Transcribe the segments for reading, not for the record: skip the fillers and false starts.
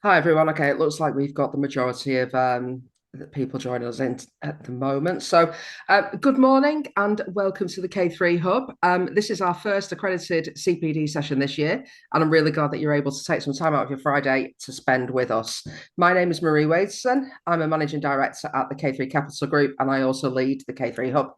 Hi everyone. Okay, it looks like we've got the majority of the people joining us in at the moment. Good morning and welcome to the K3 Hub. This is our first accredited CPD session this year, and I'm really glad that you're able to take some time out of your Friday to spend with us. My name is Marie Wadeson. I'm a managing director at the K3 Capital Group, and I also lead the K3 Hub.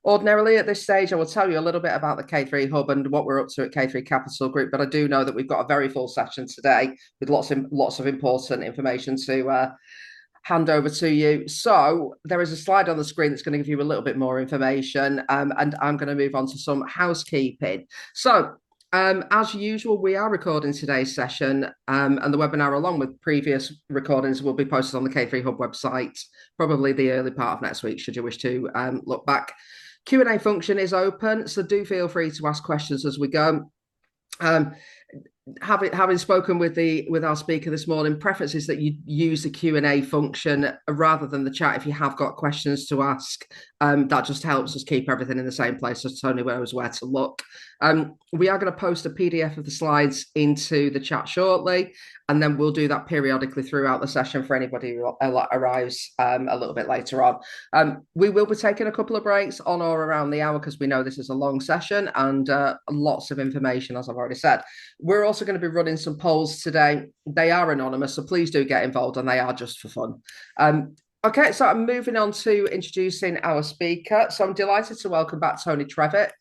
Ordinarily, at this stage, I will tell you a little bit about the K3 Hub and what we're up to at K3 Capital Group, but I do know that we've got a very full session today with lots of important information to hand over to you. So there is a slide on the screen that's going to give you a little bit more information, and I'm going to move on to some housekeeping. As usual, we are recording today's session, and the webinar, along with previous recordings, will be posted on the K3 Hub website, probably the early part of next week, should you wish to look back. Q&A function is open, so do feel free to ask questions as we go. Having spoken with our speaker this morning, preference is that you use the Q&A function rather than the chat if you have got questions to ask. That just helps us keep everything in the same place so Tony knows where to look. We are going to post a PDF of the slides into the chat shortly, and then we'll do that periodically throughout the session for anybody who arrives a little bit later on. We will be taking a couple of breaks on or around the hour because we know this is a long session and lots of information, as I've already said. We're also going to be running some polls today. They are anonymous, so please do get involved, and they are just for fun. Okay, so I'm moving on to introducing our speaker. So I'm delighted to welcome back Toni Trevett,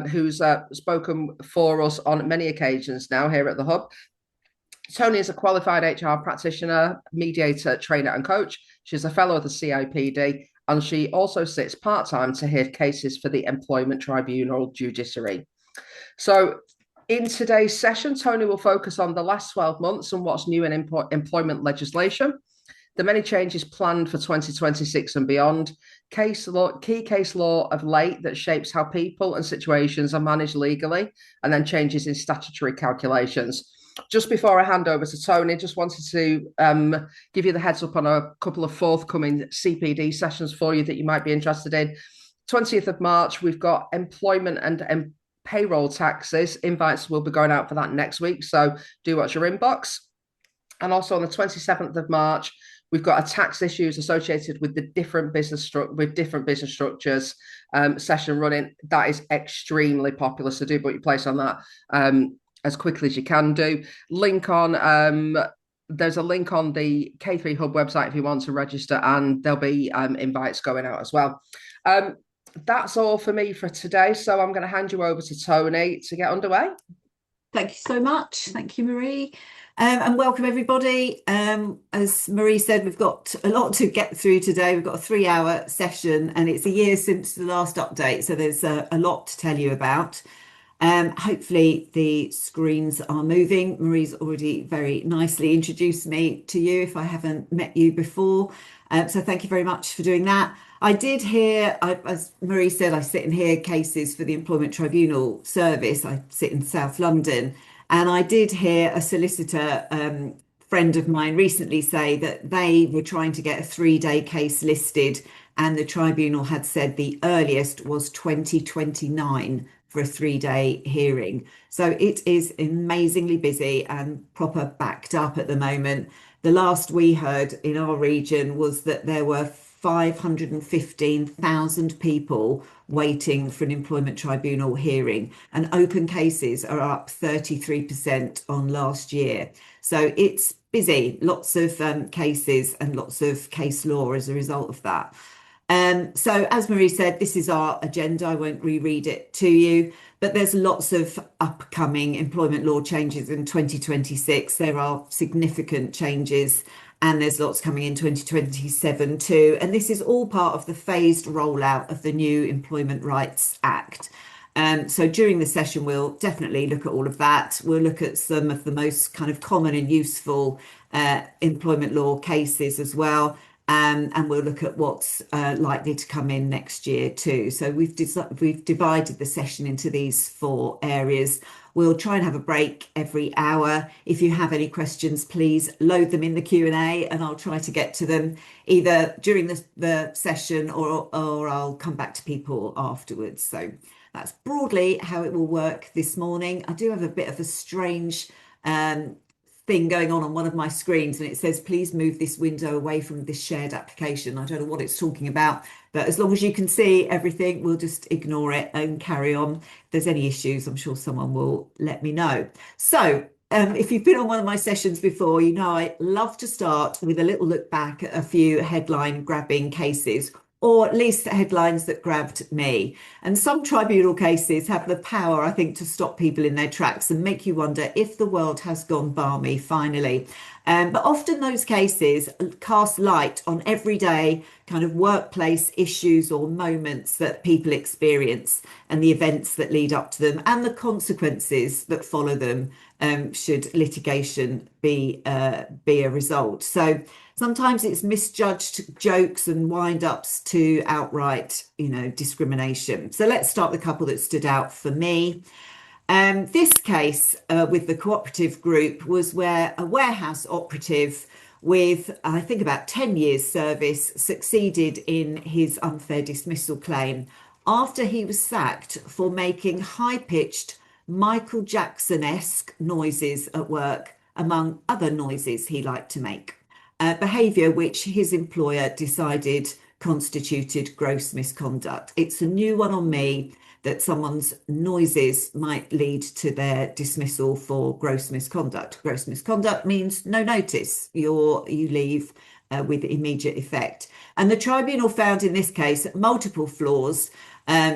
who's spoken for us on many occasions now here at the Hub. Toni is a qualified HR practitioner, mediator, trainer, and coach. She's a fellow of the CIPD, and she also sits part-time to hear cases for the Employment Tribunal Judiciary. So in today's session, Toni will focus on the last 12 months and what's new in employment legislation, the many changes planned for 2026 and beyond, key case law of late that shapes how people and situations are managed legally, and then changes in statutory calculations. Just before I hand over to Toni, just wanted to give you the heads up on a couple of forthcoming CPD sessions for you that you might be interested in. 20th of March, we've got employment and payroll taxes. Invites will be going out for that next week, so do watch your inbox. And also on the 27th of March, we've got a tax issues associated with the different business structures session running. That is extremely popular, so do put your place on that as quickly as you can do. There's a link on the K3 Hub website if you want to register, and there'll be invites going out as well. That's all for me for today. So I'm going to hand you over to Toni to get underway. Thank you so much. Thank you, Marie. And welcome everybody. As Marie said, we've got a lot to get through today. We've got a 3-hour session and it's a year since the last update. So there's a lot to tell you about. Hopefully the screens are moving. Marie's already very nicely introduced me to you if I haven't met you before. So thank you very much for doing that. I did hear, as Marie said, I sit and hear cases for the Employment Tribunal Service. I sit in South London, and I did hear a solicitor friend of mine recently say that they were trying to get a 3-day case listed, and the tribunal had said the earliest was 2029 for a 3-day hearing. So it is amazingly busy and proper backed up at the moment. The last we heard in our region was that there were 515,000 people waiting for an employment tribunal hearing, and open cases are up 33% on last year. So it's busy, lots of cases and lots of case law as a result of that. So as Marie said, this is our agenda. I won't reread it to you, but there's lots of upcoming employment law changes in 2026. There are significant changes, and there's lots coming in 2027 too. And this is all part of the phased rollout of the new Employment Rights Act. So during the session, we'll definitely look at all of that. We'll look at some of the most kind of common and useful employment law cases as well. And we'll look at what's likely to come in next year too. So we've divided the session into these 4 areas. We'll try and have a break every hour. If you have any questions, please load them in the Q&A and I'll try to get to them either during the session or I'll come back to people afterwards. So that's broadly how it will work this morning. I do have a bit of a strange thing going on one of my screens, and it says, please move this window away from this shared application. I don't know what it's talking about, but as long as you can see everything, we'll just ignore it and carry on. If there's any issues, I'm sure someone will let me know. So if you've been on one of my sessions before, you know I love to start with a little look back at a few headline grabbing cases, or at least headlines that grabbed me. And some tribunal cases have the power, I think, to stop people in their tracks and make you wonder if the world has gone balmy finally. But often those cases cast light on everyday kind of workplace issues or moments that people experience and the events that lead up to them and the consequences that follow them should litigation be a result. So sometimes it's misjudged jokes and wind-ups to outright, discrimination. So let's start with a couple that stood out for me. This case with the cooperative group was where a warehouse operative with, I think, about 10 years service succeeded in his unfair dismissal claim after he was sacked for making high-pitched Michael Jackson-esque noises at work, among other noises he liked to make. Behaviour which his employer decided constituted gross misconduct. It's a new one on me that someone's noises might lead to their dismissal for gross misconduct. Gross misconduct means no notice. You leave with immediate effect. And the tribunal found in this case multiple flaws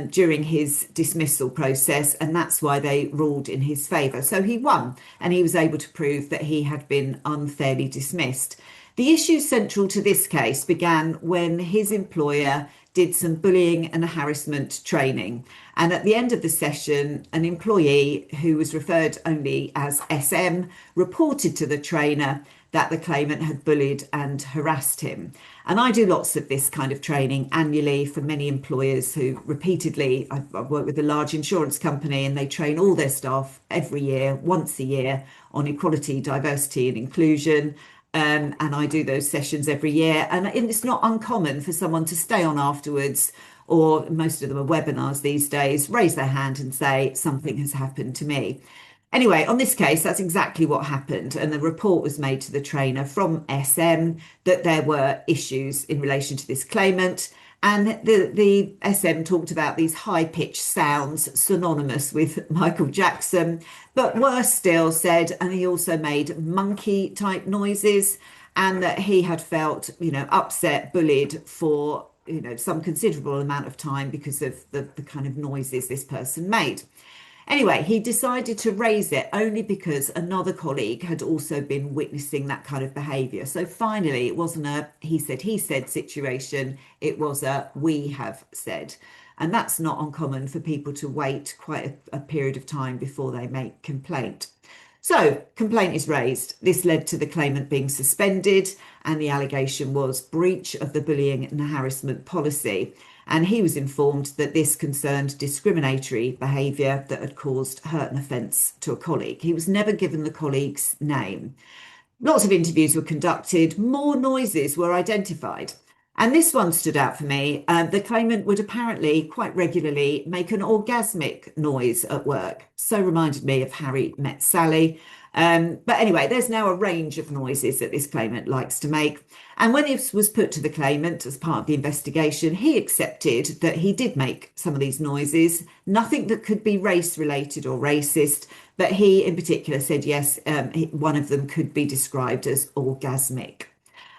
during his dismissal process, and that's why they ruled in his favour. So he won, and he was able to prove that he had been unfairly dismissed. The issue central to this case began when his employer did some bullying and harassment training. And at the end of the session, an employee who was referred only as SM reported to the trainer that the claimant had bullied and harassed him. And I do lots of this kind of training annually for many employers who repeatedly, I've worked with a large insurance company, and they train all their staff every year, once a year, on equality, diversity and inclusion. And I do those sessions every year. And it's not uncommon for someone to stay on afterwards, or most of them are webinars these days, raise their hand and say, something has happened to me. Anyway, on this case, that's exactly what happened. And the report was made to the trainer from SM that there were issues in relation to this claimant. And the SM talked about these high-pitched sounds synonymous with Michael Jackson, but worse still said, and he also made monkey-type noises, and that he had felt, upset, bullied for, some considerable amount of time because of the kind of noises this person made. Anyway, he decided to raise it only because another colleague had also been witnessing that kind of behaviour. So finally, it wasn't a he said situation, it was a we have said. And that's not uncommon for people to wait quite a period of time before they make complaint. So complaint is raised. This led to the claimant being suspended, and the allegation was breach of the bullying and harassment policy. And he was informed that this concerned discriminatory behaviour that had caused hurt and offence to a colleague. He was never given the colleague's name. Lots of interviews were conducted. More noises were identified. And this one stood out for me. The claimant would apparently quite regularly make an orgasmic noise at work. So reminded me of Harry Met Sally. But anyway, there's now a range of noises that this claimant likes to make. And when this was put to the claimant as part of the investigation, he accepted that he did make some of these noises, nothing that could be race related or racist, but he in particular said, yes, one of them could be described as orgasmic.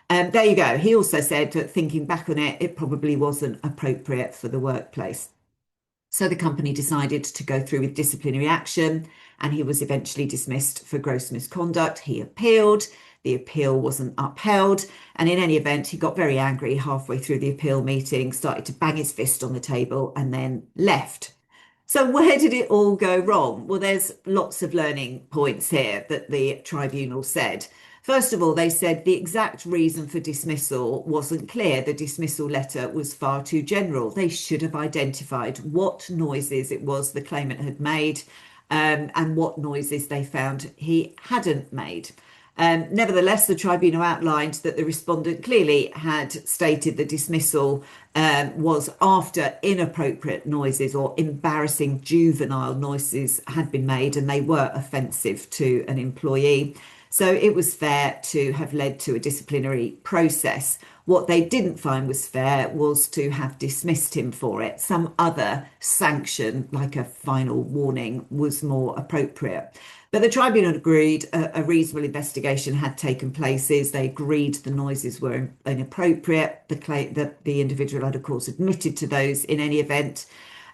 There you go. He also said that thinking back on it, it probably wasn't appropriate for the workplace. So the company decided to go through with disciplinary action, and he was eventually dismissed for gross misconduct. He appealed. The appeal wasn't upheld. And in any event, he got very angry halfway through the appeal meeting, started to bang his fist on the table, and then left. So where did it all go wrong? Well, there's lots of learning points here that the tribunal said. First of all, they said the exact reason for dismissal wasn't clear. The dismissal letter was far too general. They should have identified what noises it was the claimant had made and what noises they found he hadn't made. Nevertheless, the tribunal outlined that the respondent clearly had stated the dismissal was after inappropriate noises or embarrassing juvenile noises had been made, and they were offensive to an employee. So it was fair to have led to a disciplinary process. What they didn't find was fair was to have dismissed him for it. Some other sanction, like a final warning, was more appropriate. But the tribunal agreed a reasonable investigation had taken place. They agreed the noises were inappropriate. The individual had, of course, admitted to those in any event.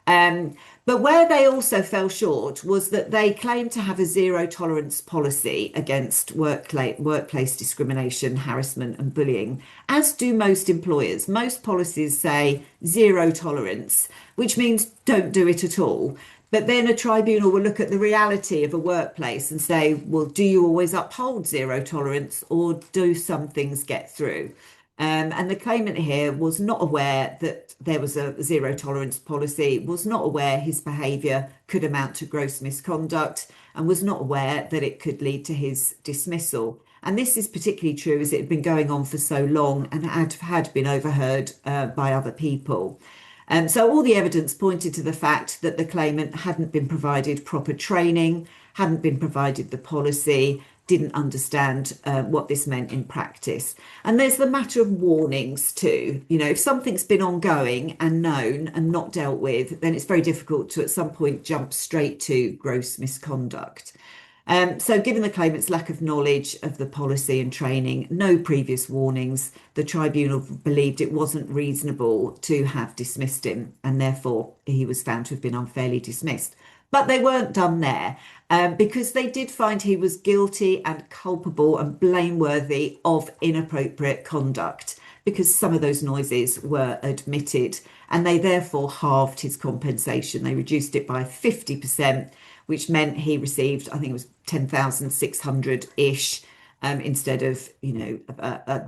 Um, but where they also fell short was that they claimed to have a zero tolerance policy against workplace discrimination, harassment, and bullying, as do most employers. Most policies say zero tolerance, which means don't do it at all. But then a tribunal will look at the reality of a workplace and say, well, do you always uphold zero tolerance, or do some things get through? And the claimant here was not aware that there was a zero tolerance policy, was not aware his behaviour could amount to gross misconduct, and was not aware that it could lead to his dismissal. And this is particularly true as it had been going on for so long and had been overheard by other people. So all the evidence pointed to the fact that the claimant hadn't been provided proper training, hadn't been provided the policy, didn't understand what this meant in practice. And there's the matter of warnings too. You know, if something's been ongoing and known and not dealt with, then it's very difficult to at some point jump straight to gross misconduct. So given the claimant's lack of knowledge of the policy and training, no previous warnings, the tribunal believed it wasn't reasonable to have dismissed him, and therefore he was found to have been unfairly dismissed. But they weren't done there, because they did find he was guilty and culpable and blameworthy of inappropriate conduct, because some of those noises were admitted, and they therefore halved his compensation. They reduced it by 50%, which meant he received, I think it was 10,600-ish, instead of,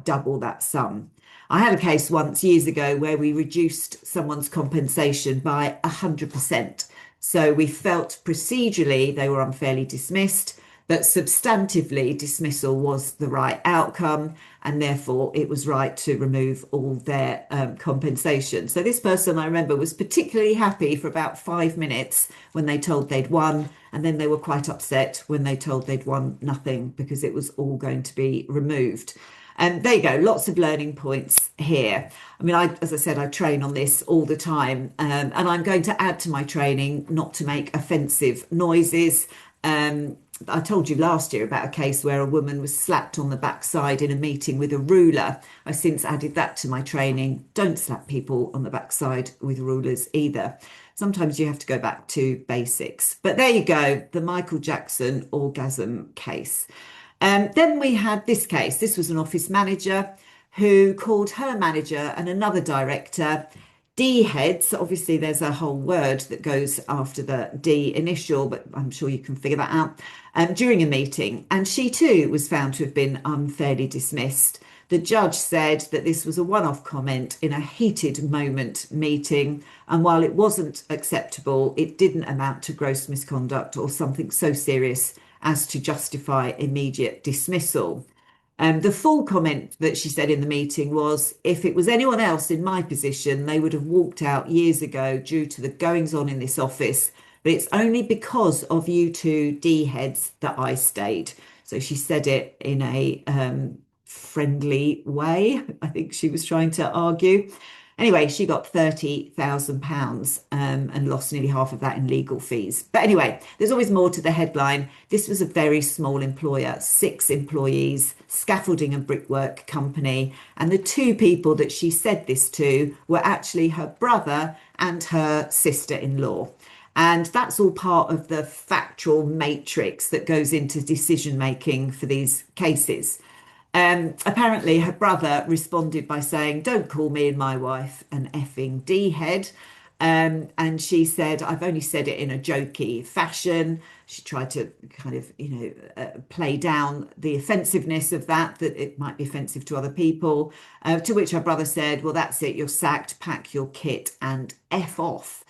double that sum. I had a case once years ago where we reduced someone's compensation by 100%. So we felt procedurally they were unfairly dismissed, but substantively dismissal was the right outcome, and therefore it was right to remove all their compensation. So this person, I remember, was particularly happy for about 5 minutes when they told they'd won, and then they were quite upset when they told they'd won nothing because it was all going to be removed. And there you go, lots of learning points here. I mean, as I said, I train on this all the time, and I'm going to add to my training not to make offensive noises. I told you last year about a case where a woman was slapped on the backside in a meeting with a ruler. I've since added that to my training. Don't slap people on the backside with rulers either. Sometimes you have to go back to basics. But there you go, the Michael Jackson orgasm case. Then we had this case. This was an office manager who called her manager and another director D heads. Obviously, there's a whole word that goes after the D initial, but I'm sure you can figure that out, during a meeting. And she too was found to have been unfairly dismissed. The judge said that this was a one-off comment in a heated moment meeting. And while it wasn't acceptable, it didn't amount to gross misconduct or something so serious as to justify immediate dismissal. The full comment that she said in the meeting was, if it was anyone else in my position, they would have walked out years ago due to the goings on in this office. But it's only because of you two D heads that I stayed. So she said it in a friendly way. I think she was trying to argue. Anyway, she got £30,000 and lost nearly half of that in legal fees. But anyway, there's always more to the headline. This was a very small employer, 6 employees, scaffolding and brickwork company. And the 2 people that she said this to were actually her brother and her sister-in-law. And that's all part of the factual matrix that goes into decision making for these cases. Apparently, her brother responded by saying, "Don't call me and my wife an effing D-head." And she said, "I've only said it in a jokey fashion." She tried to kind of, play down the offensiveness of that it might be offensive to other people. To which her brother said, "Well, that's it. You're sacked. Pack your kit and F off."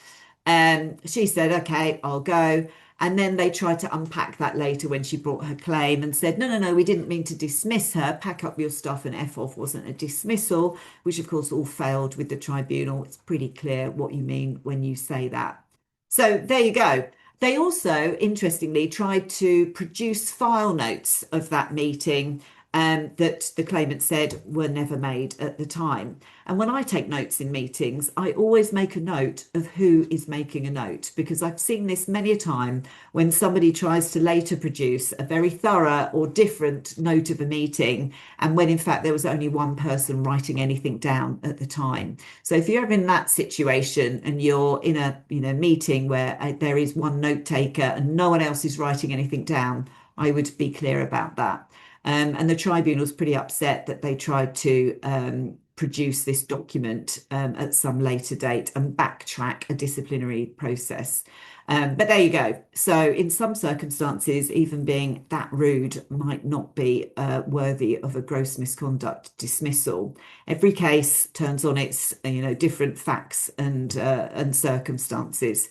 She said, "Okay, I'll go." And then they tried to unpack that later when she brought her claim and said, no, we didn't mean to dismiss her. Pack up your stuff and F off wasn't a dismissal, which of course all failed with the tribunal. It's pretty clear what you mean when you say that. So there you go. They also, interestingly, tried to produce file notes of that meeting that the claimant said were never made at the time. And when I take notes in meetings, I always make a note of who is making a note, because I've seen this many a time when somebody tries to later produce a very thorough or different note of a meeting, and when in fact there was only one person writing anything down at the time. So if you're ever in that situation and you're in a meeting where there is one note taker and no one else is writing anything down, I would be clear about that. And the tribunal's pretty upset that they tried to produce this document at some later date and backtrack a disciplinary process. But there you go. So in some circumstances, even being that rude might not be worthy of a gross misconduct dismissal. Every case turns on its, different facts and circumstances.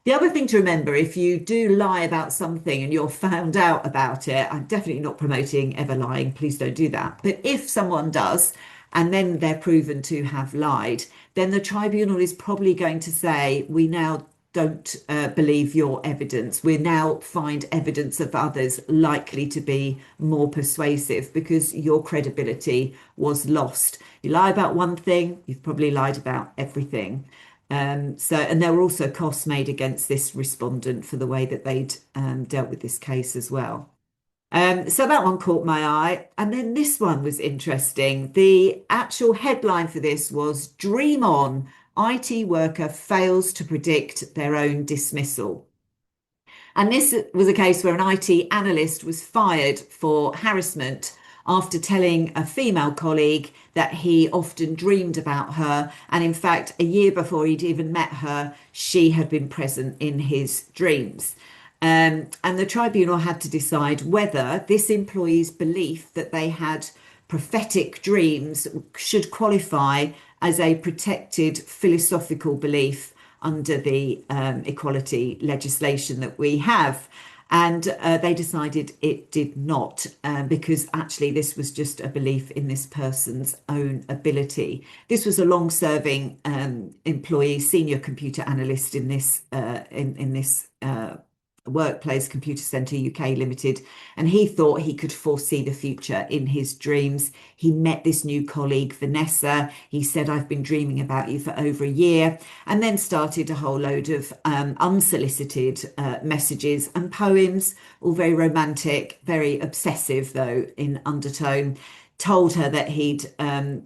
The other thing to remember, if you do lie about something and you're found out about it, I'm definitely not promoting ever lying. Please don't do that. But if someone does, and then they're proven to have lied, then the tribunal is probably going to say, we now don't believe your evidence. We now find evidence of others likely to be more persuasive because your credibility was lost. You lie about one thing, you've probably lied about everything. And there were also costs made against this respondent for the way that they'd dealt with this case as well. So that one caught my eye. And then this one was interesting. The actual headline for this was Dream On, IT worker fails to predict their own dismissal. And this was a case where an IT analyst was fired for harassment after telling a female colleague that he often dreamed about her. And in fact, a year before he'd even met her, she had been present in his dreams. And the tribunal had to decide whether this employee's belief that they had prophetic dreams should qualify as a protected philosophical belief under the equality legislation that we have. And they decided it did not, because actually this was just a belief in this person's own ability. This was a long-serving employee, senior computer analyst in this Workplace Computer Centre UK Limited, and he thought he could foresee the future in his dreams. He met this new colleague, Vanessa. He said, I've been dreaming about you for over a year, and then started a whole load of unsolicited messages and poems, all very romantic, very obsessive though in undertone. Told her that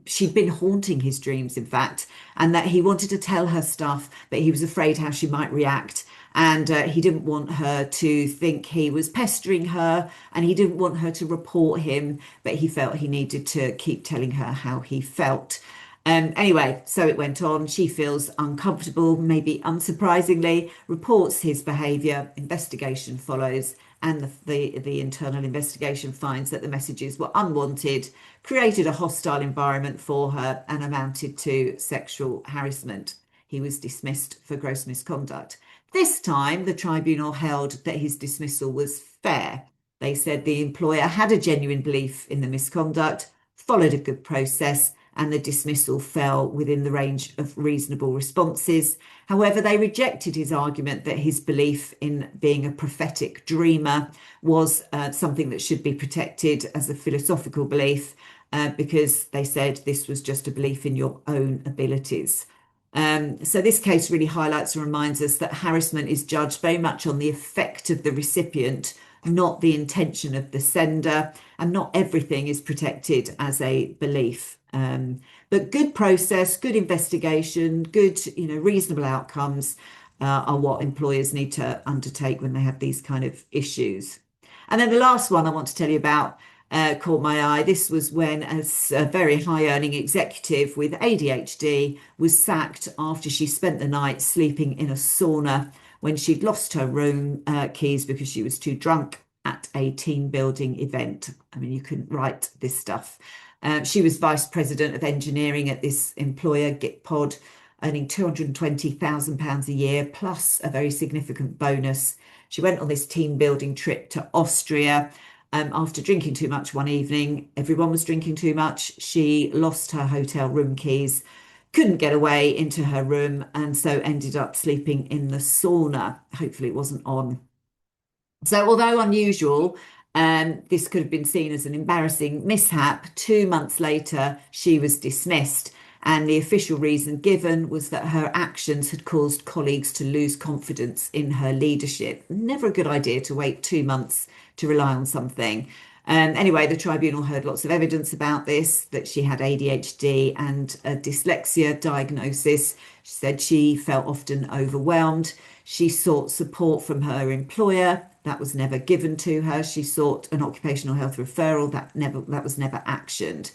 she'd been haunting his dreams, in fact, and that he wanted to tell her stuff, but he was afraid how she might react. And he didn't want her to think he was pestering her, and he didn't want her to report him, but he felt he needed to keep telling her how he felt. Anyway, so it went on. She feels uncomfortable, maybe unsurprisingly, reports his behaviour. Investigation follows, and the internal investigation finds that the messages were unwanted, created a hostile environment for her, and amounted to sexual harassment. He was dismissed for gross misconduct. This time, the tribunal held that his dismissal was fair. They said the employer had a genuine belief in the misconduct, followed a good process, and the dismissal fell within the range of reasonable responses. However, they rejected his argument that his belief in being a prophetic dreamer was something that should be protected as a philosophical belief, because they said this was just a belief in your own abilities. So this case really highlights and reminds us that harassment is judged very much on the effect of the recipient, not the intention of the sender, and not everything is protected as a belief. But good process, good investigation, good, reasonable outcomes are what employers need to undertake when they have these kind of issues. And then the last one I want to tell you about caught my eye. This was when a very high earning executive with ADHD was sacked after she spent the night sleeping in a sauna when she'd lost her room keys because she was too drunk at a team building event. I mean, you couldn't write this stuff. She was vice president of engineering at this employer, Gitpod, earning £220,000 a year, plus a very significant bonus. She went on this team building trip to Austria. After drinking too much one evening, everyone was drinking too much. She lost her hotel room keys, couldn't get away into her room, and so ended up sleeping in the sauna. Hopefully it wasn't on. So, although unusual, this could have been seen as an embarrassing mishap. 2 months later, she was dismissed, and the official reason given was that her actions had caused colleagues to lose confidence in her leadership. Never a good idea to wait 2 months to rely on something. Anyway, the tribunal heard lots of evidence about this, that she had ADHD and a dyslexia diagnosis. She said she felt often overwhelmed. She sought support from her employer. That was never given to her. She sought an occupational health referral. That was never actioned.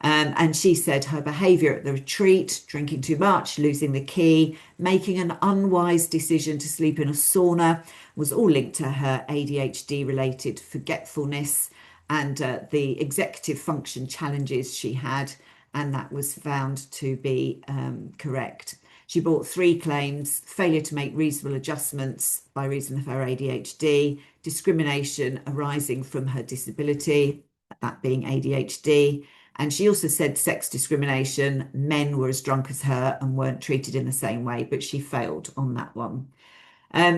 And she said her behaviour at the retreat, drinking too much, losing the key, making an unwise decision to sleep in a sauna, was all linked to her ADHD related forgetfulness and the executive function challenges she had. And that was found to be correct. She brought 3 claims: failure to make reasonable adjustments by reason of her ADHD, discrimination arising from her disability, that being ADHD. And she also said sex discrimination. Men were as drunk as her and weren't treated in the same way, but she failed on that one.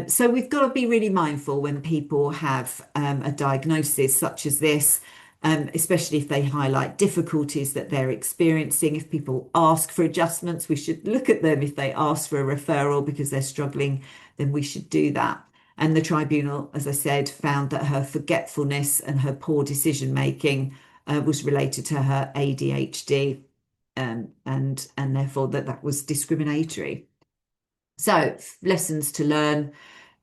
So we've got to be really mindful when people have a diagnosis such as this, especially if they highlight difficulties that they're experiencing. If people ask for adjustments, we should look at them. If they ask for a referral because they're struggling, then we should do that. And the tribunal, as I said, found that her forgetfulness and her poor decision making was related to her ADHD, and therefore that was discriminatory. So, lessons to learn.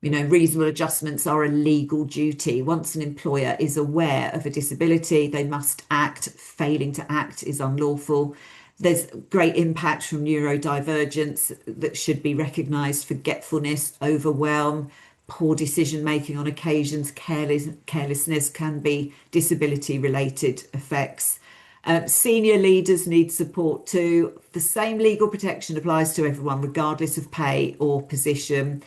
Reasonable adjustments are a legal duty. Once an employer is aware of a disability, they must act. Failing to act is unlawful. There's great impact from neurodivergence that should be recognised: forgetfulness, overwhelm, poor decision making on occasions, carelessness can be disability related effects. Senior leaders need support too. The same legal protection applies to everyone, regardless of pay or position.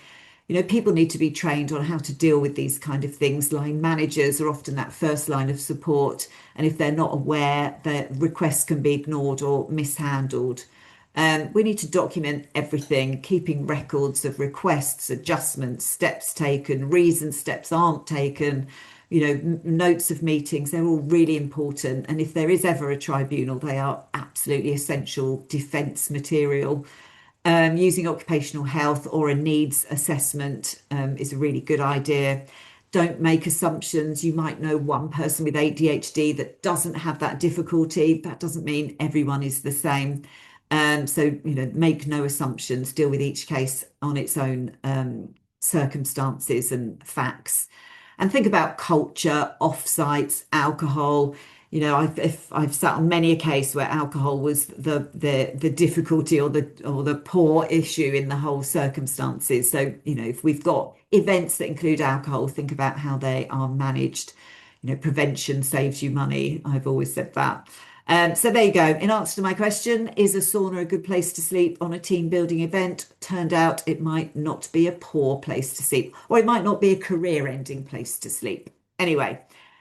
People need to be trained on how to deal with these kind of things. Line managers are often that first line of support, and if they're not aware, their requests can be ignored or mishandled. We need to document everything, keeping records of requests, adjustments, steps taken, reasons steps aren't taken, notes of meetings. They're all really important. And if there is ever a tribunal, they are absolutely essential defence material. Using occupational health or a needs assessment is a really good idea. Don't make assumptions. You might know one person with ADHD that doesn't have that difficulty. That doesn't mean everyone is the same. So, make no assumptions. Deal with each case on its own circumstances and facts. And think about culture, off-sites, alcohol. I've sat on many a case where alcohol was the difficulty or the poor issue in the whole circumstances. So, if we've got events that include alcohol, think about how they are managed. Prevention saves you money. I've always said that. So there you go. In answer to my question, is a sauna a good place to sleep on a team building event? Turned out it might not be a poor place to sleep, or it might not be a career ending place to sleep. Anyway,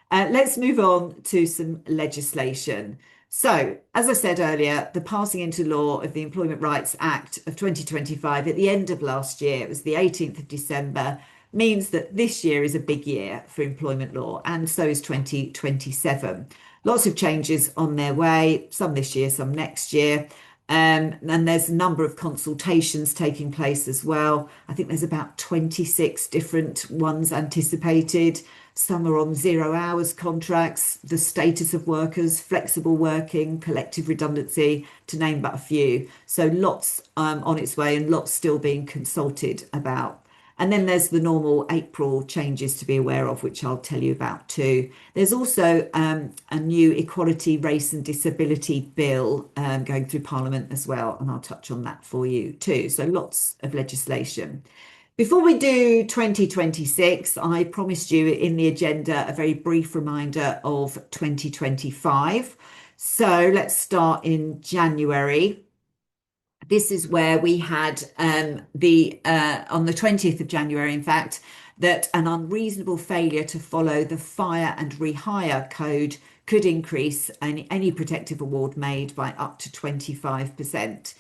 let's move on to some legislation. So, as I said earlier, the passing into law of the Employment Rights Act of 2025 at the end of last year, it was the 18th of December, means that this year is a big year for employment law, and so is 2027. Lots of changes on their way, some this year, some next year. And there's a number of consultations taking place as well. I think there's about 26 different ones anticipated. Some are on 0 hours contracts, the status of workers, flexible working, collective redundancy, to name but a few. So lots on its way and lots still being consulted about. And then there's the normal April changes to be aware of, which I'll tell you about too. There's also a new equality, race and disability bill going through Parliament as well, and I'll touch on that for you too. So lots of legislation. Before we do 2026, I promised you in the agenda a very brief reminder of 2025. So let's start in January. This is where we had on the 20th of January, in fact, that an unreasonable failure to follow the fire and rehire code could increase any protective award made by up to 25%.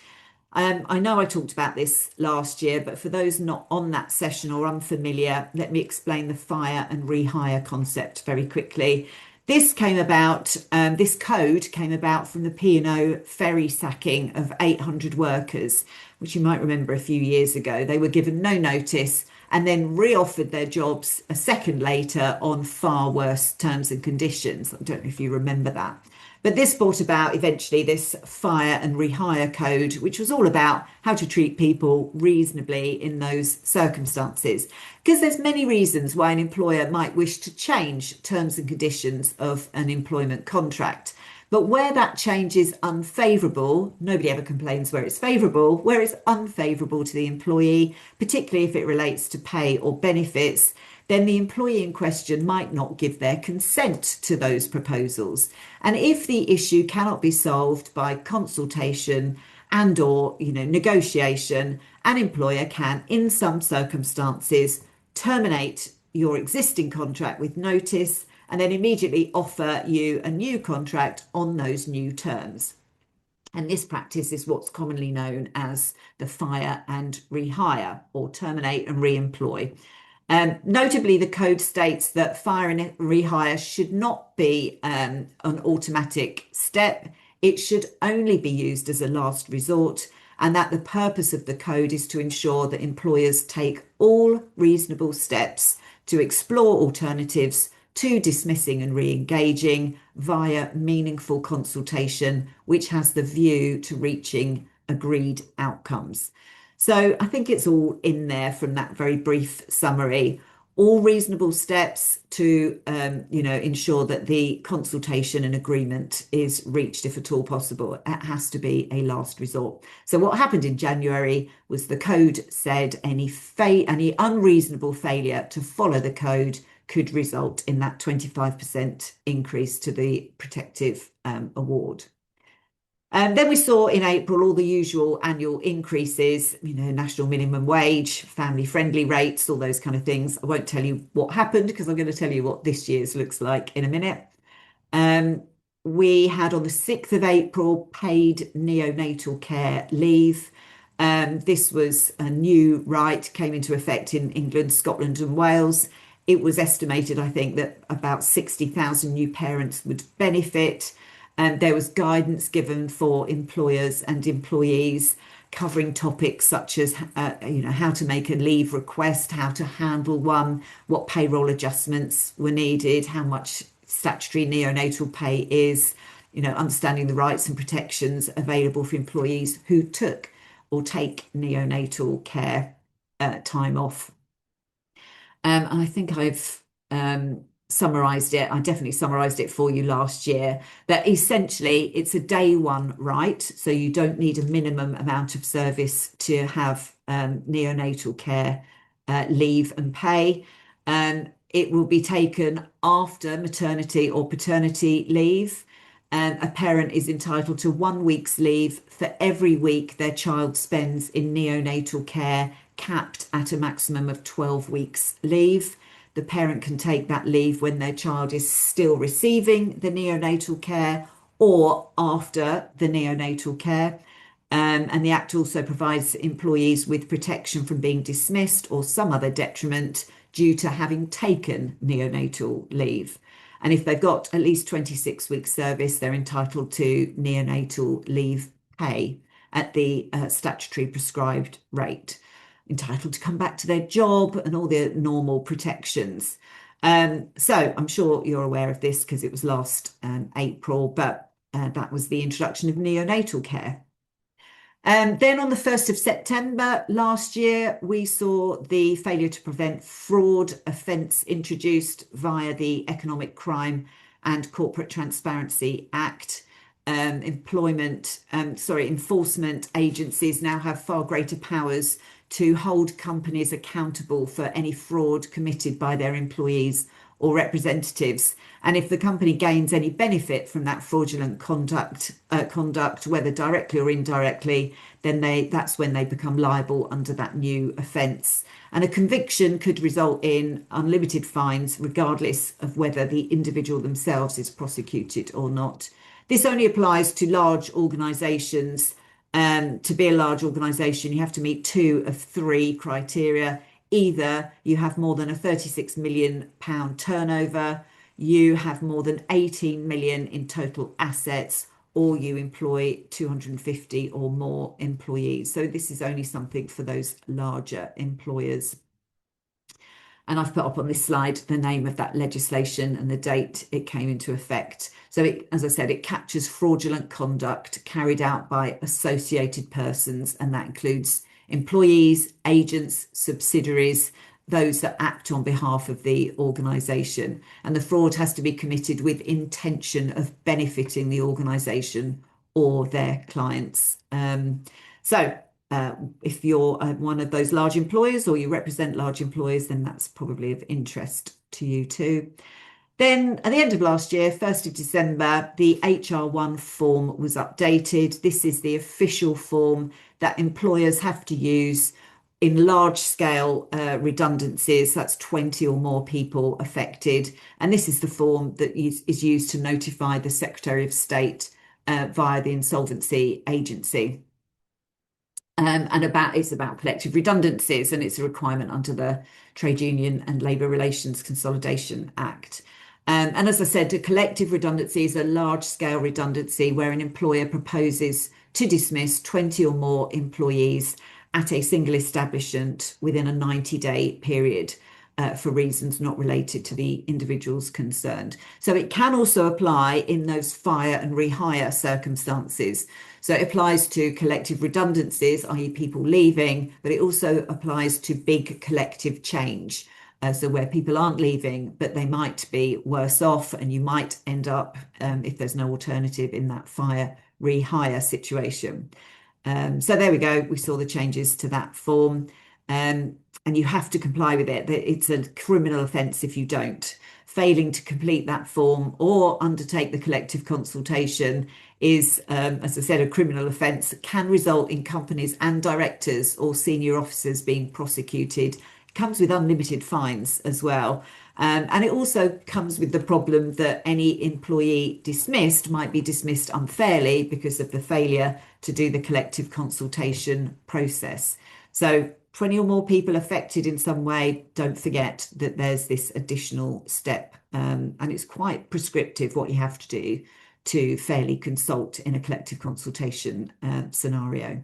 I know I talked about this last year, but for those not on that session or unfamiliar, let me explain the fire and rehire concept very quickly. This came about, this code came about from the P&O ferry sacking of 800 workers, which you might remember a few years ago. They were given no notice and then re-offered their jobs a second later on far worse terms and conditions. I don't know if you remember that. But this brought about eventually this fire and rehire code, which was all about how to treat people reasonably in those circumstances. Because there's many reasons why an employer might wish to change terms and conditions of an employment contract. But where that change is unfavourable, nobody ever complains where it's favourable, where it's unfavourable to the employee, particularly if it relates to pay or benefits, then the employee in question might not give their consent to those proposals. And if the issue cannot be solved by consultation and or negotiation, an employer can, in some circumstances, terminate your existing contract with notice and then immediately offer you a new contract on those new terms. And this practice is what's commonly known as the fire and rehire, or terminate and re-employ. Notably, the code states that fire and rehire should not be an automatic step. It should only be used as a last resort, and that the purpose of the code is to ensure that employers take all reasonable steps to explore alternatives to dismissing and re-engaging via meaningful consultation, which has the view to reaching agreed outcomes. So I think it's all in there from that very brief summary. All reasonable steps to, ensure that the consultation and agreement is reached, if at all possible. It has to be a last resort. So what happened in January was the code said any unreasonable failure to follow the code could result in that 25% increase to the protective award. Then we saw in April all the usual annual increases, national minimum wage, family friendly rates, all those kind of things. I won't tell you what happened because I'm going to tell you what this year's looks like in a minute. We had on the 6th of April paid neonatal care leave. This was a new right, came into effect in England, Scotland and Wales. It was estimated, I think, that about 60,000 new parents would benefit. There was guidance given for employers and employees covering topics such as, how to make a leave request, how to handle one, what payroll adjustments were needed, how much statutory neonatal pay is, understanding the rights and protections available for employees who took or take neonatal care time off. And I think I've summarised it. I definitely summarised it for you last year, that essentially it's a day one right. So you don't need a minimum amount of service to have neonatal care leave and pay. It will be taken after maternity or paternity leave. A parent is entitled to 1 week's leave for every week their child spends in neonatal care, capped at a maximum of 12 weeks leave. The parent can take that leave when their child is still receiving the neonatal care or after the neonatal care. And the Act also provides employees with protection from being dismissed or some other detriment due to having taken neonatal leave. And if they've got at least 26 weeks service, they're entitled to neonatal leave pay at the statutory prescribed rate, entitled to come back to their job and all the normal protections. So I'm sure you're aware of this because it was last April, but that was the introduction of neonatal care. Then on the 1st of September last year, we saw the failure to prevent fraud offence introduced via the Economic Crime and Corporate Transparency Act. Enforcement agencies now have far greater powers to hold companies accountable for any fraud committed by their employees or representatives. And if the company gains any benefit from that fraudulent conduct, whether directly or indirectly, then that's when they become liable under that new offence. And a conviction could result in unlimited fines, regardless of whether the individual themselves is prosecuted or not. This only applies to large organisations To be a large organisation, you have to meet 2 of 3 criteria. Either you have more than a £36 million turnover, you have more than 18 million in total assets, or you employ 250 or more employees. So this is only something for those larger employers. And I've put up on this slide the name of that legislation and the date it came into effect. So it, as I said, it captures fraudulent conduct carried out by associated persons, and that includes employees, agents, subsidiaries, those that act on behalf of the organisation. And the fraud has to be committed with intention of benefiting the organisation or their clients. If you're one of those large employers or you represent large employers, then that's probably of interest to you too. Then at the end of last year, 1st of December, the HR1 form was updated. This is the official form that employers have to use in large scale redundancies. That's 20 or more people affected. And this is the form that is used to notify the Secretary of State via the Insolvency Agency. It's about collective redundancies, and it's a requirement under the Trade Union and Labour Relations Consolidation Act. And as I said, a collective redundancy is a large-scale redundancy where an employer proposes to dismiss 20 or more employees at a single establishment within a 90-day period for reasons not related to the individuals concerned. So it can also apply in those fire and rehire circumstances. So it applies to collective redundancies, i.e. people leaving, but it also applies to big collective change. So where people aren't leaving, but they might be worse off, and you might end up, if there's no alternative, in that fire rehire situation. So there we go. We saw the changes to that form. And you have to comply with it. It's a criminal offence if you don't. Failing to complete that form or undertake the collective consultation is, as I said, a criminal offence that can result in companies and directors or senior officers being prosecuted. It comes with unlimited fines as well. And it also comes with the problem that any employee dismissed might be dismissed unfairly because of the failure to do the collective consultation process. So 20 or more people affected in some way, don't forget that there's this additional step. And it's quite prescriptive what you have to do to fairly consult in a collective consultation scenario.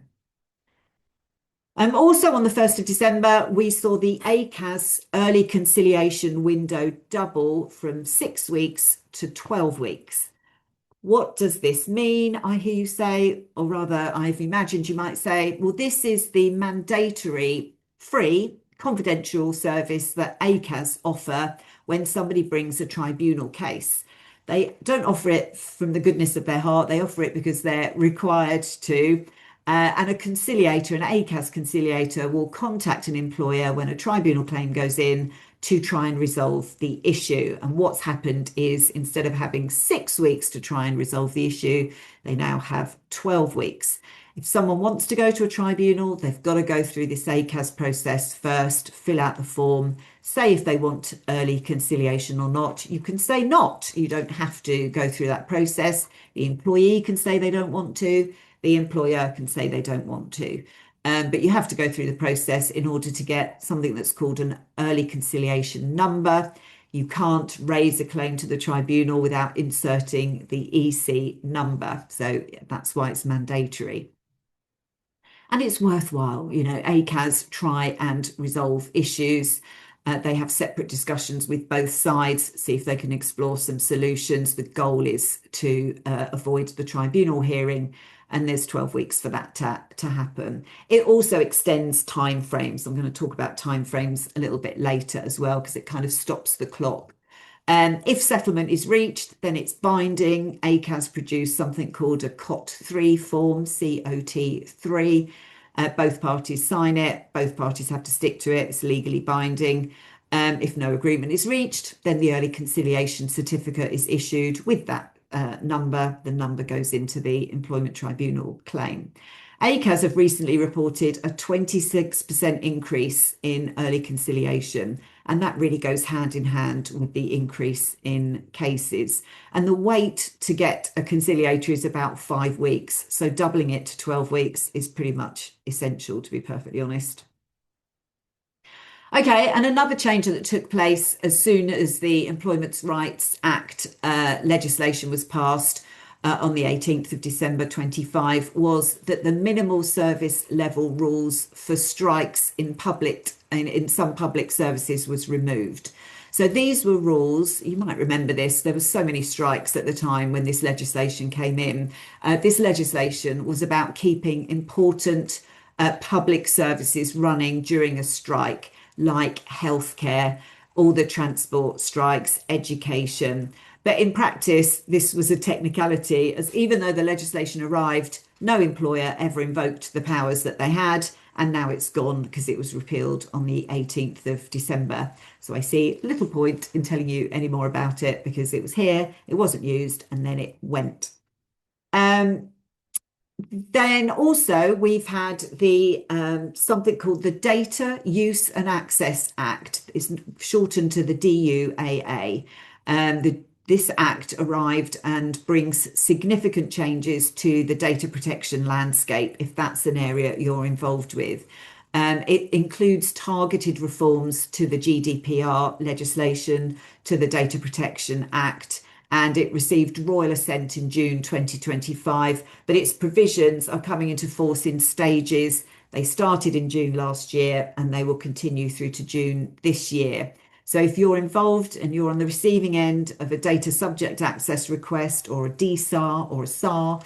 Also on the 1st of December, we saw the ACAS early conciliation window double from 6 weeks to 12 weeks. What does this mean? I hear you say, or rather I've imagined you might say, well, this is the mandatory free confidential service that ACAS offer when somebody brings a tribunal case. They don't offer it from the goodness of their heart. They offer it because they're required to. And a conciliator, an ACAS conciliator, will contact an employer when a tribunal claim goes in to try and resolve the issue. And what's happened is instead of having 6 weeks to try and resolve the issue, they now have 12 weeks. If someone wants to go to a tribunal, they've got to go through this ACAS process first, fill out the form, say if they want early conciliation or not. You can say not. You don't have to go through that process. The employee can say they don't want to. The employer can say they don't want to. But you have to go through the process in order to get something that's called an early conciliation number. You can't raise a claim to the tribunal without inserting the EC number. So that's why it's mandatory. And it's worthwhile, you know, ACAS try and resolve issues. They have separate discussions with both sides, see if they can explore some solutions. The goal is to avoid the tribunal hearing, and there's 12 weeks for that to happen. It also extends timeframes. I'm going to talk about timeframes a little bit later as well, because it kind of stops the clock. If settlement is reached, then it's binding. ACAS produce something called a COT3 form, COT3. Both parties sign it. Both parties have to stick to it. It's legally binding. If no agreement is reached, then the early conciliation certificate is issued with that number. The number goes into the employment tribunal claim. ACAS have recently reported a 26% increase in early conciliation, And that really goes hand in hand with the increase in cases. And the wait to get a conciliatory is about 5 weeks. So doubling it to 12 weeks is pretty much essential, to be perfectly honest. Okay, and another change that took place as soon as the Employment Rights Act legislation was passed on the 18th of December 25 was that the minimal service level rules for strikes in some public services was removed. So these were rules, you might remember this, there were so many strikes at the time when this legislation came in. This legislation was about keeping important public services running during a strike, like healthcare, all the transport strikes, education. But in practice, this was a technicality, as even though the legislation arrived, no employer ever invoked the powers that they had, and now it's gone because it was repealed on the 18th of December. So I see little point in telling you any more about it because it was here, it wasn't used, and then it went. Then also we've had the something called the Data Use and Access Act. It's shortened to the DUAA. This act arrived and brings significant changes to the data protection landscape, if that's an area you're involved with. It includes targeted reforms to the GDPR legislation, to the Data Protection Act, and it received royal assent in June 2025, but its provisions are coming into force in stages. They started in June last year and they will continue through to June this year. So if you're involved and you're on the receiving end of a data subject access request or a DSAR or a SAR,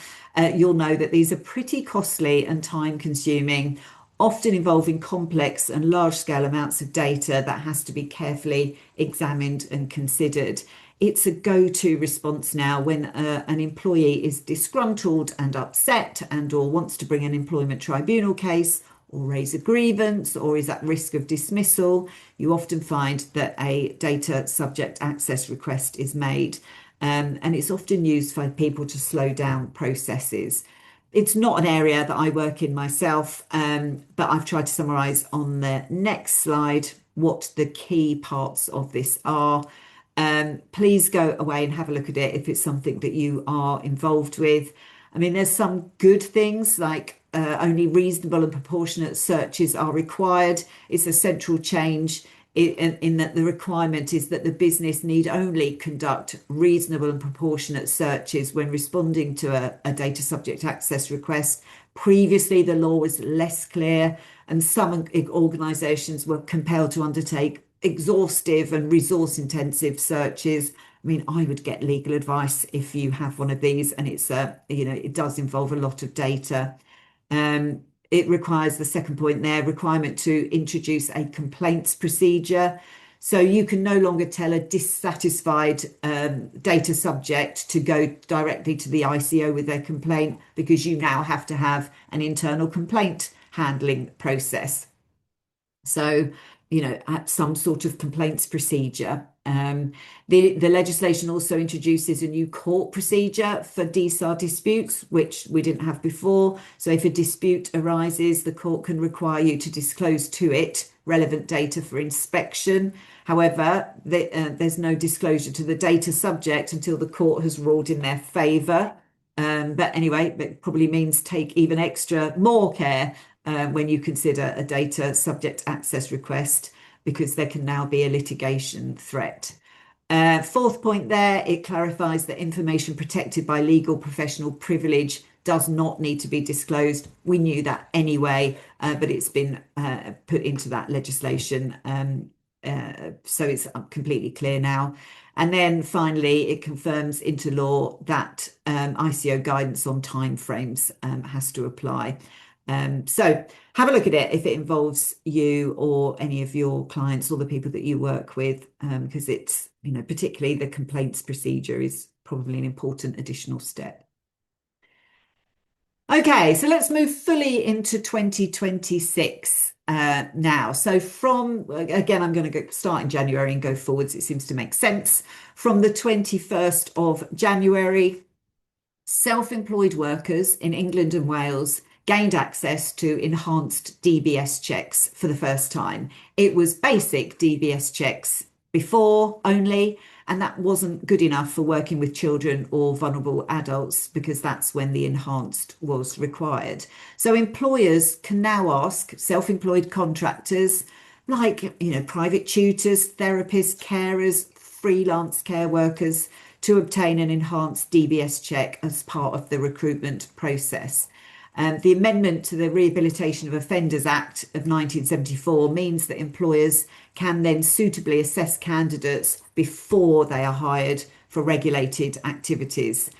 you'll know that these are pretty costly and time consuming, often involving complex and large scale amounts of data that has to be carefully examined and considered. It's a go-to response now when an employee is disgruntled and upset and or wants to bring an employment tribunal case or raise a grievance or is at risk of dismissal. You often find that a data subject access request is made, and it's often used for people to slow down processes. It's not an area that I work in myself, but I've tried to summarise on the next slide what the key parts of this are. Please go away and have a look at it if it's something that you are involved with. I mean, there's some good things like only reasonable and proportionate searches are required. It's a central change in that the requirement is that the business need only conduct reasonable and proportionate searches when responding to a data subject access request. Previously, the law was less clear and some organisations were compelled to undertake exhaustive and resource intensive searches. I mean, I would get legal advice if you have one of these, and it's it does involve a lot of data. It requires the second point there, requirement to introduce a complaints procedure. So you can no longer tell a dissatisfied data subject to go directly to the ICO with their complaint because you now have to have an internal complaint handling process. So, at some sort of complaints procedure. The legislation also introduces a new court procedure for DSAR disputes, which we didn't have before. So if a dispute arises, the court can require you to disclose to it relevant data for inspection. However, there's no disclosure to the data subject until the court has ruled in their favour. But anyway, it probably means take even more care when you consider a data subject access request, because there can now be a litigation threat. Fourth point there, it clarifies that information protected by legal professional privilege does not need to be disclosed. We knew that anyway, but it's been put into that legislation. So it's completely clear now. And then finally, it confirms into law that ICO guidance on timeframes has to apply. So have a look at it if it involves you or any of your clients or the people that you work with, because it's, particularly the complaints procedure is probably an important additional step. Okay, so let's move fully into 2026 now. So again, I'm going to start in January and go forwards. It seems to make sense. From the 21st of January, self-employed workers in England and Wales gained access to enhanced DBS checks for the first time. It was basic DBS checks before only, and that wasn't good enough for working with children or vulnerable adults because that's when the enhanced was required. So employers can now ask self-employed contractors like, private tutors, therapists, carers, freelance care workers to obtain an enhanced DBS check as part of the recruitment process. The amendment to the Rehabilitation of Offenders Act of 1974 means that employers can then suitably assess candidates before they are hired for regulated activities.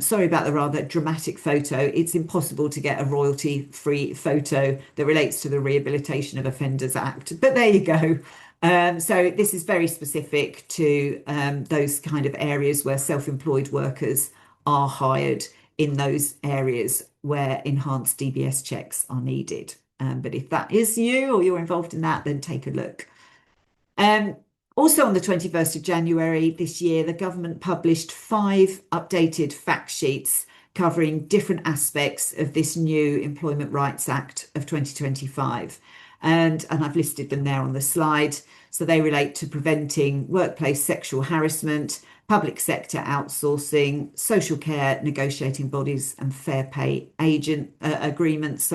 Sorry about the rather dramatic photo. It's impossible to get a royalty-free photo that relates to the Rehabilitation of Offenders Act, but there you go. So this is very specific to those kind of areas where self-employed workers are hired in those areas where enhanced DBS checks are needed. But if that is you or you're involved in that, then take a look. Also on the 21st of January this year, the government published 5 updated fact sheets covering different aspects of this new Employment Rights Act of 2025. And I've listed them there on the slide. So they relate to preventing workplace sexual harassment, public sector outsourcing, social care negotiating bodies and fair pay agreements,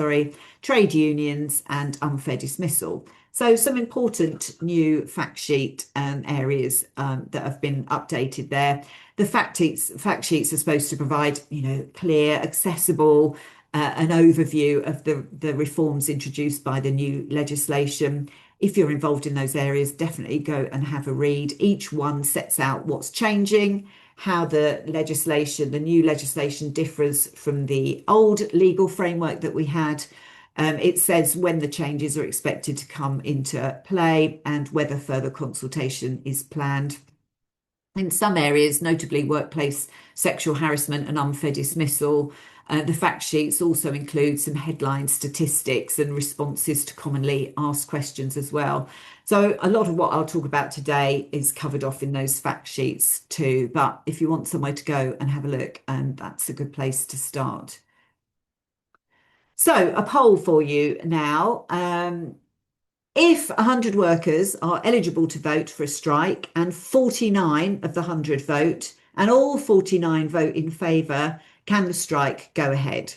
trade unions and unfair dismissal. So some important new fact sheet areas that have been updated there. The fact sheets are supposed to provide, clear, accessible, an overview of the reforms introduced by the new legislation. If you're involved in those areas, definitely go and have a read. Each one sets out what's changing, how the new legislation differs from the old legal framework that we had. It says when the changes are expected to come into play and whether further consultation is planned. In some areas, notably workplace sexual harassment and unfair dismissal, the fact sheets also include some headline statistics and responses to commonly asked questions as well. So a lot of what I'll talk about today is covered off in those fact sheets too. But if you want somewhere to go and have a look, that's a good place to start. So a poll for you now. If 100 workers are eligible to vote for a strike and 49 of the 100 vote and all 49 vote in favour, can the strike go ahead?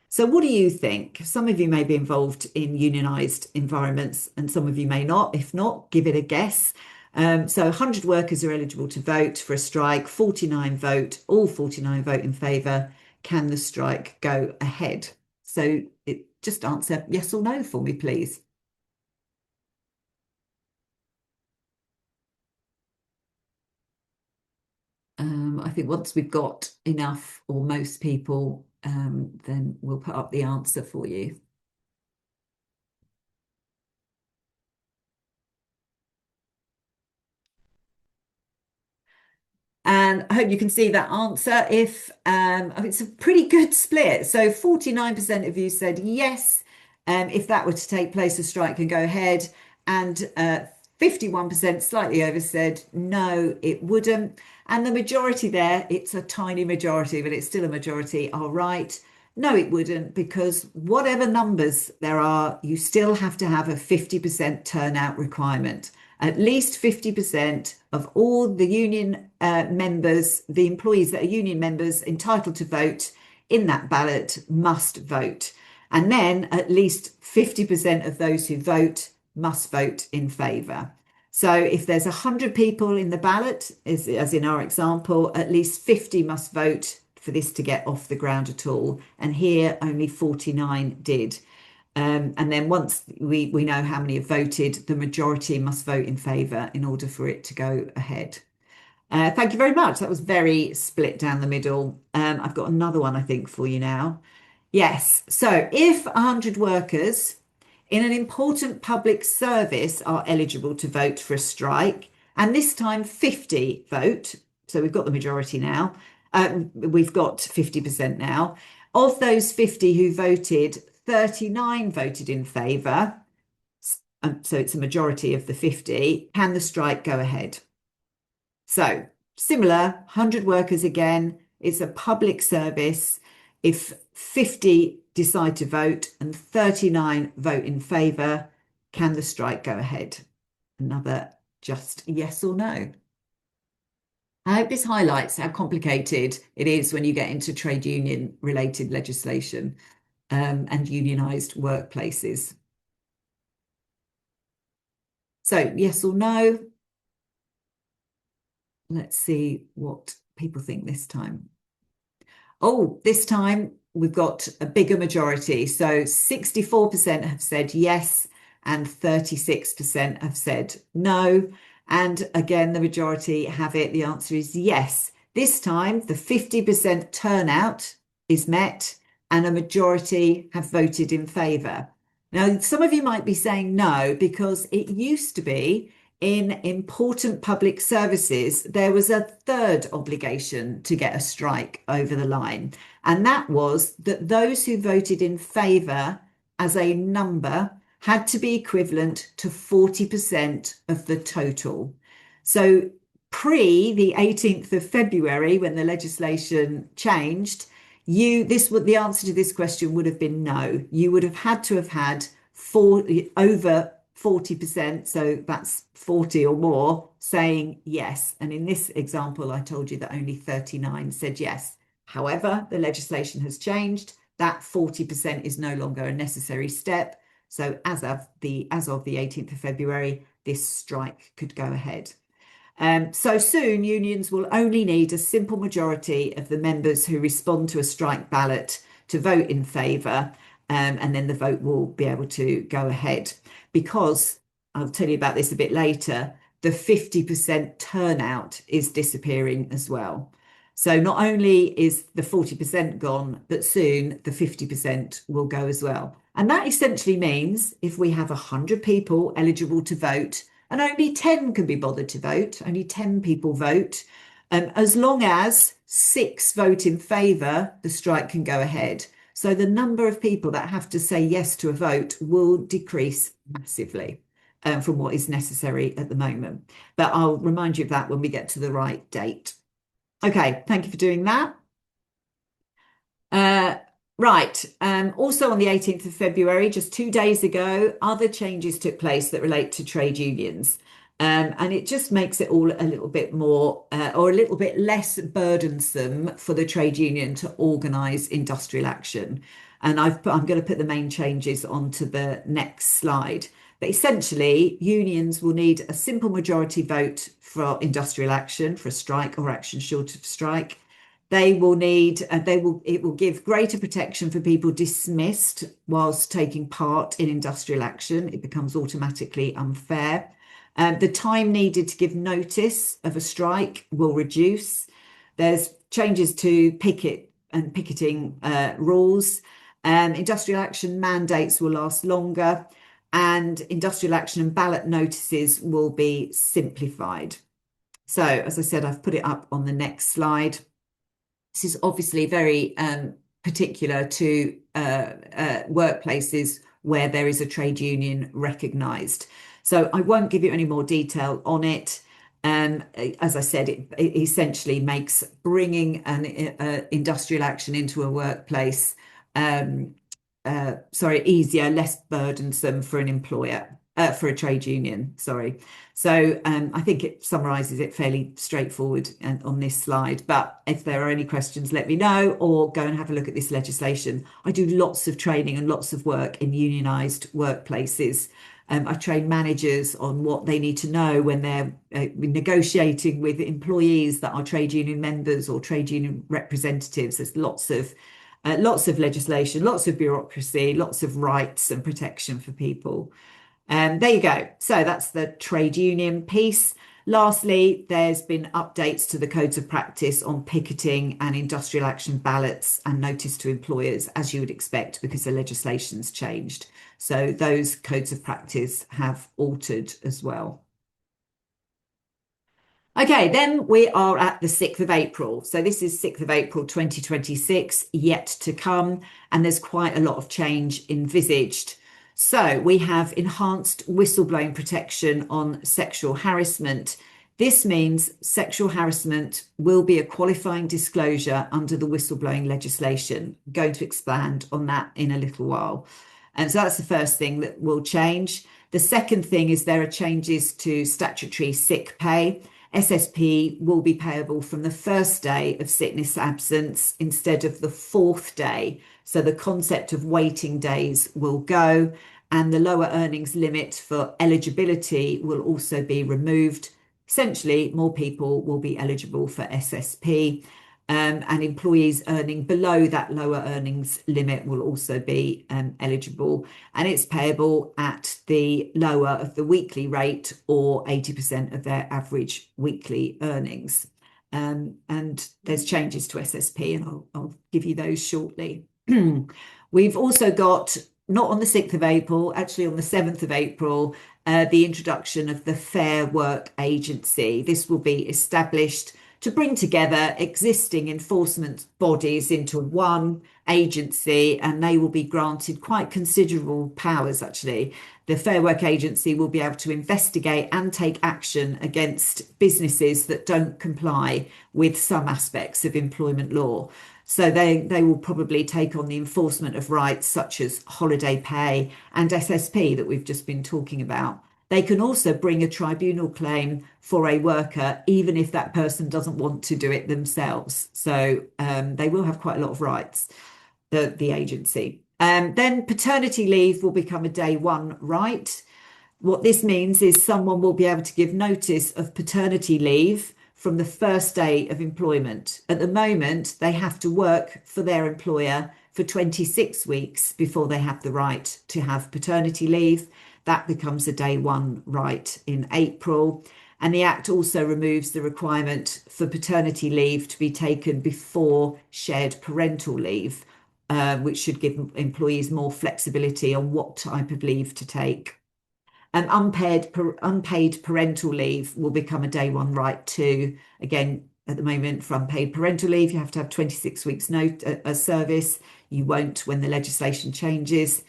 So what do you think? Some of you may be involved in unionised environments and some of you may not. If not, give it a guess. So 100 workers are eligible to vote for a strike, 49 vote, all 49 vote in favour. Can the strike go ahead? So just answer yes or no for me, please. I think once we've got enough or most people, then we'll put up the answer for you. And I hope you can see that answer. I think it's a pretty good split. So 49% of you said yes, if that were to take place, a strike can go ahead. And 51% slightly over said no, it wouldn't. And the majority there, it's a tiny majority, but it's still a majority, are right. No, it wouldn't, because whatever numbers there are, you still have to have a 50% turnout requirement. At least 50% of all the union members, the employees that are union members entitled to vote in that ballot must vote. And then at least 50% of those who vote must vote in favour. So if there's 100 people in the ballot, as in our example, at least 50 must vote for this to get off the ground at all. And here only 49 did. And then once we know how many have voted, the majority must vote in favour in order for it to go ahead. Thank you very much. That was very split down the middle. I've got another one, I think, for you now. Yes. So if 100 workers in an important public service are eligible to vote for a strike, and this time 50 vote, so we've got the majority now, we've got 50% now. Of those 50 who voted, 39 voted in favour, so it's a majority of the 50. Can the strike go ahead? So similar, 100 workers again, it's a public service. If 50 decide to vote, and 39 vote in favour. Can the strike go ahead? Another just yes or no. I hope this highlights how complicated it is when you get into trade union related legislation and unionised workplaces. So yes or no. Let's see what people think this time. Oh, this time we've got a bigger majority. So 64% have said yes and 36% have said no. And again, the majority have it. The answer is yes. This time, the 50% turnout is met and a majority have voted in favour. Now, some of you might be saying no, because it used to be in important public services, there was a third obligation to get a strike over the line. And that was that those who voted in favour as a number had to be equivalent to 40% of the total. So pre the 18th of February, when the legislation changed, the answer to this question would have been no. You would have had to have had over 40%, so that's 40 or more, saying yes. And in this example, I told you that only 39 said yes. However, the legislation has changed. That 40% is no longer a necessary step. So as of the 18th of February, this strike could go ahead. So soon, unions will only need a simple majority of the members who respond to a strike ballot to vote in favour, and then the vote will be able to go ahead. Because, I'll tell you about this a bit later, the 50% turnout is disappearing as well. So not only is the 40% gone, but soon the 50% will go as well. And that essentially means if we have 100 people eligible to vote and only 10 can be bothered to vote, only 10 people vote, as long as 6 vote in favour, the strike can go ahead. So the number of people that have to say yes to a vote will decrease massively from what is necessary at the moment. But I'll remind you of that when we get to the right date. Okay, thank you for doing that. Right, also on the 18th of February, just 2 days ago, other changes took place that relate to trade unions. And it just makes it all a little bit more or a little bit less burdensome for the trade union to organise industrial action. And I'm going to put the main changes onto the next slide. But essentially, unions will need a simple majority vote for industrial action, for a strike or action short of strike. It will give greater protection for people dismissed whilst taking part in industrial action. It becomes automatically unfair. The time needed to give notice of a strike will reduce. There's changes to picketing rules. Industrial action mandates will last longer, and industrial action and ballot notices will be simplified. So, as I said, I've put it up on the next slide. This is obviously very particular to workplaces where there is a trade union recognised. So I won't give you any more detail on it. As I said, it essentially makes bringing an industrial action into a workplace easier, less burdensome for an employer, for a trade union, sorry. So I think it summarises it fairly straightforward on this slide. But if there are any questions, let me know, or go and have a look at this legislation. I do lots of training and lots of work in unionised workplaces. I train managers on what they need to know when they're negotiating with employees that are trade union members or trade union representatives. There's lots of legislation, lots of bureaucracy, lots of rights and protection for people. There you go. So that's the trade union piece. Lastly, there's been updates to the codes of practice on picketing and industrial action ballots and notice to employers, as you would expect, because the legislation's changed. So those codes of practice have altered as well. Okay, then we are at the 6th of April. So this is 6th of April 2026, yet to come, and there's quite a lot of change envisaged. So we have enhanced whistleblowing protection on sexual harassment This means sexual harassment will be a qualifying disclosure under the whistleblowing legislation. I'm going to expand on that in a little while. And so that's the first thing that will change. The second thing is there are changes to statutory sick pay. SSP will be payable from the first day of sickness absence instead of the fourth day. So the concept of waiting days will go, and the lower earnings limit for eligibility will also be removed. Essentially, more people will be eligible for SSP, and employees earning below that lower earnings limit will also be eligible, and it's payable at the lower of the weekly rate or 80% of their average weekly earnings. And there's changes to SSP, and I'll give you those shortly. We've also got, not on the 6th of April, actually on the 7th of April, the introduction of the Fair Work Agency. This will be established to bring together existing enforcement bodies into one agency, and they will be granted quite considerable powers, actually. The Fair Work Agency will be able to investigate and take action against businesses that don't comply with some aspects of employment law. So they will probably take on the enforcement of rights such as holiday pay and SSP that we've just been talking about. They can also bring a tribunal claim for a worker, even if that person doesn't want to do it themselves. So they will have quite a lot of rights, the agency. Then paternity leave will become a day one right. What this means is someone will be able to give notice of paternity leave from the first day of employment. At the moment, they have to work for their employer for 26 weeks before they have the right to have paternity leave. That becomes a day one right in April. And the Act also removes the requirement for paternity leave to be taken before shared parental leave, which should give employees more flexibility on what type of leave to take. And unpaid parental leave will become a day one right too. Again, at the moment, for unpaid parental leave, you have to have 26 weeks service. You won't when the legislation changes.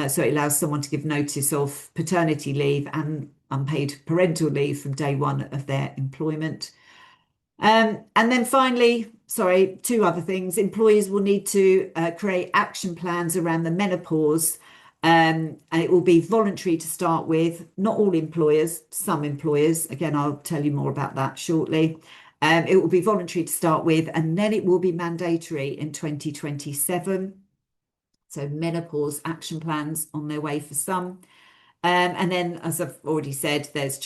So it allows someone to give notice of paternity leave and unpaid parental leave from day one of their employment. And then finally, two other things. Employees will need to create action plans around the menopause. And it will be voluntary to start with. Not all employers, some employers. Again, I'll tell you more about that shortly. It will be voluntary to start with, and then it will be mandatory in 2027. So menopause action plans on their way for some. And then, as I've already said, there's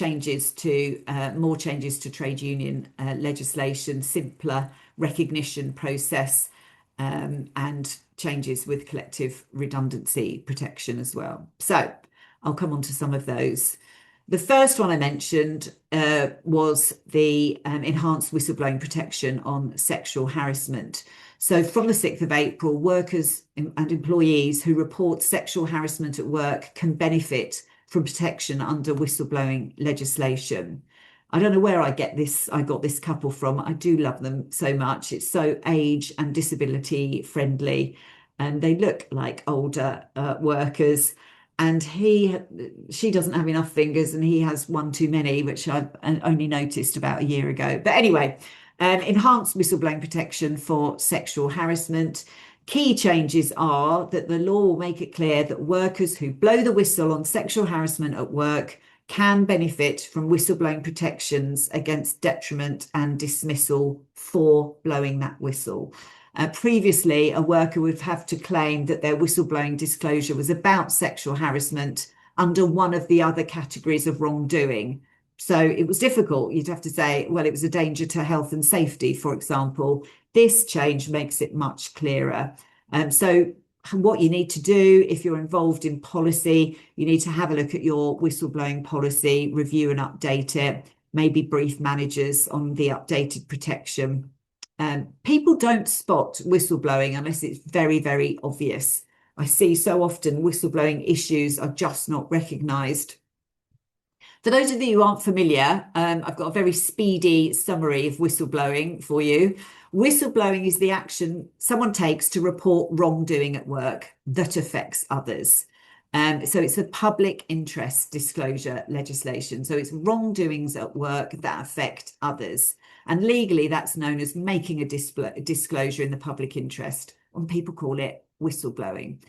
more changes to trade union legislation, simpler recognition process, and changes with collective redundancy protection as well. So I'll come on to some of those. The first one I mentioned was the enhanced whistleblowing protection on sexual harassment. So from the 6th of April, workers and employees who report sexual harassment at work can benefit from protection under whistleblowing legislation. I don't know where I got this couple from. I do love them so much. It's so age and disability friendly, and they look like older workers. And she doesn't have enough fingers, and he has one too many, which I've only noticed about a year ago. But anyway, enhanced whistleblowing protection for sexual harassment. Key changes are that the law will make it clear that workers who blow the whistle on sexual harassment at work can benefit from whistleblowing protections against detriment and dismissal for blowing that whistle. Previously, a worker would have to claim that their whistleblowing disclosure was about sexual harassment under one of the other categories of wrongdoing. So it was difficult. You'd have to say, well, it was a danger to health and safety, for example. This change makes it much clearer. So what you need to do if you're involved in policy, you need to have a look at your whistleblowing policy, review and update it, maybe brief managers on the updated protection. People don't spot whistleblowing unless it's very, very obvious. I see so often whistleblowing issues are just not recognised. For those of you who aren't familiar, I've got a very speedy summary of whistleblowing for you. Whistleblowing is the action someone takes to report wrongdoing at work that affects others. So it's a public interest disclosure legislation. So it's wrongdoings at work that affect others. And legally, that's known as making a disclosure in the public interest. And people call it whistleblowing.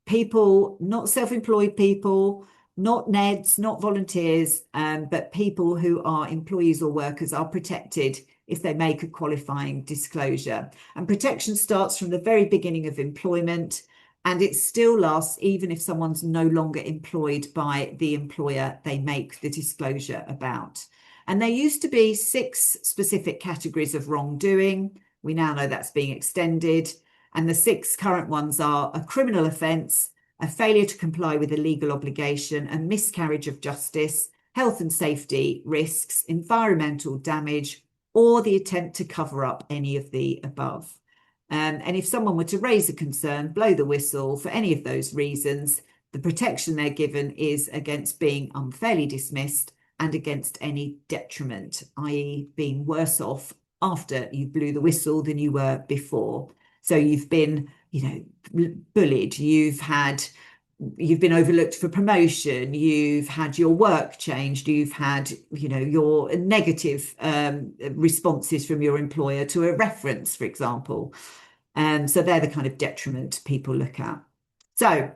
People, not self-employed people, not NEDs, not volunteers, but people who are employees or workers are protected if they make a qualifying disclosure. And protection starts from the very beginning of employment, and it still lasts even if someone's no longer employed by the employer they make the disclosure about. And there used to be 6 specific categories of wrongdoing. We now know that's being extended. And the 6 current ones are a criminal offence, a failure to comply with a legal obligation, a miscarriage of justice, health and safety risks, environmental damage, or the attempt to cover up any of the above. And if someone were to raise a concern, blow the whistle for any of those reasons, the protection they're given is against being unfairly dismissed and against any detriment, i.e. being worse off after you blew the whistle than you were before. So you've been, bullied, you've been overlooked for promotion, you've had your work changed, you've had, your negative responses from your employer to a reference, for example. So they're the kind of detriment people look at. So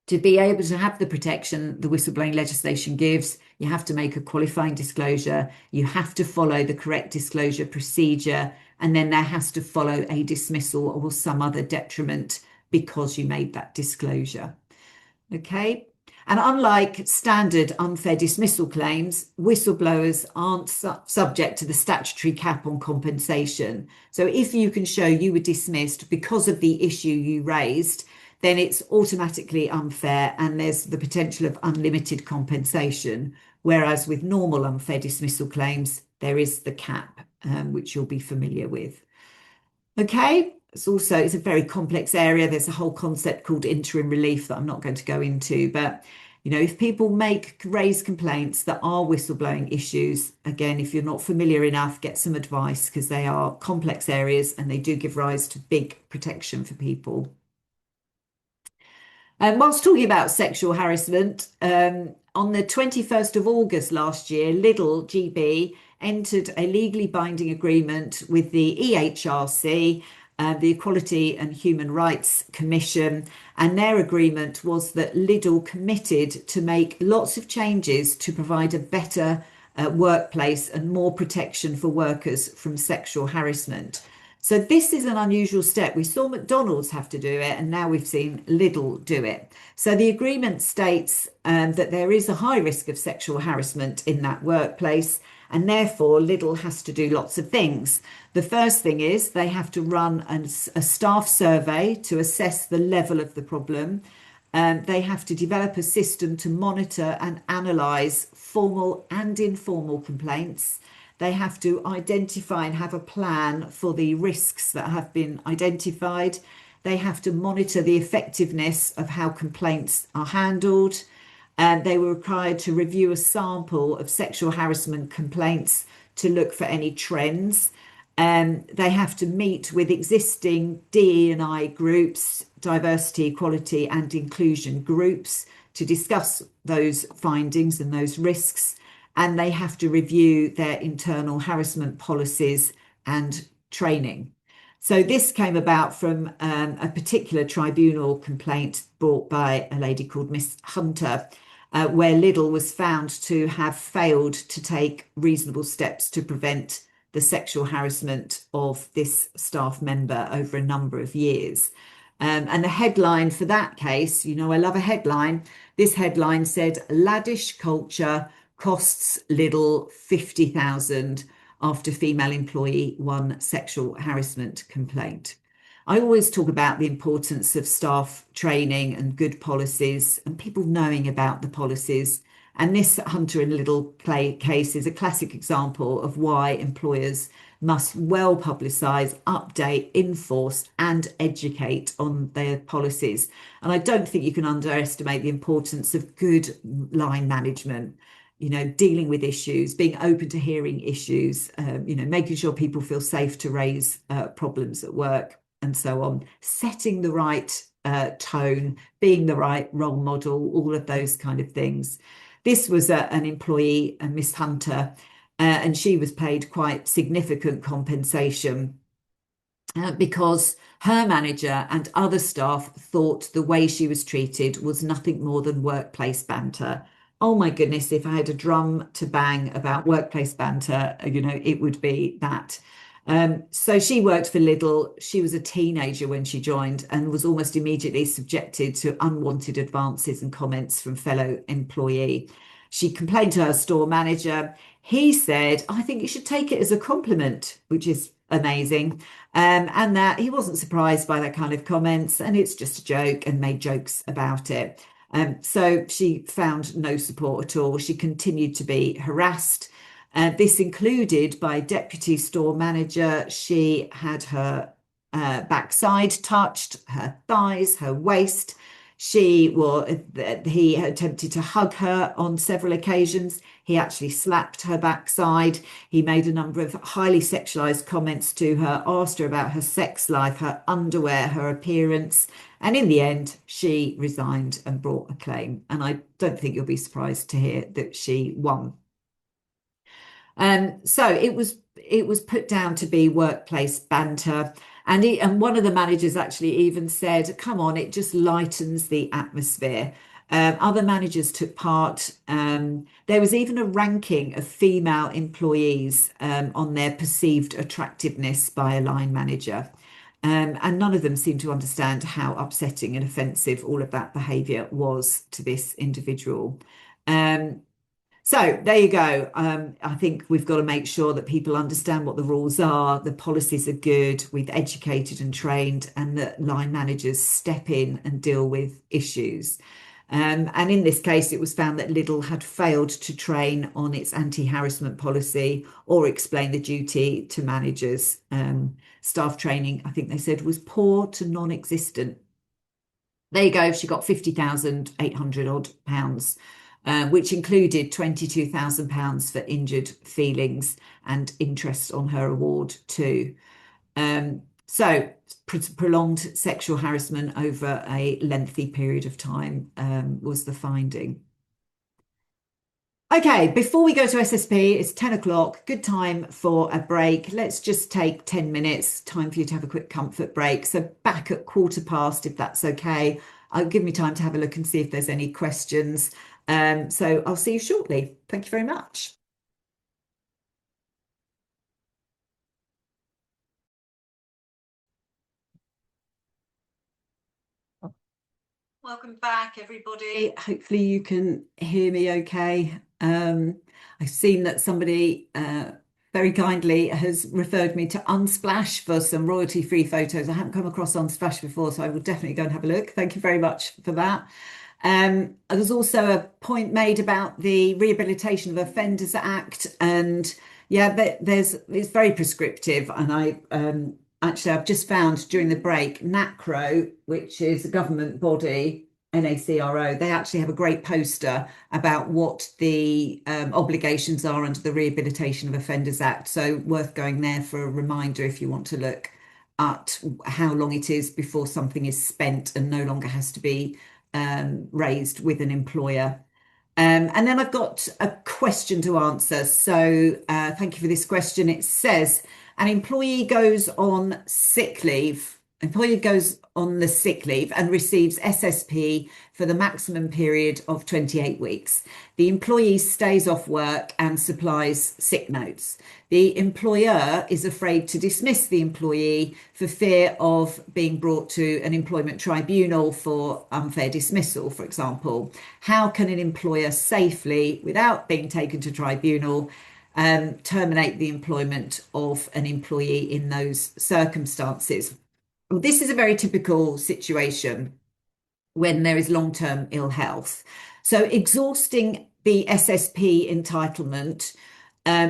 to be able to have the protection the whistleblowing legislation gives, you have to make a qualifying disclosure, you have to follow the correct disclosure procedure, and then there has to follow a dismissal or some other detriment because you made that disclosure. Okay. And unlike standard unfair dismissal claims, whistleblowers aren't subject to the statutory cap on compensation. So if you can show you were dismissed because of the issue you raised, then it's automatically unfair and there's the potential of unlimited compensation. Whereas with normal unfair dismissal claims, there is the cap, which you'll be familiar with. Okay. It's a very complex area. There's a whole concept called interim relief that I'm not going to go into, but if people raise complaints that are whistleblowing issues, again, if you're not familiar enough, get some advice because they are complex areas and they do give rise to big protection for people. And whilst talking about sexual harassment, on the 21st of August last year, Lidl GB entered a legally binding agreement with the EHRC, the Equality and Human Rights Commission, and their agreement was that Lidl committed to make lots of changes to provide a better workplace and more protection for workers from sexual harassment. So this is an unusual step. We saw McDonald's have to do it, and now we've seen Lidl do it. So the agreement states that there is a high risk of sexual harassment in that workplace, and therefore Lidl has to do lots of things. The first thing is they have to run a staff survey to assess the level of the problem. They have to develop a system to monitor and analyse formal and informal complaints. They have to identify and have a plan for the risks that have been identified. They have to monitor the effectiveness of how complaints are handled. They were required to review a sample of sexual harassment complaints to look for any trends. They have to meet with existing DE&I groups, diversity, equality and inclusion groups, to discuss those findings and those risks. And they have to review their internal harassment policies and training. So this came about from a particular tribunal complaint brought by a lady called Miss Hunter, where Lidl was found to have failed to take reasonable steps to prevent the sexual harassment of this staff member over a number of years. And the headline for that case, I love a headline. This headline said, "Laddish culture costs Lidl 50,000 after female employee won sexual harassment complaint." I always talk about the importance of staff training and good policies and people knowing about the policies. And this Hunter and Lidl case is a classic example of why employers must well publicise, update, enforce and educate on their policies. And I don't think you can underestimate the importance of good line management, dealing with issues, being open to hearing issues, making sure people feel safe to raise problems at work and so on, setting the right tone, being the right role model, all of those kind of things. This was an employee, Miss Hunter, and she was paid quite significant compensation because her manager and other staff thought the way she was treated was nothing more than workplace banter. Oh my goodness, if I had a drum to bang about workplace banter, it would be that. So she worked for Lidl. She was a teenager when she joined and was almost immediately subjected to unwanted advances and comments from fellow employee. She complained to her store manager. He said, I think you should take it as a compliment, which is amazing. And that he wasn't surprised by that kind of comments, and it's just a joke, and made jokes about it. So she found no support at all. She continued to be harassed. This included by deputy store manager. She had her backside touched, her thighs, her waist. He attempted to hug her on several occasions. He actually slapped her backside. He made a number of highly sexualized comments to her, asked her about her sex life, her underwear, her appearance. And in the end, she resigned and brought a claim. And I don't think you'll be surprised to hear that she won. So it was put down to be workplace banter. And one of the managers actually even said, come on, it just lightens the atmosphere. Other managers took part. There was even a ranking of female employees on their perceived attractiveness by a line manager. And none of them seemed to understand how upsetting and offensive all of that behaviour was to this individual. So there you go. I think we've got to make sure that people understand what the rules are, the policies are good, we've educated and trained, and that line managers step in and deal with issues. And in this case, it was found that Lidl had failed to train on its anti-harassment policy or explain the duty to managers. Staff training, I think they said, was poor to non-existent. There you go. She got £50,800 odd pounds. Which included £22,000 for injured feelings and interest on her award too. So prolonged sexual harassment over a lengthy period of time was the finding. Okay, before we go to SSP, it's 10 o'clock, good time for a break. Let's just take 10 minutes, time for you to have a quick comfort break. So back at 15:15, if that's okay. Give me time to have a look and see if there's any questions. So I'll see you shortly. Thank you very much. Welcome back, everybody. Hopefully you can hear me okay. I've seen that somebody very kindly has referred me to Unsplash for some royalty-free photos. I haven't come across Unsplash before, so I will definitely go and have a look. Thank you very much for that. There's also a point made about the Rehabilitation of Offenders Act, and yeah, it's very prescriptive. And I've just found during the break, NACRO, which is a government body, NACRO, they actually have a great poster about what the obligations are under the Rehabilitation of Offenders Act. So worth going there for a reminder if you want to look at how long it is before something is spent and no longer has to be raised with an employer. And then I've got a question to answer. So thank you for this question. It says, an employee goes on sick leave. Employee goes on the sick leave and receives SSP for the maximum period of 28 weeks. The employee stays off work and supplies sick notes. The employer is afraid to dismiss the employee for fear of being brought to an employment tribunal for unfair dismissal, for example. How can an employer safely, without being taken to tribunal, terminate the employment of an employee in those circumstances? Well, this is a very typical situation when there is long-term ill health. So exhausting the SSP entitlement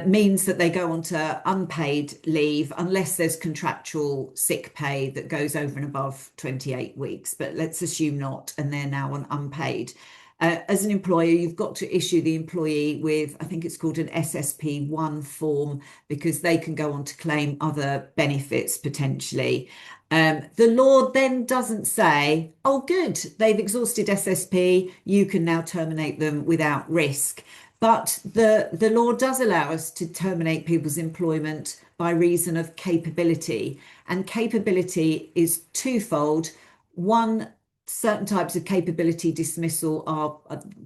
means that they go on to unpaid leave unless there's contractual sick pay that goes over and above 28 weeks. But let's assume not, and they're now on unpaid. As an employer, you've got to issue the employee with, I think it's called an SSP1 form, because they can go on to claim other benefits potentially. The law then doesn't say, oh, good, they've exhausted SSP, you can now terminate them without risk. But the law does allow us to terminate people's employment by reason of capability. And capability is twofold. One, certain types of capability dismissal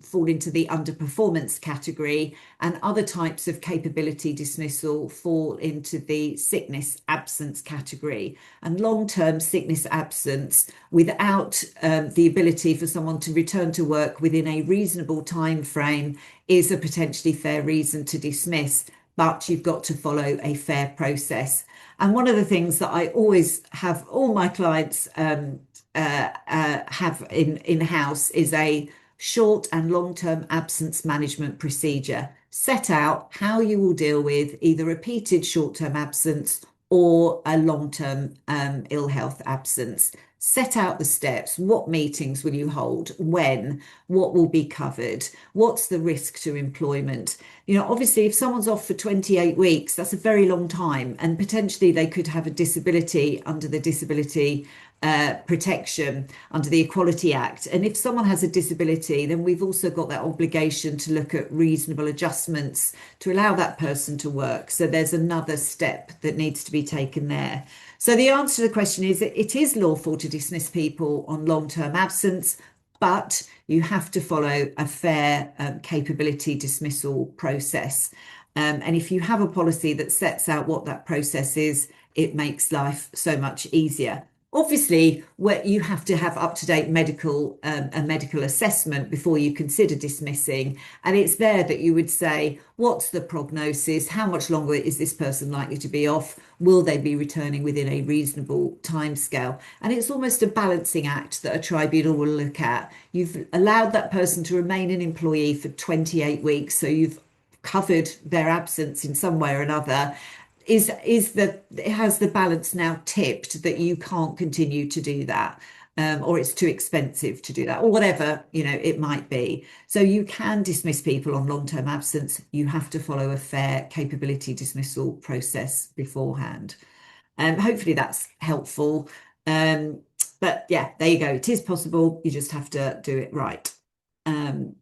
fall into the underperformance category, and other types of capability dismissal fall into the sickness absence category. And long-term sickness absence without the ability for someone to return to work within a reasonable time frame is a potentially fair reason to dismiss, but you've got to follow a fair process. And one of the things that I always have all my clients have in-house is a short and long-term absence management procedure. Set out how you will deal with either repeated short-term absence or a long-term ill health absence. Set out the steps. What meetings will you hold? When? What will be covered? What's the risk to employment? You know, obviously, if someone's off for 28 weeks, that's a very long time, and potentially they could have a disability under the disability protection under the Equality Act. And if someone has a disability, then we've also got that obligation to look at reasonable adjustments to allow that person to work. So there's another step that needs to be taken there. So the answer to the question is that it is lawful to dismiss people on long-term absence, but you have to follow a fair capability dismissal process. And if you have a policy that sets out what that process is, it makes life so much easier. Obviously, where you have to have up-to-date medical a medical assessment before you consider dismissing, and it's there that you would say, what's the prognosis? How much longer is this person likely to be off? Will they be returning within a reasonable timescale? And it's almost a balancing act that a tribunal will look at. You've allowed that person to remain an employee for 28 weeks, so you've covered their absence in some way or another. Has the balance now tipped that you can't continue to do that, or it's too expensive to do that, or whatever, you know, it might be. So you can dismiss people on long-term absence. You have to follow a fair capability dismissal process beforehand. Hopefully that's helpful. But yeah, there you go. It is possible. You just have to do it right.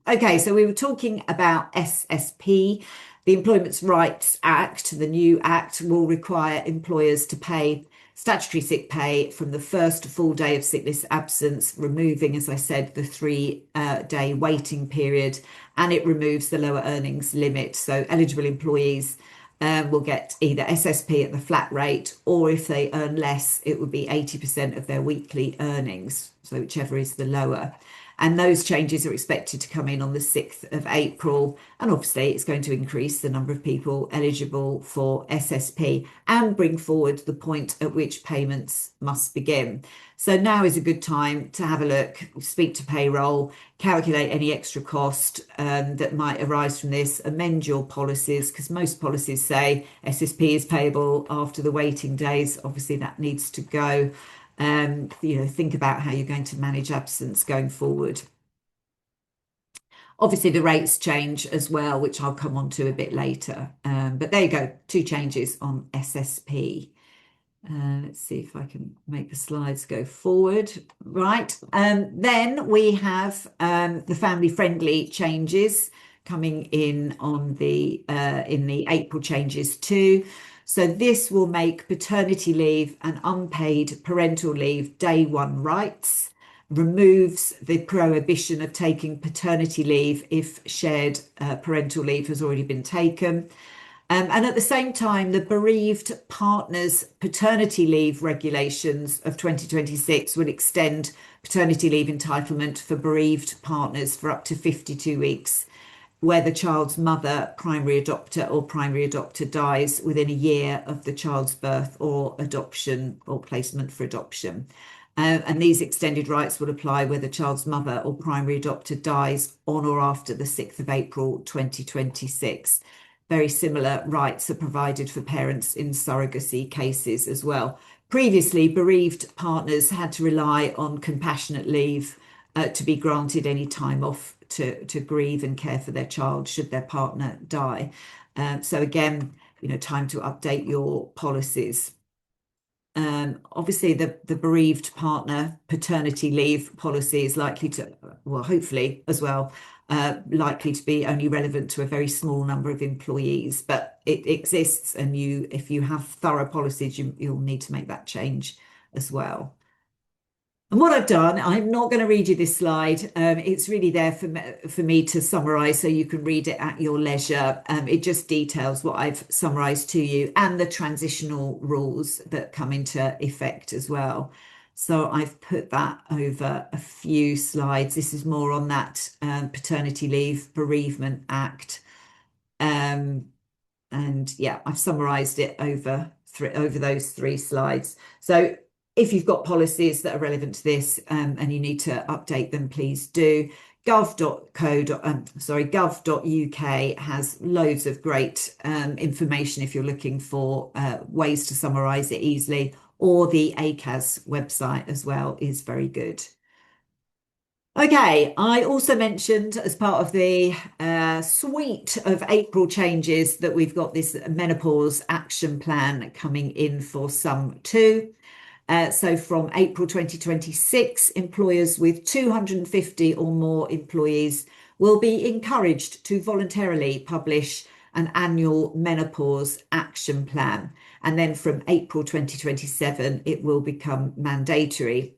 Okay, so we were talking about SSP. The Employment Rights Act, the new act, will require employers to pay statutory sick pay from the first full day of sickness absence, removing, as I said, the 3-day waiting period, and it removes the lower earnings limit. So eligible employees will get either SSP at the flat rate, or if they earn less, it would be 80% of their weekly earnings, so whichever is the lower. And those changes are expected to come in on the 6th of April. And obviously, it's going to increase the number of people eligible for SSP and bring forward the point at which payments must begin. So now is a good time to have a look, speak to payroll, calculate any extra cost that might arise from this, amend your policies, because most policies say SSP is payable after the waiting days. Obviously, that needs to go. Think about how you're going to manage absence going forward. Obviously, the rates change as well, which I'll come on to a bit later. But there you go, 2 changes on SSP. Let's see if I can make the slides go forward. Right. Then we have the family-friendly changes coming in on in the April changes too. So this will make paternity leave and unpaid parental leave day 1 rights, removes the prohibition of taking paternity leave if shared parental leave has already been taken. And at the same time, the bereaved partners paternity leave regulations of 2026 will extend paternity leave entitlement for bereaved partners for up to 52 weeks, where the child's mother, primary adopter or primary adopter dies within a year of the child's birth or adoption or placement for adoption. And these extended rights will apply where the child's mother or primary adopter dies on or after the 6th of April 2026. Very similar rights are provided for parents in surrogacy cases as well. Previously, bereaved partners had to rely on compassionate leave to be granted any time off to grieve and care for their child should their partner die. So again, time to update your policies. Obviously, the bereaved partner paternity leave policy is likely to, well, hopefully as well, likely to be only relevant to a very small number of employees, but it exists, and if you have thorough policies, you'll need to make that change as well. And what I've done, I'm not going to read you this slide. It's really there for me to summarise so you can read it at your leisure. It just details what I've summarised to you and the transitional rules that come into effect as well. So I've put that over a few slides. This is more on that Paternity Leave Bereavement Act. And yeah, I've summarised it over those 3 slides. So if you've got policies that are relevant to this and you need to update them, please do. gov.uk has loads of great information if you're looking for ways to summarise it easily, or the ACAS website as well is very good. Okay, I also mentioned as part of the suite of April changes that we've got this menopause action plan coming in for some too. So from April 2026, employers with 250 or more employees will be encouraged to voluntarily publish an annual menopause action plan. And then from April 2027, it will become mandatory.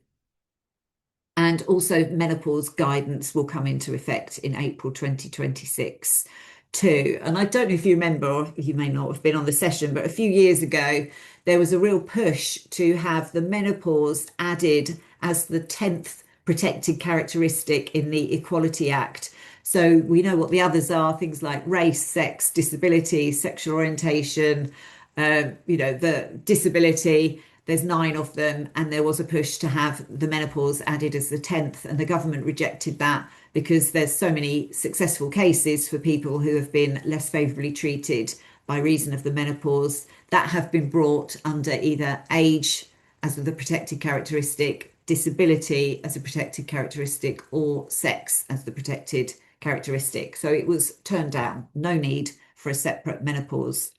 And also menopause guidance will come into effect in April 2026 too. And I don't know if you remember, or you may not have been on the session, but a few years ago, there was a real push to have the menopause added as the 10th protected characteristic in the Equality Act. So we know what the others are, things like race, sex, disability, sexual orientation, the disability. There's 9 of them, and there was a push to have the menopause added as the 10th, and the government rejected that because there's so many successful cases for people who have been less favourably treated by reason of the menopause that have been brought under either age as the protected characteristic, disability as a protected characteristic, or sex as the protected characteristic. So it was turned down. No need for a separate menopause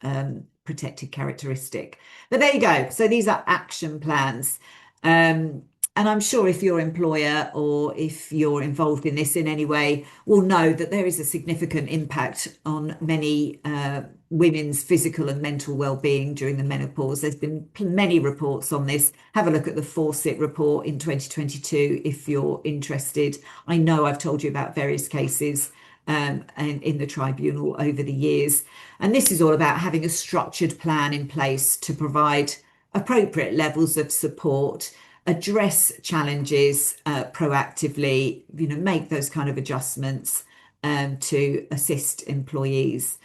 protected characteristic. But there you go. So these are action plans. And I'm sure if your employer or if you're involved in this in any way will know that there is a significant impact on many women's physical and mental well-being during the menopause. There's been many reports on this. Have a look at the Fawcett report in 2022 if you're interested. I know I've told you about various cases and in the tribunal over the years. And this is all about having a structured plan in place to provide appropriate levels of support, address challenges proactively, make those kind of adjustments to assist employees.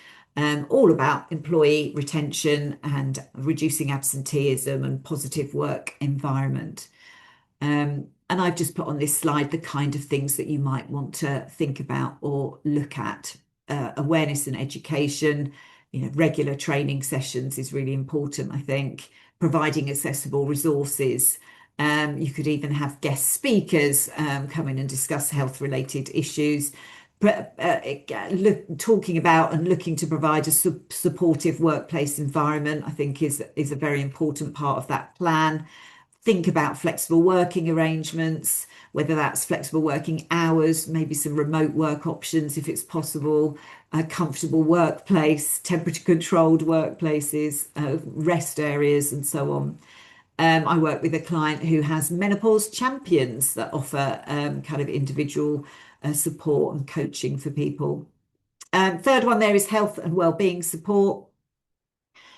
All about employee retention and reducing absenteeism and positive work environment. And I've just put on this slide the kind of things that you might want to think about or look at. Awareness and education, regular training sessions is really important, I think. Providing accessible resources. You could even have guest speakers come in and discuss health-related issues. Talking about and looking to provide a supportive workplace environment, I think is a very important part of that plan. Think about flexible working arrangements, whether that's flexible working hours, maybe some remote work options if it's possible, a comfortable workplace, temperature controlled workplaces, rest areas and so on. I work with a client who has menopause champions that offer kind of individual support and coaching for people. Third one there is health and wellbeing support.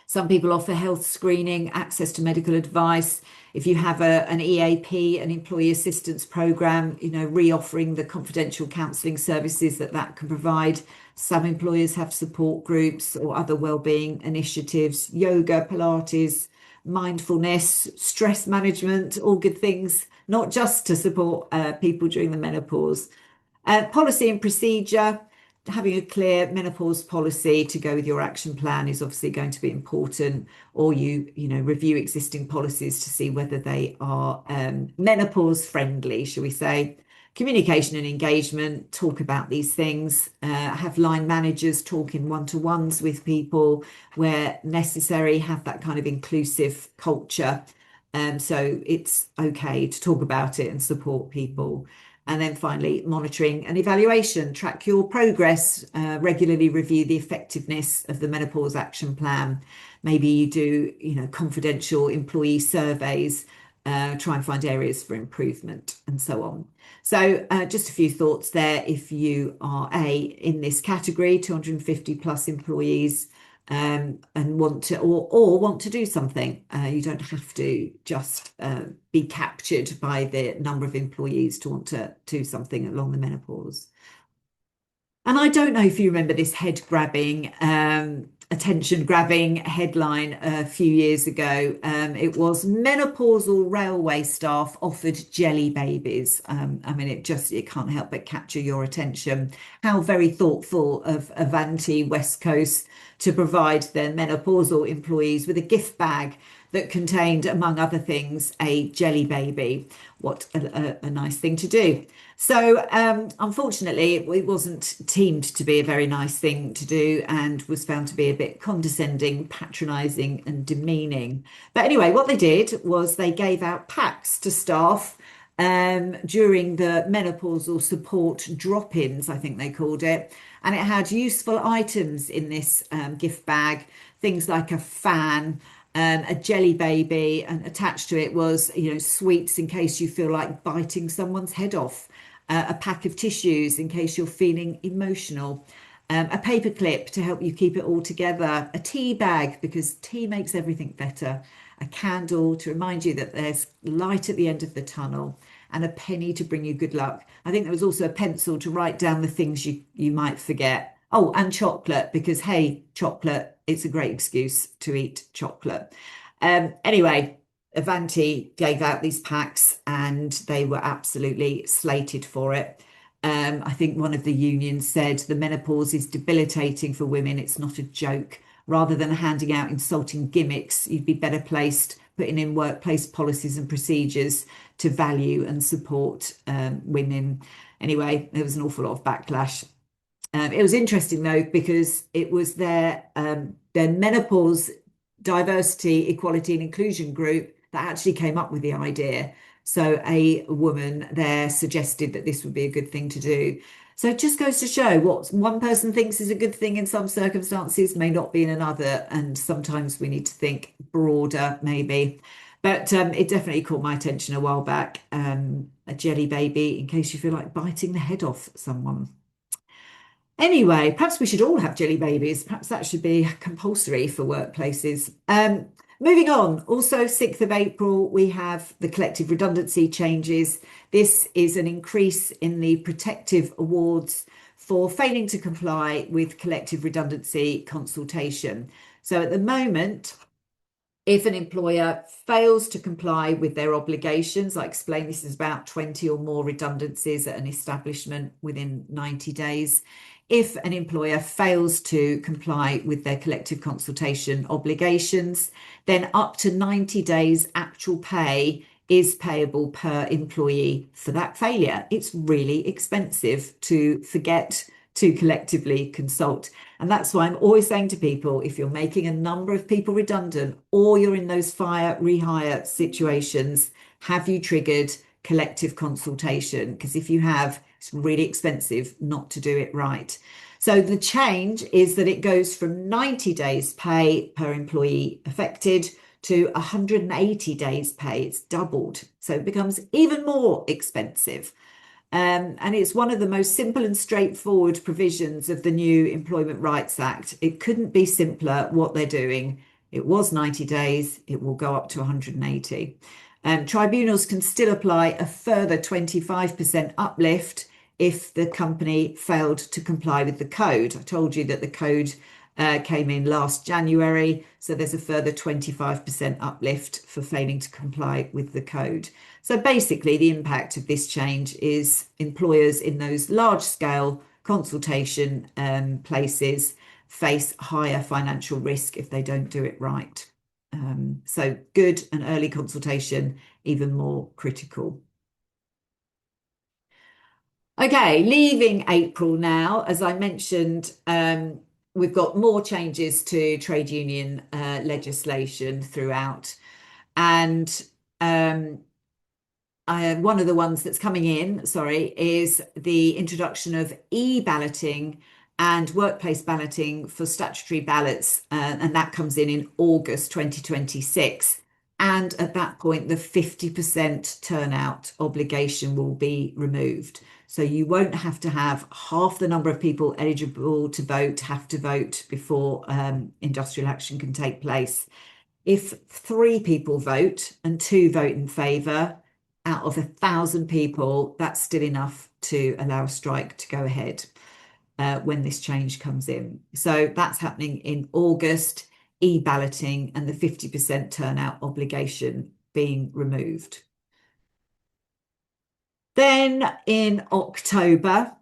Some people offer health screening, access to medical advice. If you have an EAP, an employee assistance program, re-offering the confidential counselling services that can provide. Some employers have support groups or other wellbeing initiatives, yoga, Pilates, mindfulness, stress management, all good things, not just to support people during the menopause. Policy and procedure. Having a clear menopause policy to go with your action plan is obviously going to be important, or you review existing policies to see whether they are menopause friendly, shall we say. Communication and engagement, talk about these things, have line managers talk in one-to-ones with people where necessary, have that kind of inclusive culture. So it's okay to talk about it and support people. And then finally, monitoring and evaluation, track your progress, regularly review the effectiveness of the menopause action plan. Maybe you do, confidential employee surveys, try and find areas for improvement and so on. So just a few thoughts there. If you are in this category, 250 plus employees, and want to or want to do something, you don't have to just be captured by the number of employees to want to do something along the menopause. And I don't know if you remember this head grabbing, attention grabbing headline a few years ago. It was menopausal railway staff offered jelly babies. I mean, it can't help but capture your attention. How very thoughtful of Avanti West Coast to provide their menopausal employees with a gift bag that contained, among other things, a jelly baby. What a nice thing to do. So unfortunately, it wasn't deemed to be a very nice thing to do and was found to be a bit condescending, patronising and demeaning. But anyway, what they did was they gave out packs to staff during the menopausal support drop-ins, I think they called it. And it had useful items in this gift bag, things like a fan, a jelly baby, and attached to it was, sweets in case you feel like biting someone's head off, a pack of tissues in case you're feeling emotional, a paper clip to help you keep it all together, a tea bag because tea makes everything better, a candle to remind you that there's light at the end of the tunnel, and a penny to bring you good luck. I think there was also a pencil to write down the things you might forget. Oh, and chocolate, because hey, chocolate, it's a great excuse to eat chocolate. Anyway, Avanti gave out these packs and they were absolutely slated for it. I think one of the unions said the menopause is debilitating for women. It's not a joke. Rather than handing out insulting gimmicks, you'd be better placed putting in workplace policies and procedures to value and support women. Anyway, there was an awful lot of backlash. It was interesting though, because it was their menopause diversity, equality and inclusion group that actually came up with the idea. So a woman there suggested that this would be a good thing to do. So it just goes to show what one person thinks is a good thing in some circumstances may not be in another. And sometimes we need to think broader, maybe. But it definitely caught my attention a while back. A jelly baby in case you feel like biting the head off someone. Anyway, perhaps we should all have jelly babies. Perhaps that should be compulsory for workplaces. Moving on, also 6th of April, we have the collective redundancy changes. This is an increase in the protective awards for failing to comply with collective redundancy consultation. So at the moment, if an employer fails to comply with their obligations, I explained this is about 20 or more redundancies at an establishment within 90 days. If an employer fails to comply with their collective consultation obligations, then up to 90 days actual pay is payable per employee for that failure. It's really expensive to forget to collectively consult. And that's why I'm always saying to people, if you're making a number of people redundant or you're in those fire rehire situations, have you triggered collective consultation? Because if you have, it's really expensive not to do it right. So the change is that it goes from 90 days pay per employee affected to 180 days pay. It's doubled. So it becomes even more expensive. And it's one of the most simple and straightforward provisions of the new Employment Rights Act. It couldn't be simpler what they're doing. It was 90 days. It will go up to 180. Tribunals can still apply a further 25% uplift if the company failed to comply with the code. I told you that the code came in last January, so there's a further 25% uplift for failing to comply with the code. So basically, the impact of this change is employers in those large-scale consultation places face higher financial risk if they don't do it right. So good and early consultation, even more critical. Okay, leaving April now. As I mentioned, we've got more changes to trade union legislation throughout. And um, one of the ones that's coming in, sorry, is the introduction of e-balloting and workplace balloting for statutory ballots, and that comes in August 2026. And at that point, the 50% turnout obligation will be removed. So you won't have to have half the number of people eligible to vote have to vote before industrial action can take place. If three people vote and two vote in favour out of 1,000 people, that's still enough to allow a strike to go ahead when this change comes in. So that's happening in August, e-balloting and the 50% turnout obligation being removed. Then in October,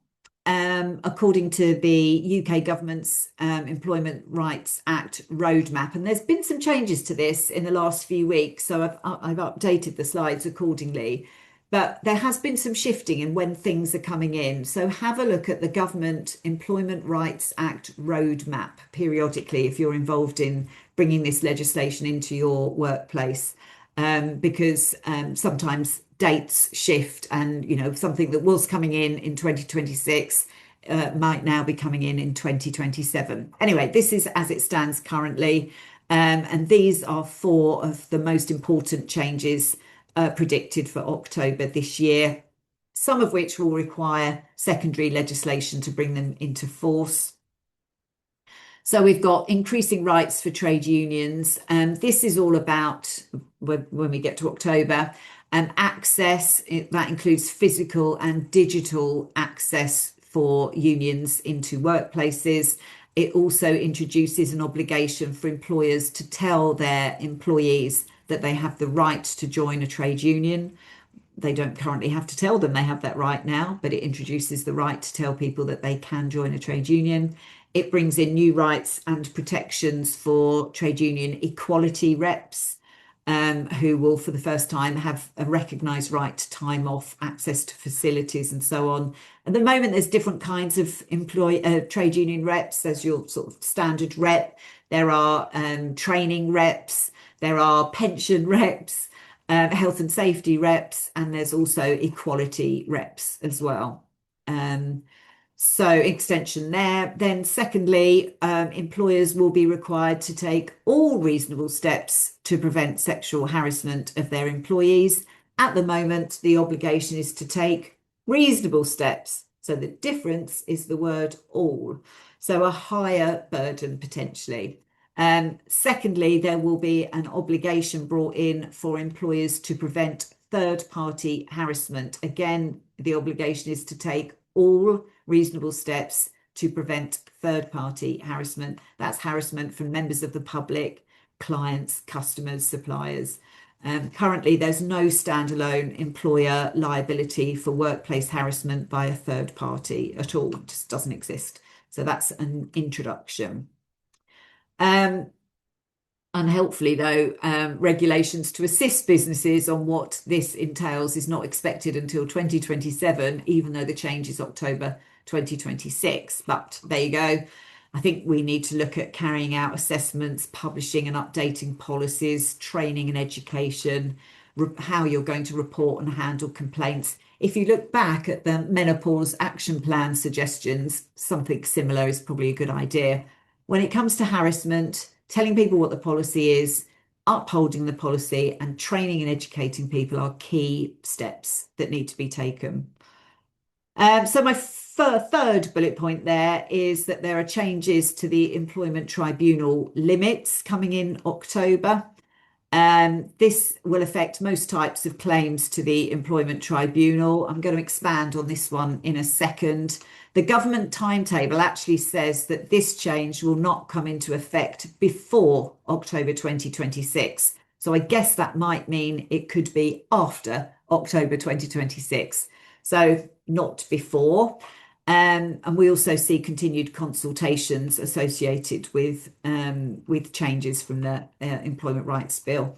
according to the UK government's Employment Rights Act roadmap, and there's been some changes to this in the last few weeks, so I've updated the slides accordingly. But there has been some shifting in when things are coming in. So have a look at the Government Employment Rights Act roadmap periodically if you're involved in bringing this legislation into your workplace, because sometimes dates shift, and something that was coming in 2026 might now be coming in 2027. Anyway, this is as it stands currently, and these are four of the most important changes predicted for October this year, some of which will require secondary legislation to bring them into force. So we've got increasing rights for trade unions, and this is all about, when we get to October, access. That includes physical and digital access for unions into workplaces. It also introduces an obligation for employers to tell their employees that they have the right to join a trade union. They don't currently have to tell them they have that right now, but it introduces the right to tell people that they can join a trade union. It brings in new rights and protections for trade union equality reps, who will, for the first time, have a recognised right to time off, access to facilities, and so on. At the moment, there's different kinds of trade union reps. There's your sort of standard rep. There are training reps. There are pension reps, health and safety reps, and there's also equality reps as well. So extension there. Then secondly, employers will be required to take all reasonable steps to prevent sexual harassment of their employees. At the moment, the obligation is to take reasonable steps. So the difference is the word all. So a higher burden potentially. Secondly, there will be an obligation brought in for employers to prevent third-party harassment. Again, the obligation is to take all reasonable steps to prevent third-party harassment. That's harassment from members of the public, clients, customers, suppliers. Currently, there's no standalone employer liability for workplace harassment by a third party at all. It just doesn't exist. So that's an introduction. Unhelpfully, though, regulations to assist businesses on what this entails is not expected until 2027, even though the change is October 2026. But there you go. I think we need to look at carrying out assessments, publishing and updating policies, training and education, how you're going to report and handle complaints. If you look back at the menopause action plan suggestions, something similar is probably a good idea. When it comes to harassment, telling people what the policy is, upholding the policy, and training and educating people are key steps that need to be taken. So my third bullet point there is that there are changes to the employment tribunal limits coming in October. This will affect most types of claims to the employment tribunal. I'm going to expand on this one in a second. The government timetable actually says that this change will not come into effect before October 2026. So I guess that might mean it could be after October 2026. So not before. And we also see continued consultations associated with changes from the Employment Rights Bill.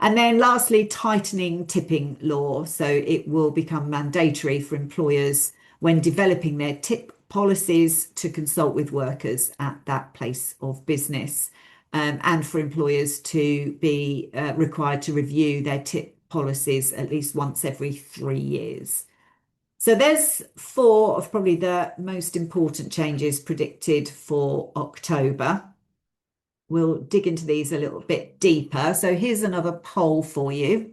And then lastly, tightening tipping law. So it will become mandatory for employers when developing their tip policies to consult with workers at that place of business, and for employers to be required to review their tip policies at least once every 3 years. So there's four of probably the most important changes predicted for October. We'll dig into these a little bit deeper. So here's another poll for you.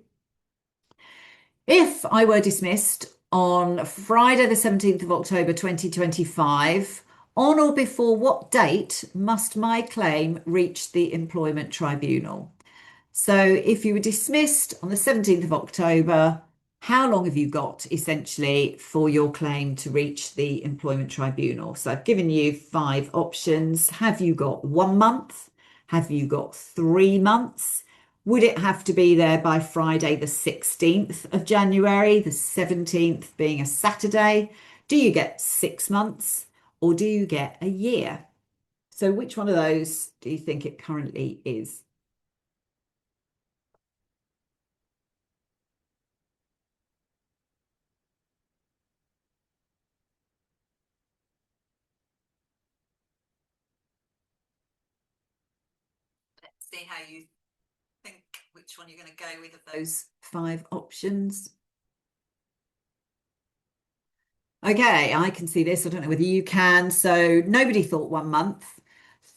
If I were dismissed on Friday, the 17th of October 2025, on or before what date must my claim reach the Employment Tribunal? So if you were dismissed on the 17th of October, how long have you got essentially for your claim to reach the Employment Tribunal? So I've given you 5 options. Have you got 1 month? Have you got 3 months? Would it have to be there by Friday, the 16th of January, the 17th being a Saturday? Do you get 6 months or do you get a year? So which one of those do you think it currently is? Let's see how you think which one you're going to go with of those 5 options. Okay, I can see this. I don't know whether you can. So nobody thought 1 month.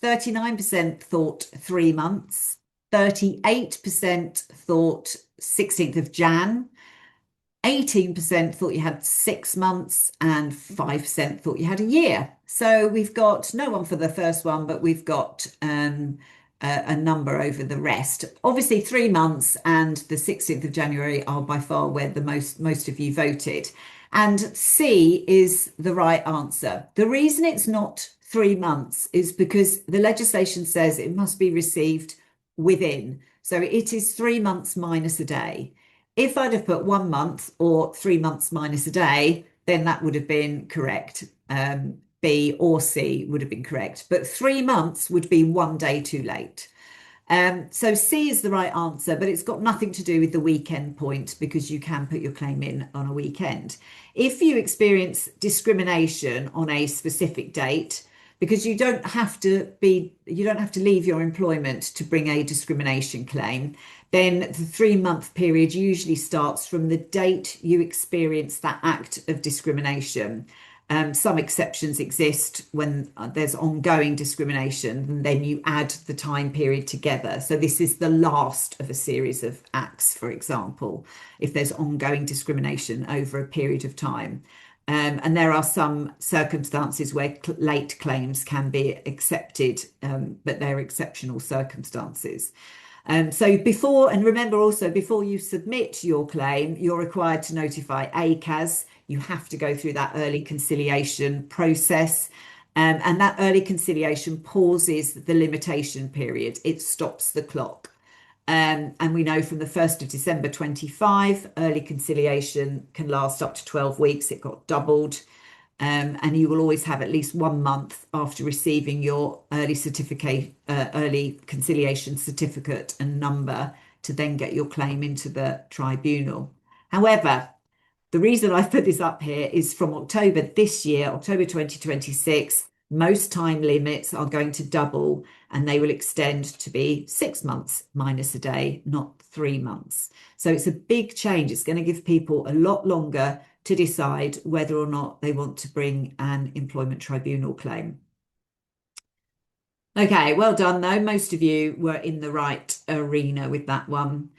39% thought 3 months. 38% thought 16th of Jan. 18% thought you had 6 months and 5% thought you had a year. So we've got no one for the first one, but we've got a number over the rest. Obviously, 3 months and the 16th of January are by far where the most of you voted. And C is the right answer. The reason it's not 3 months is because the legislation says it must be received within. So it is 3 months minus a day. If I'd have put 1 month or 3 months minus a day, then that would have been correct. B or C would have been correct, but 3 months would be 1 day too late. So C is the right answer, but it's got nothing to do with the weekend point because you can put your claim in on a weekend. If you experience discrimination on a specific date, because you don't have to leave your employment to bring a discrimination claim, then the 3-month period usually starts from the date you experience that act of discrimination. Some exceptions exist when there's ongoing discrimination, and then you add the time period together. So this is the last of a series of acts, for example, if there's ongoing discrimination over a period of time. And there are some circumstances where late claims can be accepted, but they're exceptional circumstances. So remember also, before you submit your claim, you're required to notify ACAS. You have to go through that early conciliation process. And that early conciliation pauses the limitation period. It stops the clock. And we know from the 1st of December 25, early conciliation can last up to 12 weeks. It got doubled. And you will always have at least 1 month after receiving your early conciliation certificate and number to then get your claim into the tribunal. However, the reason I've put this up here is from October this year, October 2026, most time limits are going to double and they will extend to be 6 months minus a day, not 3 months. So it's a big change. It's going to give people a lot longer to decide whether or not they want to bring an employment tribunal claim. Okay, well done though. Most of you were in the right arena with that one.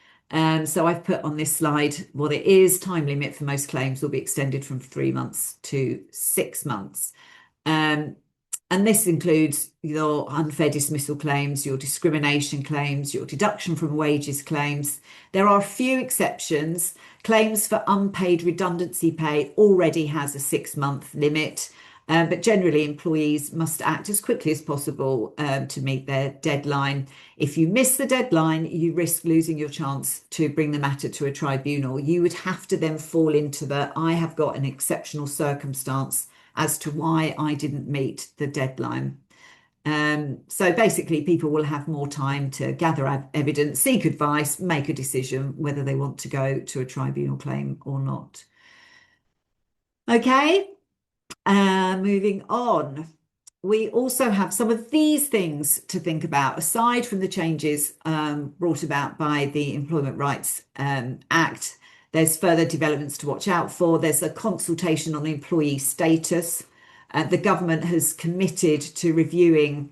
So I've put on this slide what it is. Time limit for most claims will be extended from 3 months to 6 months. And this includes your unfair dismissal claims, your discrimination claims, your deduction from wages claims. There are a few exceptions. Claims for unpaid redundancy pay already has a 6-month limit, but generally employees must act as quickly as possible to meet their deadline. If you miss the deadline, you risk losing your chance to bring the matter to a tribunal. You would have to then fall into I have got an exceptional circumstance as to why I didn't meet the deadline. So basically, people will have more time to gather evidence, seek advice, make a decision whether they want to go to a tribunal claim or not. Okay, Moving on, we also have some of these things to think about, aside from the changes brought about by the Employment Rights Act. There's further developments to watch out for. There's a consultation on employee status. The government has committed to reviewing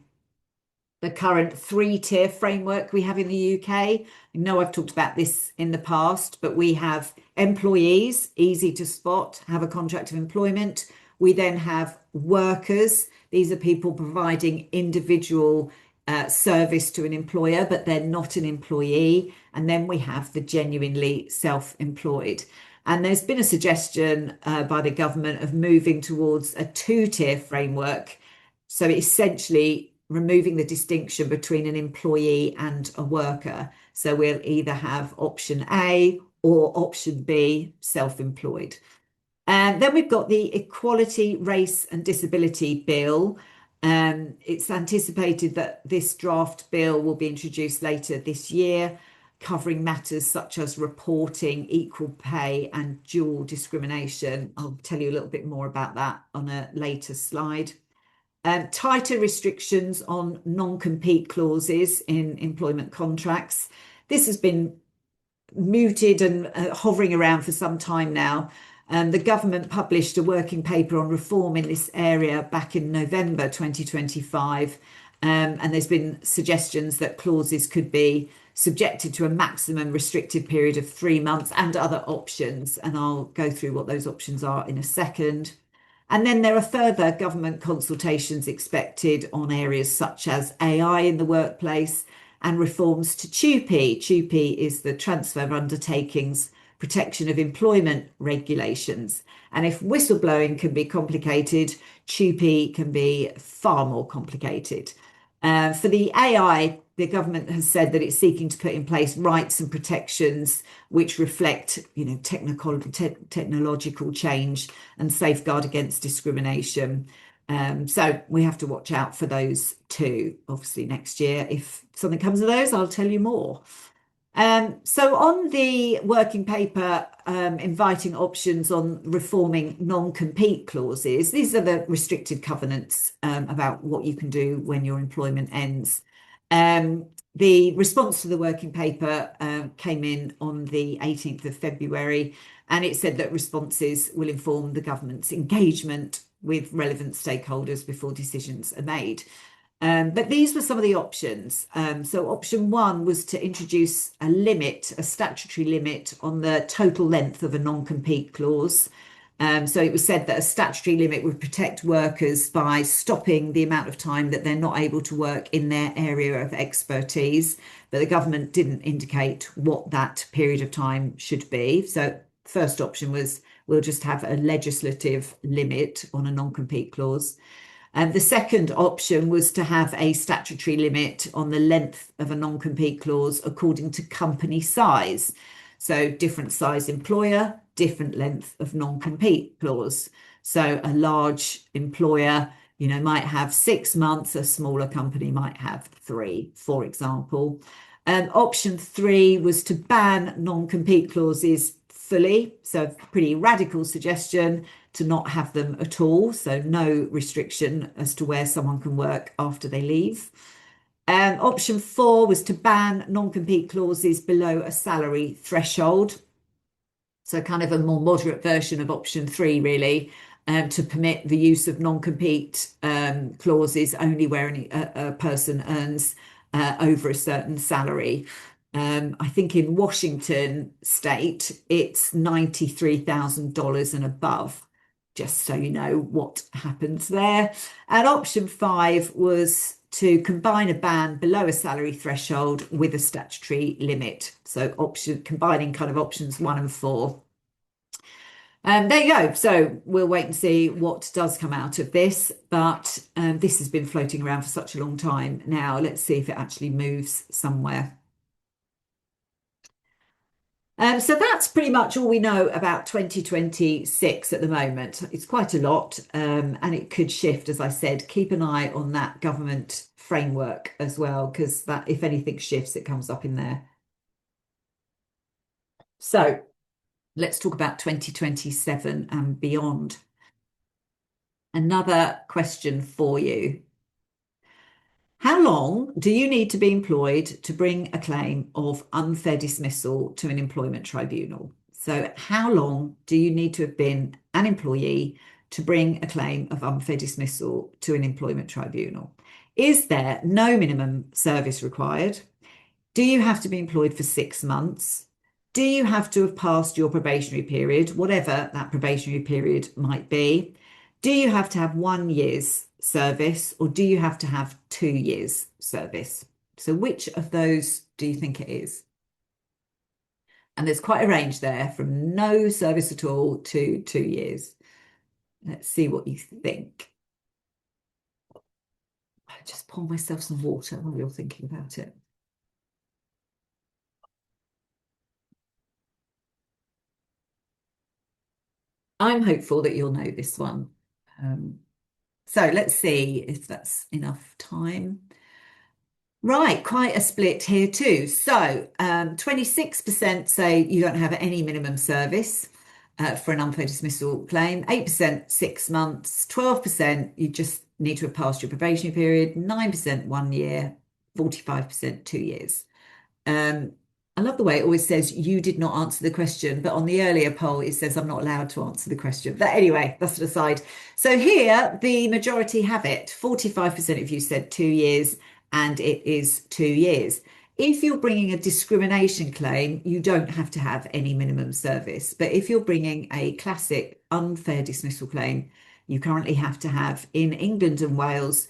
the current three-tier framework we have in the UK. I know I've talked about this in the past, but we have employees, easy to spot, have a contract of employment. We then have workers. These are people providing individual service to an employer, but they're not an employee. And then we have the genuinely self-employed. And there's been a suggestion by the government of moving towards a two-tier framework. So essentially removing the distinction between an employee and a worker. So we'll either have option A or option B, self-employed. And then we've got the Equality, Race and Disability Bill. It's anticipated that this draft bill will be introduced later this year, covering matters such as reporting, equal pay and dual discrimination. I'll tell you a little bit more about that on a later slide. Tighter restrictions on non-compete clauses in employment contracts. This has been mooted and hovering around for some time now. The government published a working paper on reform in this area back in November 2025. And there's been suggestions that clauses could be subjected to a maximum restricted period of 3 months and other options. And I'll go through what those options are in a second. And then there are further government consultations expected on areas such as AI in the workplace and reforms to TUPE. TUPE is the Transfer of Undertakings Protection of Employment Regulations. And if whistleblowing can be complicated, TUPE can be far more complicated. For the AI, the government has said that it's seeking to put in place rights and protections which reflect, technological change and safeguard against discrimination. So we have to watch out for those too. Obviously, next year, if something comes of those, I'll tell you more. So on the working paper, inviting options on reforming non-compete clauses, these are the restricted covenants about what you can do when your employment ends. The response to the working paper came in on the 18th of February, and it said that responses will inform the government's engagement with relevant stakeholders before decisions are made. But these were some of the options. So option one was to introduce a statutory limit on the total length of a non-compete clause. So it was said that a statutory limit would protect workers by stopping the amount of time that they're not able to work in their area of expertise. But the government didn't indicate what that period of time should be. So first option was we'll just have a legislative limit on a non-compete clause. And the second option was to have a statutory limit on the length of a non-compete clause according to company size. So different size employer, different length of non-compete clause. So a large employer, might have 6 months, a smaller company might have 3, for example. Option 3 was to ban non-compete clauses fully. So a pretty radical suggestion to not have them at all. So no restriction as to where someone can work after they leave. Option 4 was to ban non-compete clauses below a salary threshold. So kind of a more moderate version of option 3, really, to permit the use of non-compete clauses only where a person earns over a certain salary. I think in Washington state, it's $93,000 and above, just so you know what happens there. And option 5 was to combine a ban below a salary threshold with a statutory limit. So combining kind of options 1 and 4. There you go. So we'll wait and see what does come out of this. But this has been floating around for such a long time now. Let's see if it actually moves somewhere. So that's pretty much all we know about 2026 at the moment. It's quite a lot, and it could shift, as I said. Keep an eye on that government framework as well, because that, if anything shifts, it comes up in there. So let's talk about 2027 and beyond. Another question for you. How long do you need to be employed to bring a claim of unfair dismissal to an employment tribunal? So, how long do you need to have been an employee to bring a claim of unfair dismissal to an employment tribunal? Is there no minimum service required? Do you have to be employed for 6 months? Do you have to have passed your probationary period, whatever that probationary period might be? Do you have to have 1 year's service, or do you have to have 2 years service? So which of those do you think it is? And there's quite a range there from no service at all to 2 years. Let's see what you think. I just pour myself some water while you're thinking about it. I'm hopeful that you'll know this one. So let's see if that's enough time. Right, quite a split here too. So 26% say you don't have any minimum service for an unfair dismissal claim, 8% 6 months, 12% you just need to have passed your probationary period, 9% 1 year, 45% 2 years. I love the way it always says you did not answer the question, but on the earlier poll, it says I'm not allowed to answer the question. But anyway, that's an aside. So here, the majority have it. 45% of you said 2 years, and it is 2 years. If you're bringing a discrimination claim, you don't have to have any minimum service. But if you're bringing a classic unfair dismissal claim, you currently have to have in England and Wales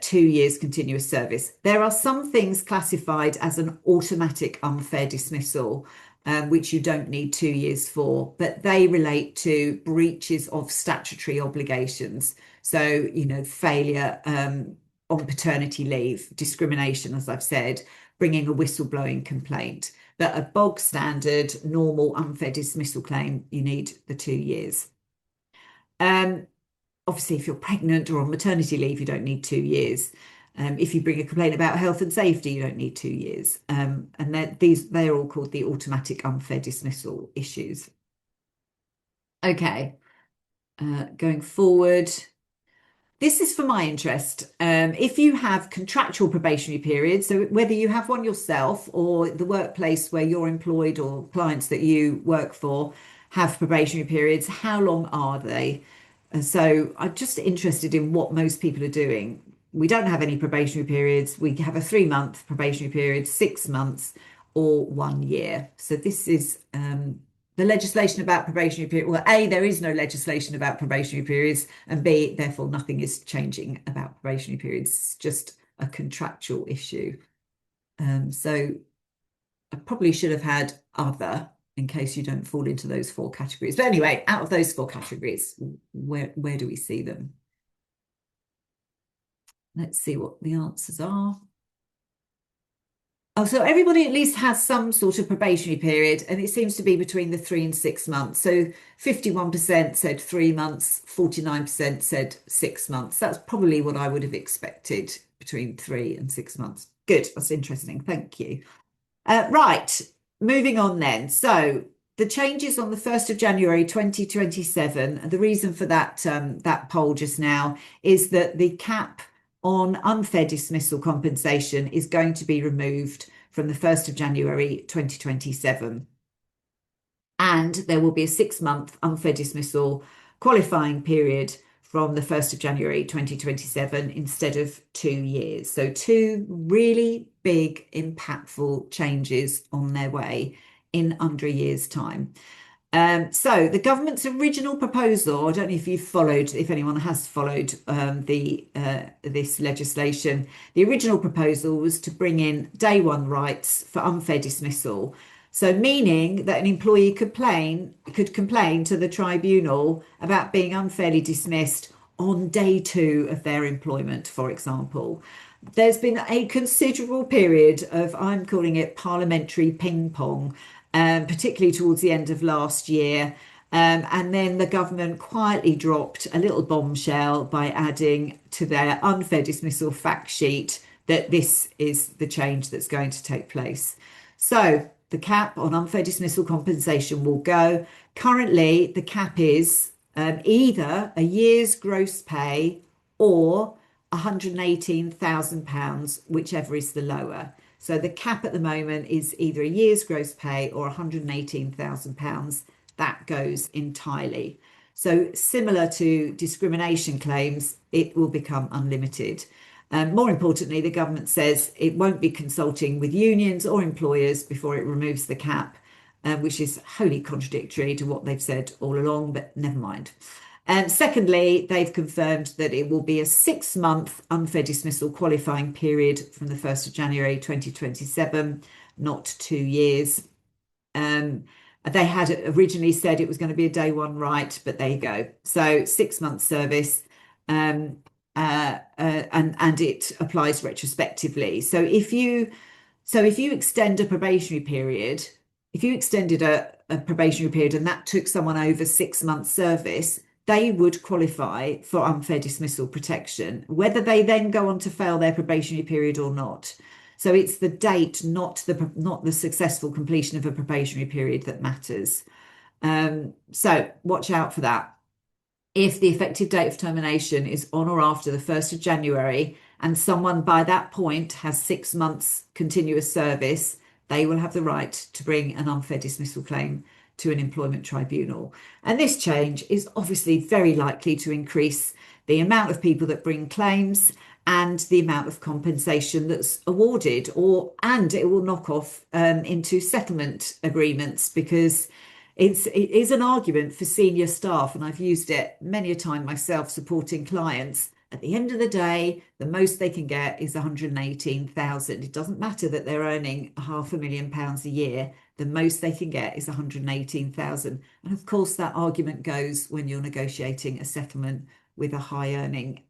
2 years continuous service. There are some things classified as an automatic unfair dismissal, which you don't need 2 years for, but they relate to breaches of statutory obligations. So, failure on paternity leave, discrimination, as I've said, bringing a whistleblowing complaint. But a bog standard, normal unfair dismissal claim, you need the 2 years. Obviously, if you're pregnant or on maternity leave, you don't need 2 years. If you bring a complaint about health and safety, you don't need 2 years. And they're all called the automatic unfair dismissal issues. Okay, going forward. This is for my interest. If you have contractual probationary periods, so whether you have one yourself or the workplace where you're employed or clients that you work for have probationary periods, how long are they? So I'm just interested in what most people are doing. We don't have any probationary periods. We have a 3-month probationary period, 6 months, or 1 year. So this is the legislation about probationary period. Well, A, there is no legislation about probationary periods, and B, therefore nothing is changing about probationary periods. It's just a contractual issue. So I probably should have had other in case you don't fall into those 4 categories. But anyway, out of those 4 categories, where do we see them? Let's see what the answers are. Oh, so everybody at least has some sort of probationary period, and it seems to be between the 3 and 6 months. So 51% said 3 months, 49% said 6 months. That's probably what I would have expected, between 3 and 6 months. Good, that's interesting. Thank you. Right, moving on then. So the changes on the 1st of January 2027, and the reason for that poll just now is that the cap on unfair dismissal compensation is going to be removed from the 1st of January 2027. And there will be a 6-month unfair dismissal qualifying period from the 1st of January 2027 instead of 2 years. So 2 really big, impactful changes on their way in under a year's time. So the government's original proposal, I don't know if you've followed, if anyone has followed this legislation, the original proposal was to bring in day one rights for unfair dismissal. So meaning that an employee could complain to the tribunal about being unfairly dismissed on day 2 of their employment, for example. There's been a considerable period of, I'm calling it parliamentary ping pong, particularly towards the end of last year. And then the government quietly dropped a little bombshell by adding to their unfair dismissal fact sheet that this is the change that's going to take place. So the cap on unfair dismissal compensation will go. Currently, the cap is either a year's gross pay or £118,000, whichever is the lower. So the cap at the moment is either a year's gross pay or £118,000. That goes entirely. So similar to discrimination claims, it will become unlimited. More importantly, the government says it won't be consulting with unions or employers before it removes the cap, which is wholly contradictory to what they've said all along, but never mind. And secondly, they've confirmed that it will be a 6-month unfair dismissal qualifying period from the 1st of January 2027, not 2 years. They had originally said it was going to be a day one right, but there you go. So 6 months service, and it applies retrospectively. So if you extend a probationary period, if you extended a probationary period and that took someone over 6 months service, they would qualify for unfair dismissal protection, whether they then go on to fail their probationary period or not. So it's the date, not the successful completion of a probationary period that matters. So watch out for that. If the effective date of termination is on or after the 1st of January and someone by that point has 6 months continuous service, they will have the right to bring an unfair dismissal claim to an employment tribunal. And this change is obviously very likely to increase the amount of people that bring claims and the amount of compensation that's awarded, and it will knock off into settlement agreements, because it is an argument for senior staff, and I've used it many a time myself supporting clients. At the end of the day, the most they can get is 118,000. It doesn't matter that they're earning £500,000 a year. The most they can get is 118,000. And of course, that argument goes when you're negotiating a settlement with a high earning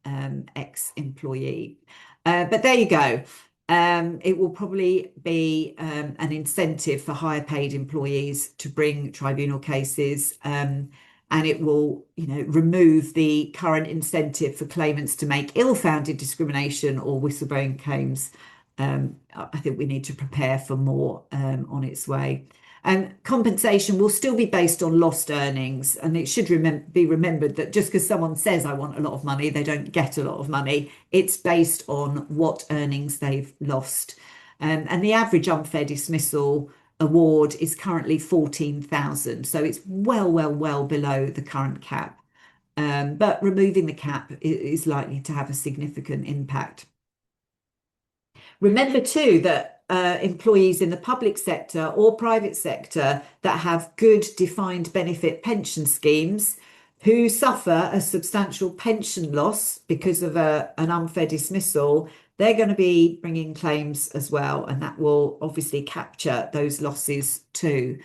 ex-employee. But there you go. It will probably be an incentive for higher paid employees to bring tribunal cases, and it will, remove the current incentive for claimants to make ill-founded discrimination or whistleblowing claims. I think we need to prepare for more on its way. And compensation will still be based on lost earnings. And it should be remembered that just because someone says, I want a lot of money, they don't get a lot of money. It's based on what earnings they've lost. And the average unfair dismissal award is currently 14,000. So it's well below the current cap. But removing the cap is likely to have a significant impact. Remember too that employees in the public sector or private sector that have good defined benefit pension schemes who suffer a substantial pension loss because of an unfair dismissal, they're going to be bringing claims as well, and that will obviously capture those losses too.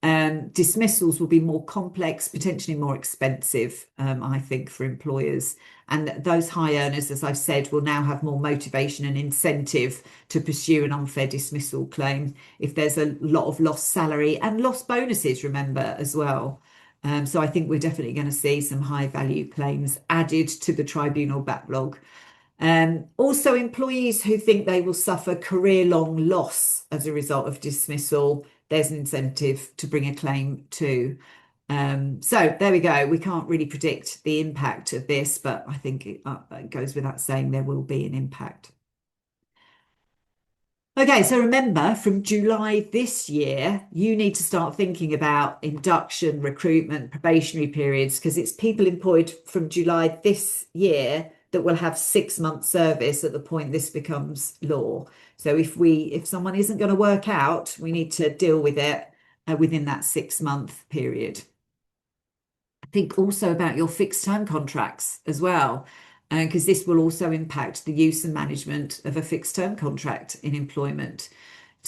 Dismissals will be more complex, potentially more expensive, I think, for employers. And those high earners, as I've said, will now have more motivation and incentive to pursue an unfair dismissal claim if there's a lot of lost salary and lost bonuses, remember, as well. So I think we're definitely going to see some high value claims added to the tribunal backlog. Also, employees who think they will suffer career-long loss as a result of dismissal, there's an incentive to bring a claim too. So there we go. We can't really predict the impact of this, but I think it goes without saying there will be an impact. Okay, so remember, from July this year, you need to start thinking about induction, recruitment, probationary periods, because it's people employed from July this year that will have 6 months service at the point this becomes law. So if someone isn't going to work out, we need to deal with it within that 6-month period. Think also about your fixed term contracts as well, because this will also impact the use and management of a fixed term contract in employment.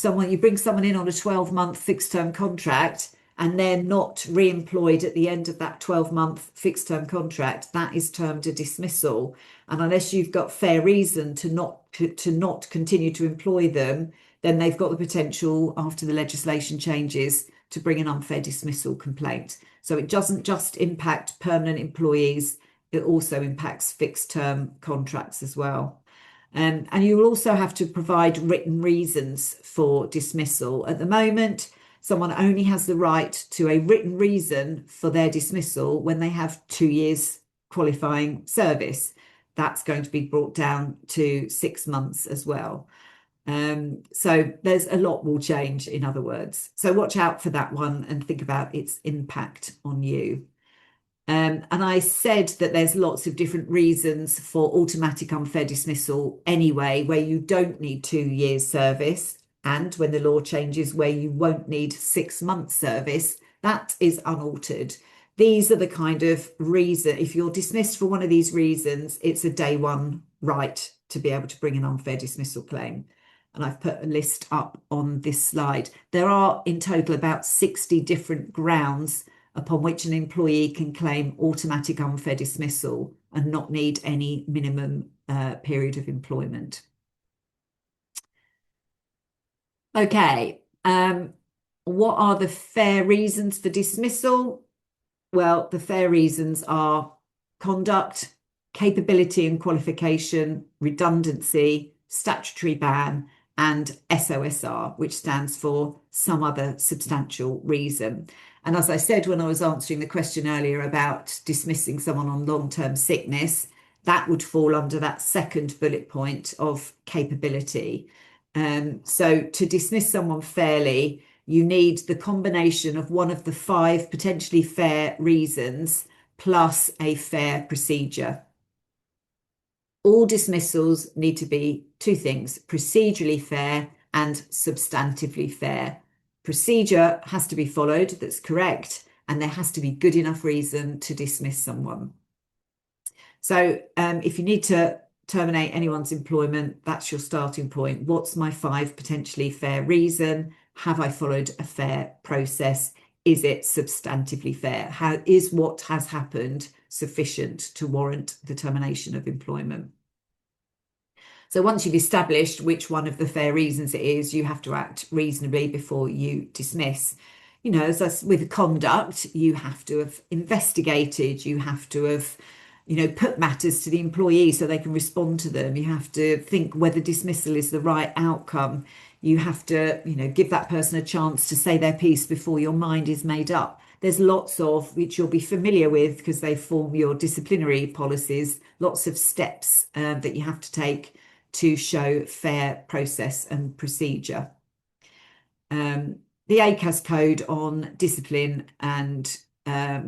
You bring someone in on a 12-month fixed term contract and they're not re-employed at the end of that 12-month fixed term contract, that is termed a dismissal. And unless you've got fair reason to not continue to employ them, then they've got the potential, after the legislation changes, to bring an unfair dismissal complaint. So it doesn't just impact permanent employees, it also impacts fixed term contracts as well. And you will also have to provide written reasons for dismissal. At the moment, someone only has the right to a written reason for their dismissal when they have 2 years qualifying service. That's going to be brought down to 6 months as well. So there's a lot will change, in other words. So watch out for that one and think about its impact on you. And I said that there's lots of different reasons for automatic unfair dismissal anyway, where you don't need 2 years service, and when the law changes where you won't need 6 months service, that is unaltered. These are the kind of reason, if you're dismissed for one of these reasons, it's a day one right to be able to bring an unfair dismissal claim. And I've put a list up on this slide. There are in total about 60 different grounds upon which an employee can claim automatic unfair dismissal and not need any minimum period of employment. Okay, what are the fair reasons for dismissal? Well, the fair reasons are conduct, capability and qualification, redundancy, statutory ban, and SOSR, which stands for some other substantial reason. And as I said when I was answering the question earlier about dismissing someone on long-term sickness, that would fall under that second bullet point of capability. So to dismiss someone fairly, you need the combination of one of the 5 potentially fair reasons plus a fair procedure. All dismissals need to be 2 things: procedurally fair and substantively fair. Procedure has to be followed, that's correct, and there has to be good enough reason to dismiss someone. So if you need to terminate anyone's employment, that's your starting point. What's my 5 potentially fair reason? Have I followed a fair process? Is it substantively fair? How is what has happened sufficient to warrant the termination of employment? So once you've established which one of the fair reasons it is, you have to act reasonably before you dismiss. You know, as with conduct, you have to have investigated, you have to have, you know, put matters to the employee so they can respond to them. You have to think whether dismissal is the right outcome. You have to, you know, give that person a chance to say their piece before your mind is made up. There's lots of, which you'll be familiar with because they form your disciplinary policies, lots of steps that you have to take to show fair process and procedure. The ACAS code on discipline and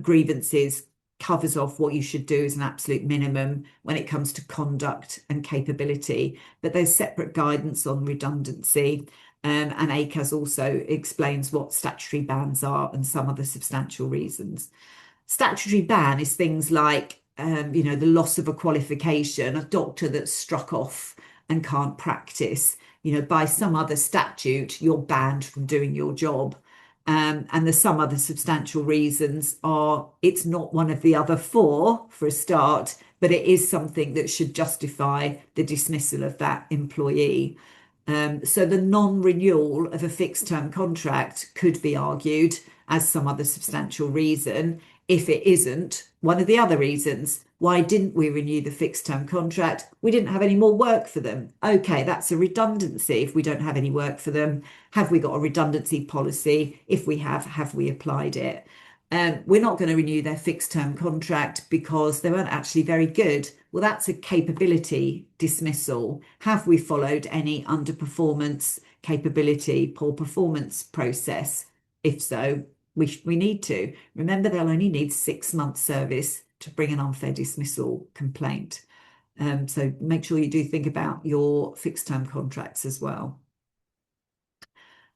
grievances covers off what you should do as an absolute minimum when it comes to conduct and capability, but there's separate guidance on redundancy, and ACAS also explains what statutory bans are and some other substantial reasons. Statutory ban is things like, you know, the loss of a qualification, a doctor that's struck off and can't practice. You know, by some other statute, you're banned from doing your job. And there's some other substantial reasons are it's not one of the other 4 for a start, but it is something that should justify the dismissal of that employee. So the non-renewal of a fixed term contract could be argued as some other substantial reason. If it isn't, one of the other reasons, why didn't we renew the fixed term contract? We didn't have any more work for them. Okay, that's a redundancy. If we don't have any work for them, have we got a redundancy policy? If we have we applied it? We're not going to renew their fixed term contract because they weren't actually very good. Well, that's a capability dismissal. Have we followed any underperformance, capability, poor performance process? If so, we need to. Remember, they'll only need 6 months service to bring an unfair dismissal complaint. So make sure you do think about your fixed term contracts as well.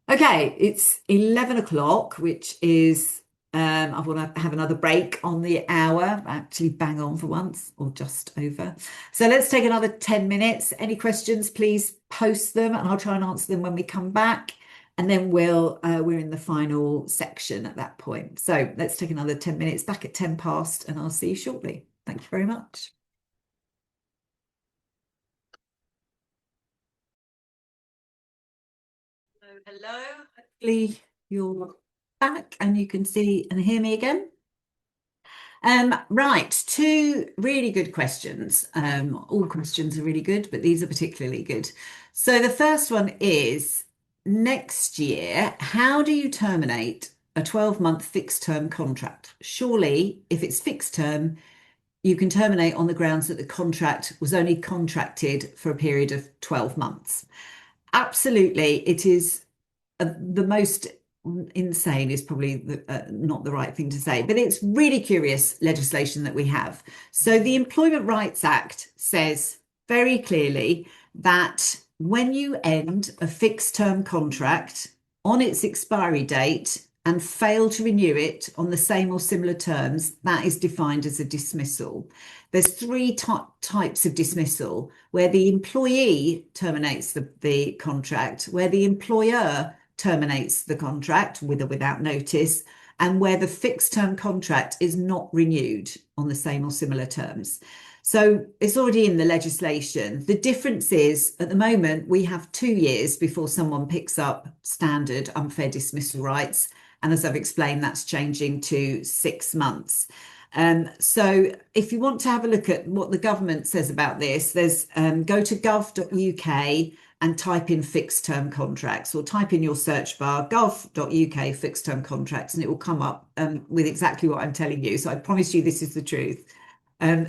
Okay, it's 11 o'clock, which is, I want to have another break on the hour, actually bang on for once, or just over. So let's take another 10 minutes. Any questions, please post them and I'll try and answer them when we come back. And then we're in the final section at that point. So let's take another 10 minutes, back at 10 past, and I'll see you shortly. Thank you very much. Hello. Hopefully you're back and you can see and hear me again. Right, 2 really good questions. All questions are really good, but these are particularly good. So the first one is, next year, how do you terminate a 12-month fixed term contract? Surely, if it's fixed term, you can terminate on the grounds that the contract was only contracted for a period of 12 months. Absolutely, it is the most insane is probably not the right thing to say, but it's really curious legislation that we have. So the Employment Rights Act says very clearly that when you end a fixed term contract on its expiry date and fail to renew it on the same or similar terms, that is defined as a dismissal. There's three types of dismissal: where the employee terminates the contract, where the employer terminates the contract with or without notice, and where the fixed term contract is not renewed on the same or similar terms. So it's already in the legislation. The difference is, at the moment, we have 2 years before someone picks up standard unfair dismissal rights. And as I've explained, that's changing to 6 months. So if you want to have a look at what the government says about this, there's go to gov.uk and type in fixed term contracts, or type in your search bar gov.uk fixed term contracts, and it will come up with exactly what I'm telling you. So I promise you this is the truth.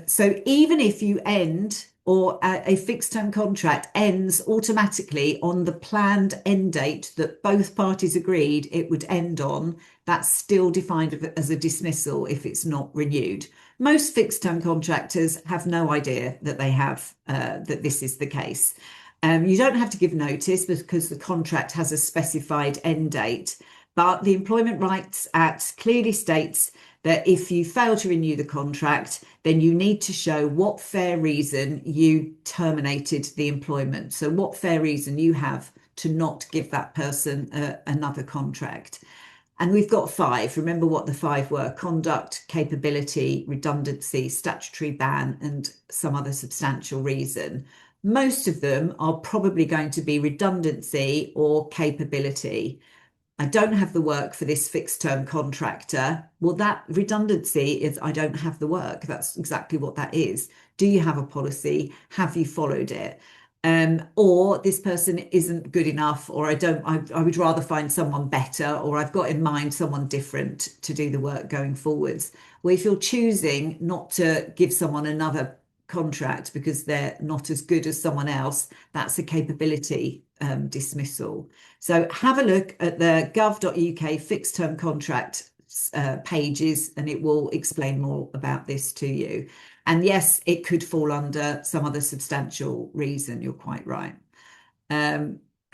So even if you end, or a fixed term contract ends automatically on the planned end date that both parties agreed it would end on, that's still defined as a dismissal if it's not renewed. Most fixed term contractors have no idea that they have that this is the case. You don't have to give notice because the contract has a specified end date, but the Employment Rights Act clearly states that if you fail to renew the contract, then you need to show what fair reason you terminated the employment. So what fair reason you have to not give that person another contract. And we've got 5. Remember what the 5 were: conduct, capability, redundancy, statutory ban, and some other substantial reason. Most of them are probably going to be redundancy or capability. I don't have the work for this fixed term contractor. Well, that redundancy is I don't have the work. That's exactly what that is. Do you have a policy? Have you followed it? Or this person isn't good enough, or I would rather find someone better, or I've got in mind someone different to do the work going forwards. Well, if you're choosing not to give someone another contract because they're not as good as someone else, that's a capability dismissal. So have a look at the gov.uk fixed term contract pages, and it will explain more about this to you. And yes, it could fall under some other substantial reason. You're quite right.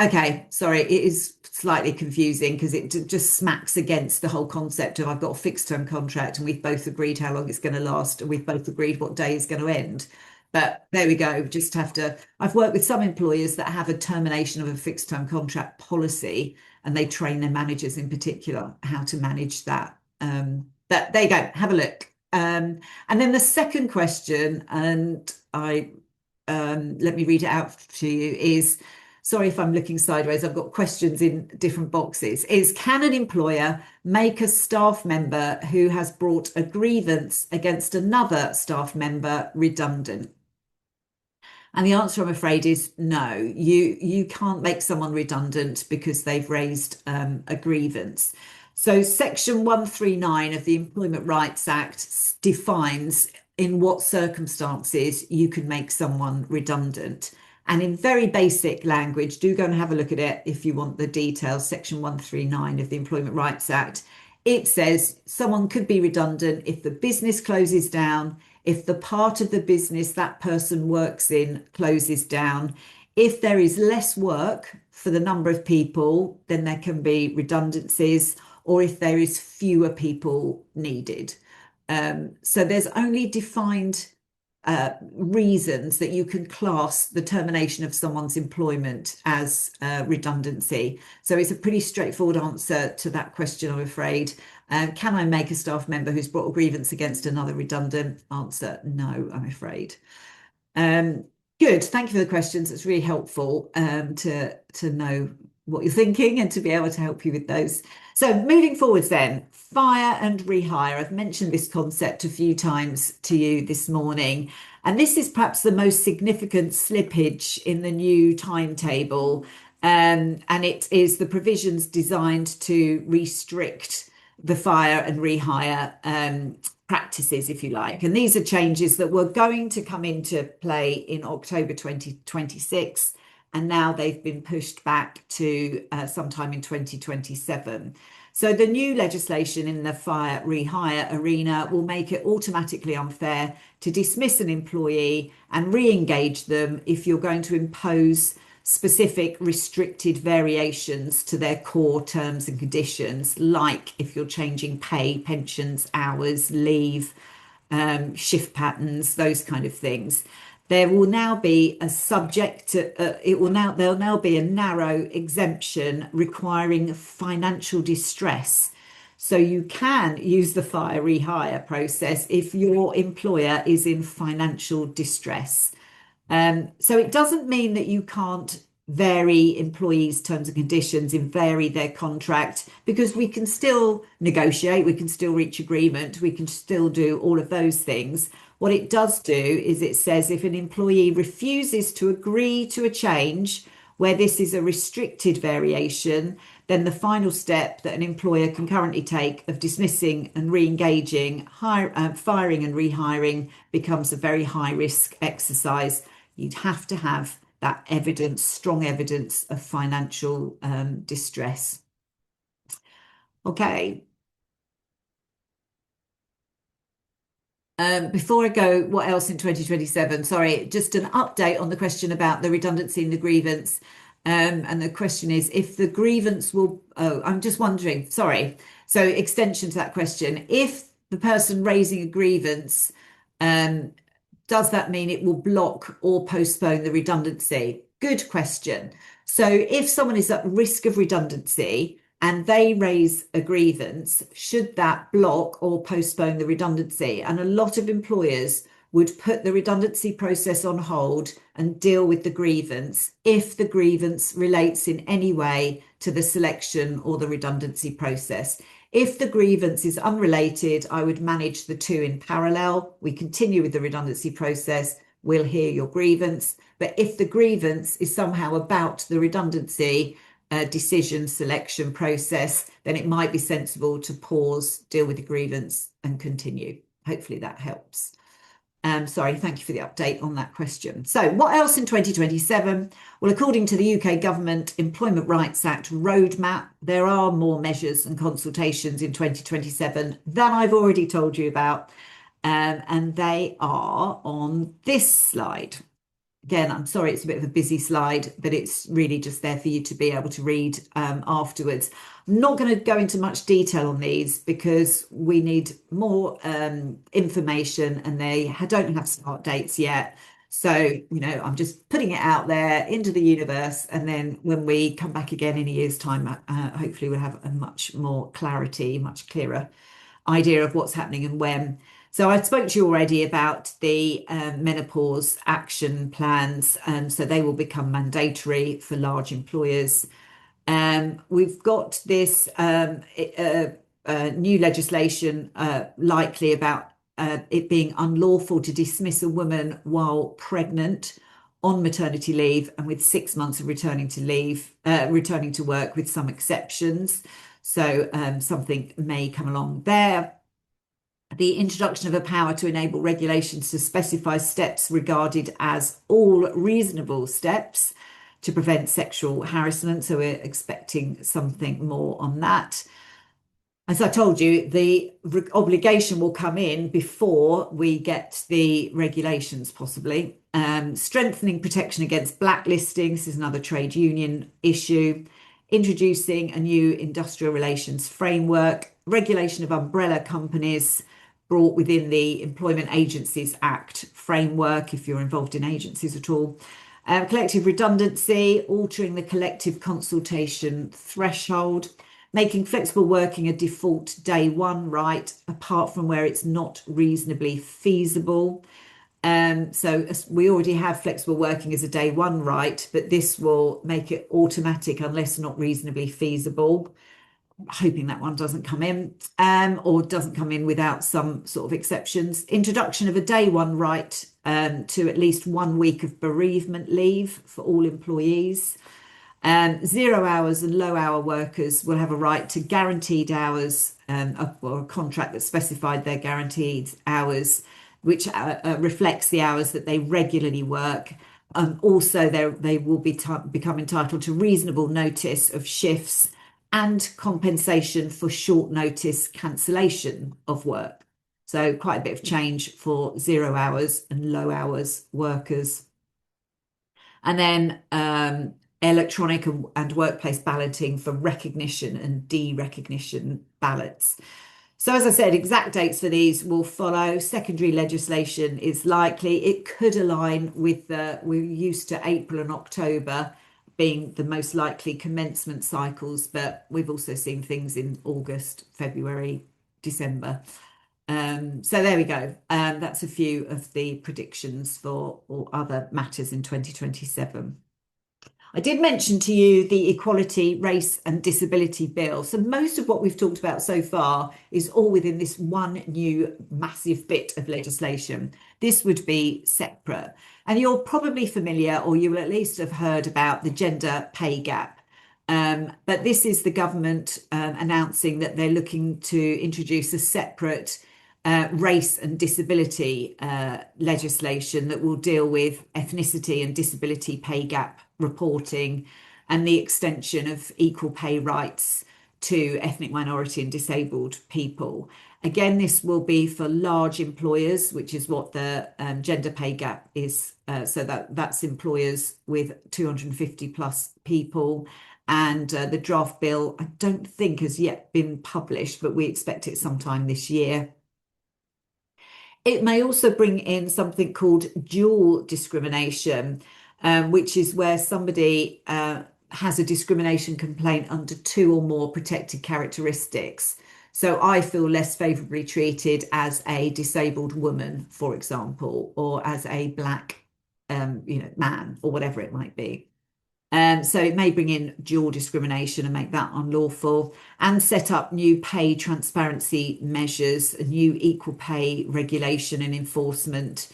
Okay, sorry, it is slightly confusing because it just smacks against the whole concept of I've got a fixed term contract and we've both agreed how long it's going to last, and we've both agreed what day is going to end. But there we go. Just have to. I've worked with some employers that have a termination of a fixed term contract policy, and they train their managers in particular how to manage that. But there you go. Have a look. And then the second question, and let me read it out to you, is, sorry if I'm looking sideways, I've got questions in different boxes, is can an employer make a staff member who has brought a grievance against another staff member redundant? And the answer, I'm afraid, is no. You can't make someone redundant because they've raised a grievance. So Section 139 of the Employment Rights Act defines in what circumstances you can make someone redundant. And in very basic language, do go and have a look at it if you want the details. Section 139 of the Employment Rights Act. It says someone could be redundant if the business closes down, if the part of the business that person works in closes down, if there is less work for the number of people, then there can be redundancies, or if there is fewer people needed. So there's only defined reasons that you can class the termination of someone's employment as redundancy. So it's a pretty straightforward answer to that question, I'm afraid. Can I make a staff member who's brought a grievance against another redundant? Answer, no, I'm afraid. Good, thank you for the questions. It's really helpful to know what you're thinking and to be able to help you with those. So moving forwards then, fire and rehire. I've mentioned this concept a few times to you this morning, and this is perhaps the most significant slippage in the new timetable. And it is the provisions designed to restrict the fire and rehire practices, if you like. And these are changes that were going to come into play in October 2026, and now they've been pushed back to sometime in 2027. So the new legislation in the fire rehire arena will make it automatically unfair to dismiss an employee and re-engage them if you're going to impose specific restricted variations to their core terms and conditions, like if you're changing pay, pensions, hours, leave, shift patterns, those kind of things. There will now be a subject to, there'll now be a narrow exemption requiring financial distress. So you can use the fire rehire process if your employer is in financial distress. So it doesn't mean that you can't vary employees' terms and conditions and vary their contract, because we can still negotiate, we can still reach agreement, we can still do all of those things. What it does do is it says if an employee refuses to agree to a change where this is a restricted variation, then the final step that an employer can currently take of dismissing and re-engaging, firing and rehiring becomes a very high risk exercise. You'd have to have that evidence, strong evidence of financial distress. Okay. Before I go, what else in 2027? Sorry, just an update on the question about the redundancy and the grievance. And the question is if the grievance will, I'm just wondering, sorry. So extension to that question, if the person raising a grievance, does that mean it will block or postpone the redundancy? Good question. So if someone is at risk of redundancy and they raise a grievance, should that block or postpone the redundancy? And a lot of employers would put the redundancy process on hold and deal with the grievance if the grievance relates in any way to the selection or the redundancy process. If the grievance is unrelated, I would manage the two in parallel. We continue with the redundancy process, we'll hear your grievance. But if the grievance is somehow about the redundancy decision selection process, then it might be sensible to pause, deal with the grievance and continue. Hopefully that helps. Sorry, thank you for the update on that question. So what else in 2027? Well, according to the UK Government Employment Rights Act roadmap, there are more measures and consultations in 2027 than I've already told you about. And they are on this slide. Again, I'm sorry, it's a bit of a busy slide, but it's really just there for you to be able to read afterwards. I'm not going to go into much detail on these because we need more information and they don't have start dates yet. So, I'm just putting it out there into the universe. And then when we come back again in a year's time, hopefully we'll have a much more clarity, much clearer idea of what's happening and when. So I spoke to you already about the menopause action plans, so they will become mandatory for large employers. We've got this new legislation likely about it being unlawful to dismiss a woman while pregnant on maternity leave and with 6 months of returning to work with some exceptions. So something may come along there. The introduction of a power to enable regulations to specify steps regarded as all reasonable steps to prevent sexual harassment. So we're expecting something more on that. As I told you, the obligation will come in before we get the regulations, possibly. Strengthening protection against blacklisting. This is another trade union issue. Introducing a new industrial relations framework. Regulation of umbrella companies brought within the Employment Agencies Act framework, if you're involved in agencies at all. Collective redundancy, altering the collective consultation threshold, making flexible working a default day one right, apart from where it's not reasonably feasible. So we already have flexible working as a day one right, but this will make it automatic unless not reasonably feasible. Hoping that one doesn't come in or doesn't come in without some sort of exceptions. Introduction of a day one right to at least 1 week of bereavement leave for all employees. Zero hours and low hour workers will have a right to guaranteed hours, or a contract that specified their guaranteed hours, which reflects the hours that they regularly work. Also, they will become entitled to reasonable notice of shifts and compensation for short notice cancellation of work. So quite a bit of change for 0 hours and low hours workers. And then electronic and workplace balloting for recognition and de-recognition ballots. So as I said, exact dates for these will follow. Secondary legislation is likely. It could align with we're used to April and October being the most likely commencement cycles, but we've also seen things in August, February, December. So there we go. That's a few of the predictions for or other matters in 2027. I did mention to you the Equality, Race and Disability Bill. So most of what we've talked about so far is all within this one new massive bit of legislation. This would be separate. And you're probably familiar, or you will at least have heard about the gender pay gap. But this is the government announcing that they're looking to introduce a separate race and disability legislation that will deal with ethnicity and disability pay gap reporting and the extension of equal pay rights to ethnic minority and disabled people. Again, this will be for large employers, which is what the gender pay gap is. So that's employers with 250 plus people. And the draft bill, I don't think has yet been published, but we expect it sometime this year. It may also bring in something called dual discrimination, which is where somebody has a discrimination complaint under two or more protected characteristics. So I feel less favourably treated as a disabled woman, for example, or as a black, man, or whatever it might be. So it may bring in dual discrimination and make that unlawful, and set up new pay transparency measures, a new equal pay regulation and enforcement,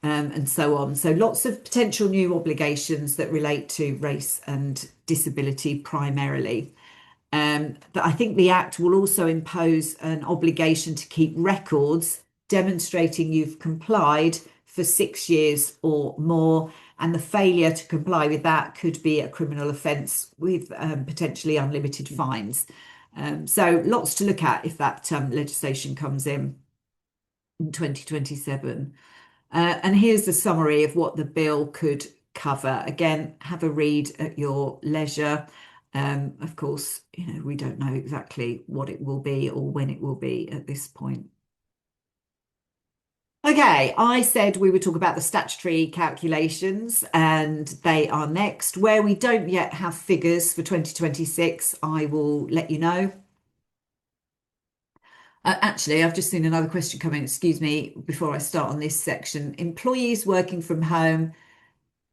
and so on. So lots of potential new obligations that relate to race and disability primarily. But I think the Act will also impose an obligation to keep records demonstrating you've complied for 6 years or more. And the failure to comply with that could be a criminal offence with potentially unlimited fines. So lots to look at if that legislation comes in 2027. And here's the summary of what the bill could cover. Again, have a read at your leisure. Of course, we don't know exactly what it will be or when it will be at this point. Okay, I said we would talk about the statutory calculations, and they are next. Where we don't yet have figures for 2026, I will let you know. Actually, I've just seen another question come in, excuse me, before I start on this section. Employees working from home,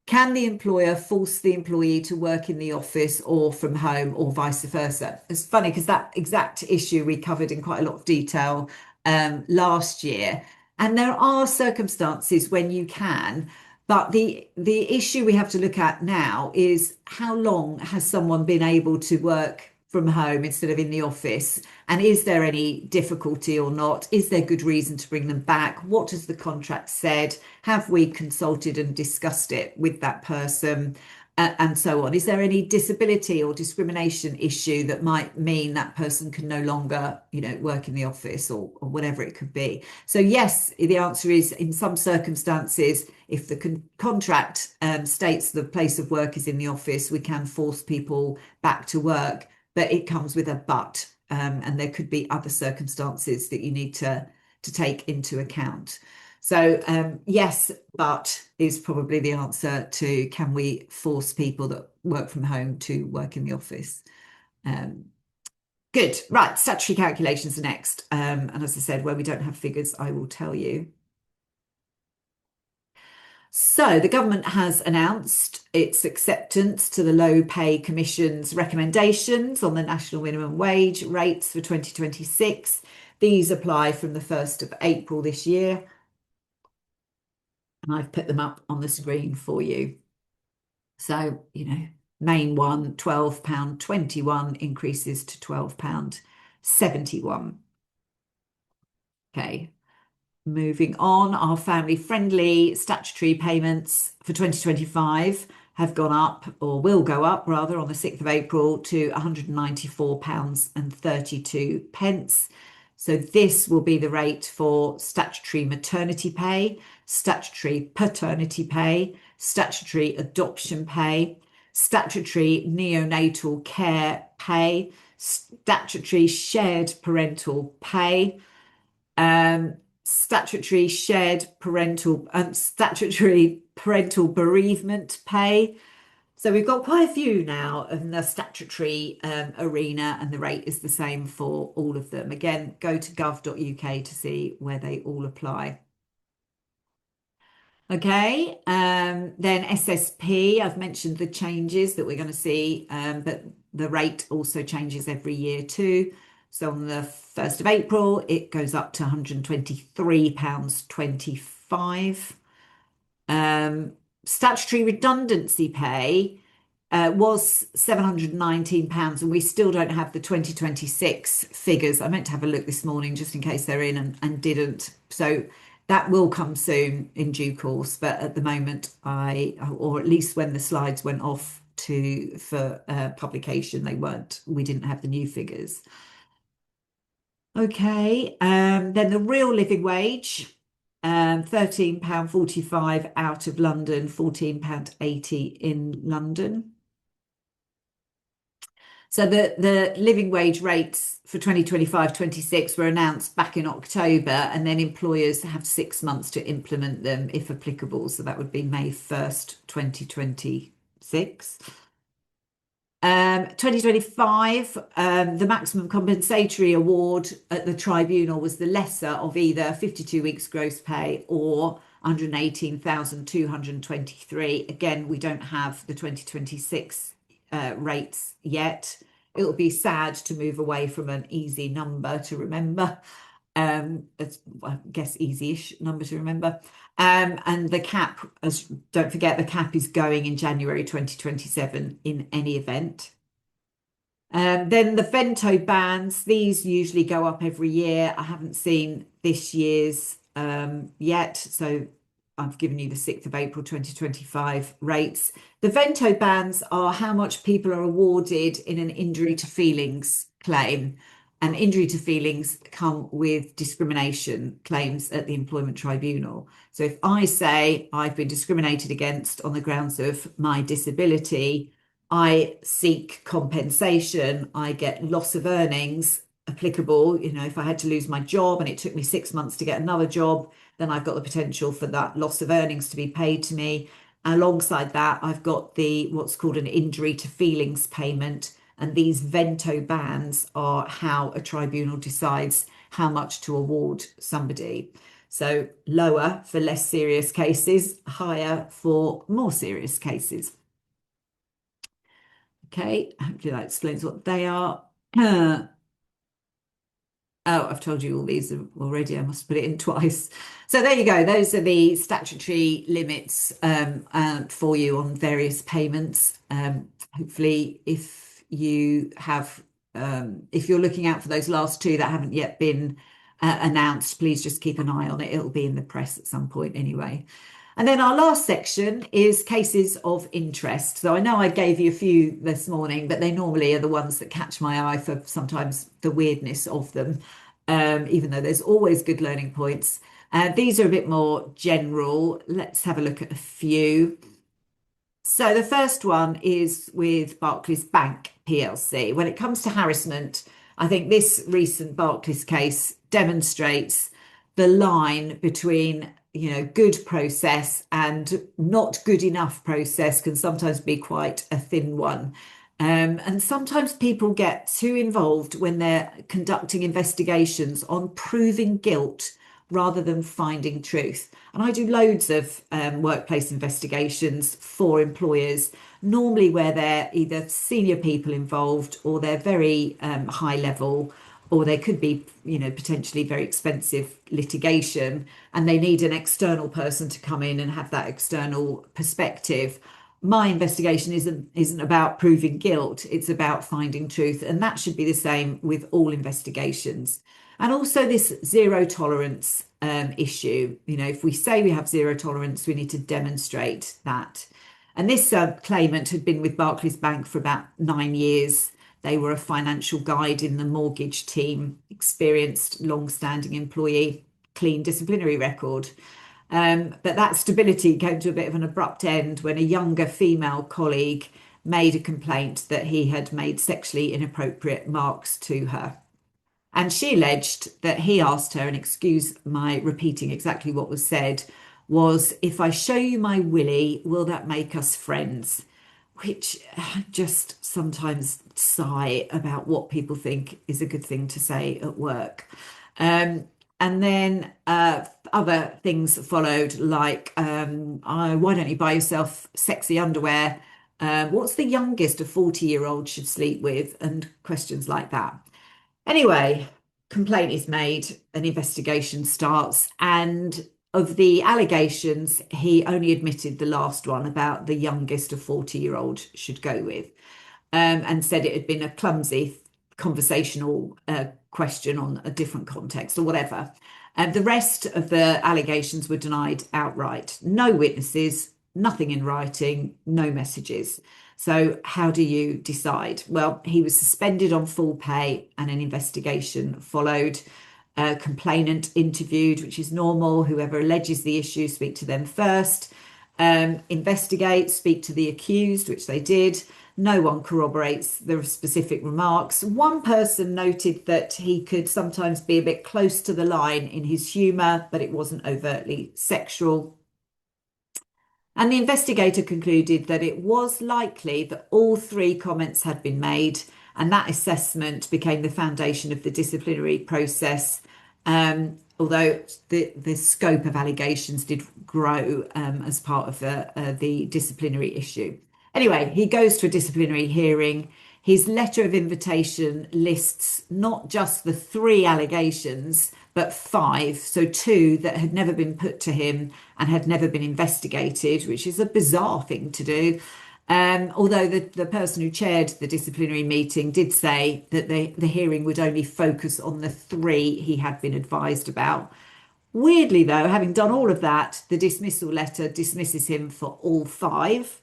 can the employer force the employee to work in the office or from home or vice versa? It's funny because that exact issue we covered in quite a lot of detail last year. And there are circumstances when you can, but the issue we have to look at now is how long has someone been able to work from home instead of in the office? And is there any difficulty or not? Is there good reason to bring them back? What has the contract said? Have we consulted and discussed it with that person? And so on. Is there any disability or discrimination issue that might mean that person can no longer, work in the office or whatever it could be? So yes, the answer is in some circumstances, if the contract states the place of work is in the office, we can force people back to work, but it comes with a but, and there could be other circumstances that you need to take into account. So yes, but is probably the answer to can we force people that work from home to work in the office? Good. Right. Statutory calculations are next. And as I said, where we don't have figures, I will tell you. So the government has announced its acceptance to the Low Pay Commission's recommendations on the national minimum wage rates for 2026. These apply from the 1st of April this year. And I've put them up on the screen for you. So, Main one, £12.21, increases to £12.71. Okay. Moving on, our family-friendly statutory payments for 2025 have gone up, or will go up rather, on the 6th of April to £194.32. So this will be the rate for statutory maternity pay, statutory paternity pay, statutory adoption pay, statutory neonatal care pay, statutory shared parental pay, statutory parental bereavement pay. So we've got quite a few now in the statutory arena, and the rate is the same for all of them. Again, go to gov.uk to see where they all apply. Okay, then SSP, I've mentioned the changes that we're going to see, but the rate also changes every year too. So on the 1st of April, it goes up to £123.25. Statutory redundancy pay was £719, and we still don't have the 2026 figures. I meant to have a look this morning just in case they're in, and didn't. So that will come soon in due course, but at the moment, or at least when the slides went off for publication, we didn't have the new figures. Okay, then the real living wage, £13.45 out of London, £14.80 in London. So the living wage rates for 2025-26 were announced back in October, and then employers have 6 months to implement them if applicable. So that would be May 1st, 2026. 2025, the maximum compensatory award at the tribunal was the lesser of either 52 weeks gross pay or 118,223. Again, we don't have the 2026 rates yet. It will be sad to move away from an easy number to remember. It's, I guess, easy-ish number to remember. And the cap, don't forget, the cap is going in January 2027 in any event. Then the Vento bands, these usually go up every year. I haven't seen this year's yet, so I've given you the 6th of April 2025 rates. The Vento bands are how much people are awarded in an injury to feelings claim. And injury to feelings come with discrimination claims at the employment tribunal. So if I say I've been discriminated against on the grounds of my disability, I seek compensation, I get loss of earnings applicable. You know, if I had to lose my job and it took me 6 months to get another job, then I've got the potential for that loss of earnings to be paid to me. Alongside that, I've got what's called an injury to feelings payment. And these Vento bands are how a tribunal decides how much to award somebody. So lower for less serious cases, higher for more serious cases. Okay, hopefully that explains what they are. Oh, I've told you all these already. I must put it in twice. So there you go. Those are the statutory limits for you on various payments. Hopefully, if you're looking out for those last two that haven't yet been announced, please just keep an eye on it. It'll be in the press at some point anyway. And then our last section is cases of interest. So I know I gave you a few this morning, but they normally are the ones that catch my eye for sometimes the weirdness of them, even though there's always good learning points. These are a bit more general. Let's have a look at a few. So the first one is with Barclays Bank PLC. When it comes to harassment, I think this recent Barclays case demonstrates the line between, you know, good process and not good enough process can sometimes be quite a thin one. And sometimes people get too involved when they're conducting investigations on proving guilt rather than finding truth. And I do loads of workplace investigations for employers, normally where they're either senior people involved or they're very high level, or there could be, you know, potentially very expensive litigation, and they need an external person to come in and have that external perspective. my investigation isn't about proving guilt, it's about finding truth. And that should be the same with all investigations. And also this zero tolerance issue. You know, if we say we have zero tolerance, we need to demonstrate that. And this claimant had been with Barclays Bank for about 9 years. They were a financial guide in the mortgage team, experienced, long-standing employee, clean disciplinary record. But that stability came to a bit of an abrupt end when a younger female colleague made a complaint that he had made sexually inappropriate marks to her. And she alleged that he asked her, and excuse my repeating exactly what was said, was, "If I show you my willy, will that make us friends?" Which I just sometimes sigh about what people think is a good thing to say at work. And then other things followed, like, why don't you buy yourself sexy underwear? What's the youngest a 40-year-old should sleep with? And questions like that. Anyway, complaint is made, an investigation starts, and of the allegations, he only admitted the last one about the youngest a 40-year-old should go with, and said it had been a clumsy conversational question on a different context or whatever. And the rest of the allegations were denied outright. No witnesses, nothing in writing, no messages. So how do you decide? Well, he was suspended on full pay and an investigation followed. Complainant interviewed, which is normal. Whoever alleges the issue, speak to them first. Investigate, speak to the accused, which they did. No one corroborates the specific remarks. One person noted that he could sometimes be a bit close to the line in his humour, but it wasn't overtly sexual. And the investigator concluded that it was likely that all three comments had been made, and that assessment became the foundation of the disciplinary process, although the scope of allegations did grow as part of the disciplinary issue. Anyway, he goes to a disciplinary hearing. His letter of invitation lists not just the 3 allegations, but 5, so 2 that had never been put to him and had never been investigated, which is a bizarre thing to do. Although the person who chaired the disciplinary meeting did say that the hearing would only focus on the 3 he had been advised about. Weirdly, though, having done all of that, the dismissal letter dismisses him for all 5.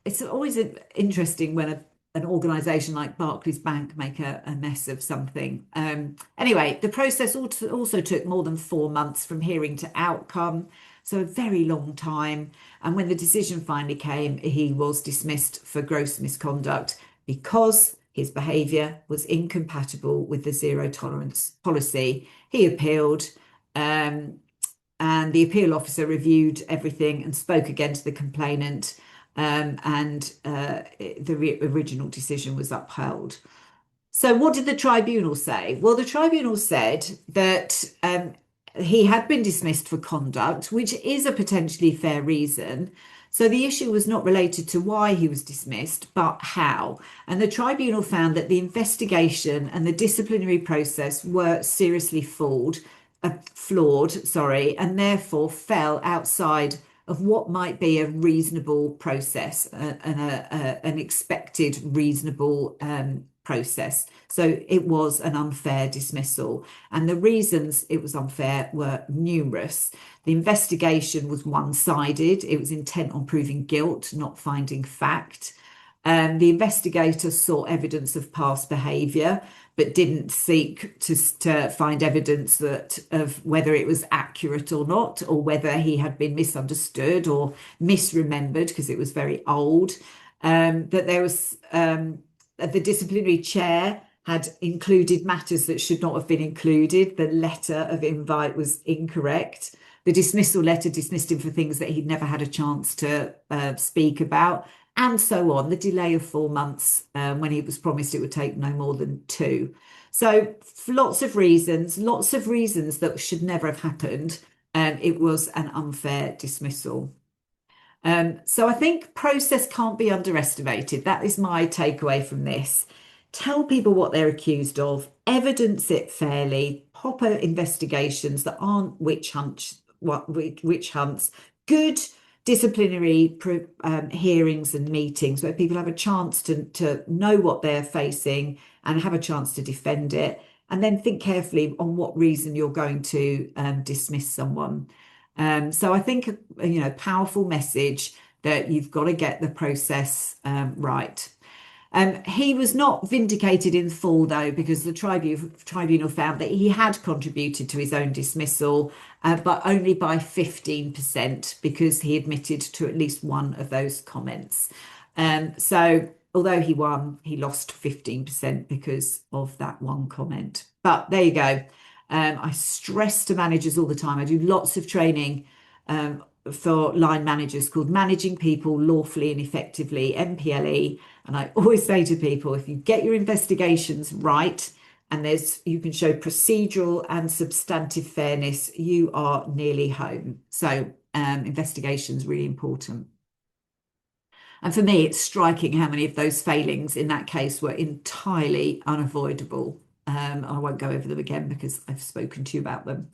It's always interesting when an organisation like Barclays Bank make a mess of something. Anyway, the process also took more than 4 months from hearing to outcome, so a very long time. And when the decision finally came, he was dismissed for gross misconduct because his behaviour was incompatible with the zero tolerance policy. He appealed, and the appeal officer reviewed everything and spoke again to the complainant. The original decision was upheld. So what did the tribunal say? Well, the tribunal said that he had been dismissed for conduct, which is a potentially fair reason. So the issue was not related to why he was dismissed, but how. And the tribunal found that the investigation and the disciplinary process were seriously flawed, and therefore fell outside of what might be a reasonable process and an expected reasonable process. So it was an unfair dismissal. And the reasons it was unfair were numerous. The investigation was one-sided. It was intent on proving guilt, not finding fact. The investigator sought evidence of past behaviour, but didn't seek to find evidence of whether it was accurate or not, or whether he had been misunderstood or misremembered because it was very old. That there was the disciplinary chair had included matters that should not have been included. The letter of invite was incorrect. The dismissal letter dismissed him for things that he'd never had a chance to speak about, and so on. The delay of 4 months when he was promised it would take no more than 2. So lots of reasons that should never have happened. It was an unfair dismissal. So I think process can't be underestimated. That is my takeaway from this. Tell people what they're accused of, evidence it fairly, proper investigations that aren't witch hunts, good disciplinary hearings and meetings where people have a chance to know what they're facing and have a chance to defend it, and then think carefully on what reason you're going to dismiss someone. So I think, powerful message that you've got to get the process right. He was not vindicated in full, though, because the tribunal found that he had contributed to his own dismissal, but only by 15%, because he admitted to at least one of those comments. So although he won, he lost 15% because of that one comment. But there you go. I stress to managers all the time. I do lots of training for line managers called Managing People Lawfully and Effectively, MPLE. And I always say to people, if you get your investigations right, and you can show procedural and substantive fairness, you are nearly home. So investigations really important. And for me, it's striking how many of those failings in that case were entirely unavoidable. I won't go over them again because I've spoken to you about them.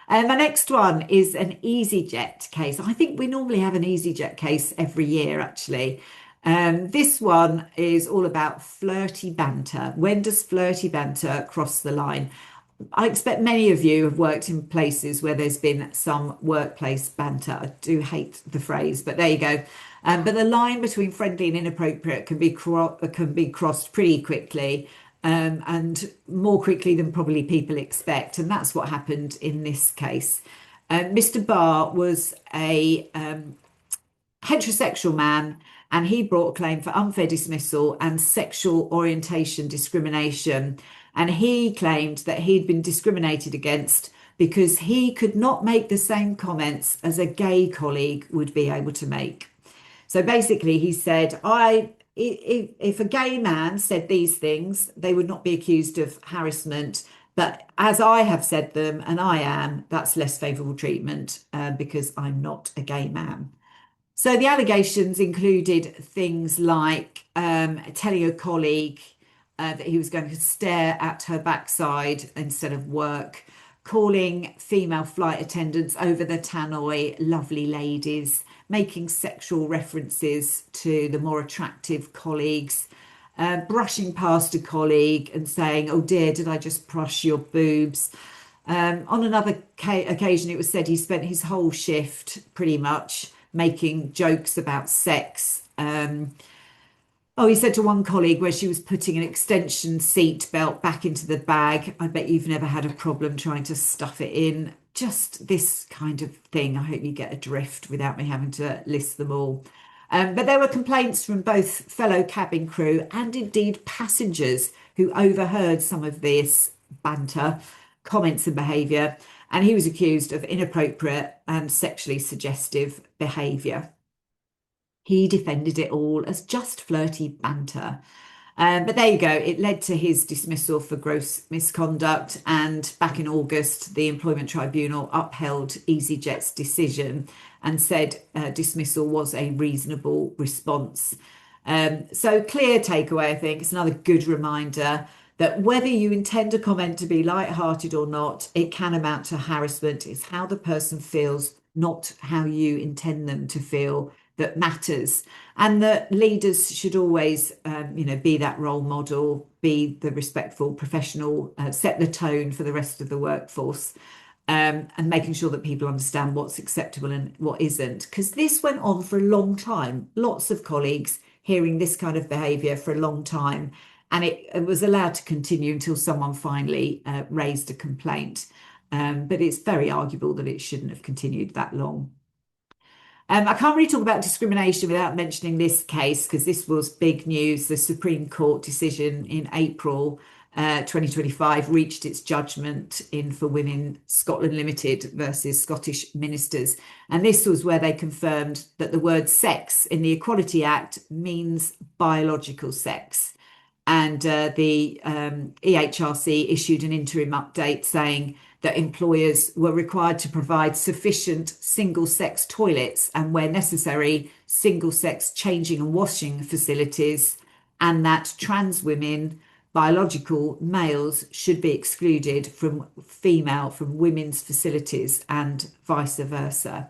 And my next one is an EasyJet case. I think we normally have an EasyJet case every year, actually. This one is all about flirty banter. When does flirty banter cross the line? I expect many of you have worked in places where there's been some workplace banter. I do hate the phrase, but there you go. But the line between friendly and inappropriate can be crossed pretty quickly, and more quickly than probably people expect. And that's what happened in this case. Mr. Barr was a heterosexual man, and he brought a claim for unfair dismissal and sexual orientation discrimination. And he claimed that he'd been discriminated against because he could not make the same comments as a gay colleague would be able to make. So basically, he said, if a gay man said these things, they would not be accused of harassment. But as I have said them, and I am, that's less favourable treatment because I'm not a gay man. So the allegations included things like telling a colleague that he was going to stare at her backside instead of work, calling female flight attendants over the tannoy lovely ladies, making sexual references to the more attractive colleagues, brushing past a colleague and saying, "Oh dear, did I just brush your boobs?" On another occasion, it was said he spent his whole shift pretty much making jokes about sex. He said to one colleague where she was putting an extension seat belt back into the bag, "I bet you've never had a problem trying to stuff it in." Just this kind of thing. I hope you get a drift without me having to list them all. But there were complaints from both fellow cabin crew and indeed passengers who overheard some of this banter, comments and behaviour, and he was accused of inappropriate and sexually suggestive behaviour. He defended it all as just flirty banter. But there you go. It led to his dismissal for gross misconduct. And back in August, the Employment Tribunal upheld EasyJet's decision and said dismissal was a reasonable response. So clear takeaway, I think. It's another good reminder that whether you intend a comment to be light-hearted or not, it can amount to harassment. It's how the person feels, not how you intend them to feel, that matters. And that leaders should always, be that role model, be the respectful professional, set the tone for the rest of the workforce, and making sure that people understand what's acceptable and what isn't. Because this went on for a long time. Lots of colleagues hearing this kind of behaviour for a long time. And it was allowed to continue until someone finally raised a complaint. But it's very arguable that it shouldn't have continued that long. I can't really talk about discrimination without mentioning this case, because this was big news. The Supreme Court decision in April 2025 reached its judgment in For Women Scotland Limited versus Scottish Ministers. And this was where they confirmed that the word sex in the Equality Act means biological sex. And the EHRC issued an interim update saying that employers were required to provide sufficient single-sex toilets and, where necessary, single-sex changing and washing facilities, and that trans women, biological males, should be excluded from women's facilities and vice versa.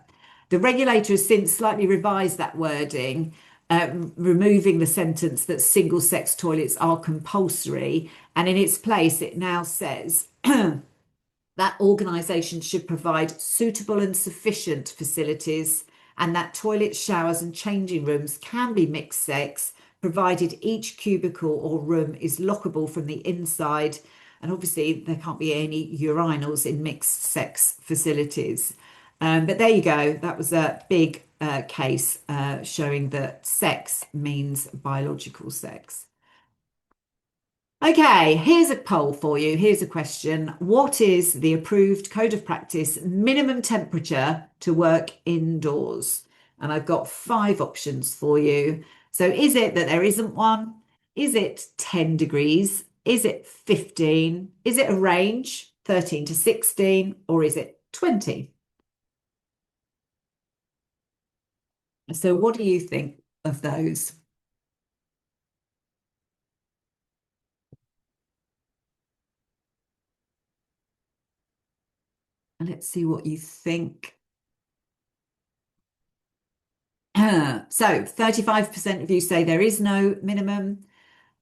The regulator has since slightly revised that wording, removing the sentence that single-sex toilets are compulsory, and in its place it now says that organisations should provide suitable and sufficient facilities, and that toilets, showers and changing rooms can be mixed sex, provided each cubicle or room is lockable from the inside. And obviously there can't be any urinals in mixed sex facilities. But there you go. That was a big case showing that sex means biological sex. Okay, here's a poll for you. Here's a question. What is the approved code of practice minimum temperature to work indoors? And I've got 5 options for you. So is it that there isn't one? Is it 10 degrees? Is it 15? Is it a range, 13 to 16? Or is it 20? So what do you think of those? And let's see what you think. So 35% of you say there is no minimum,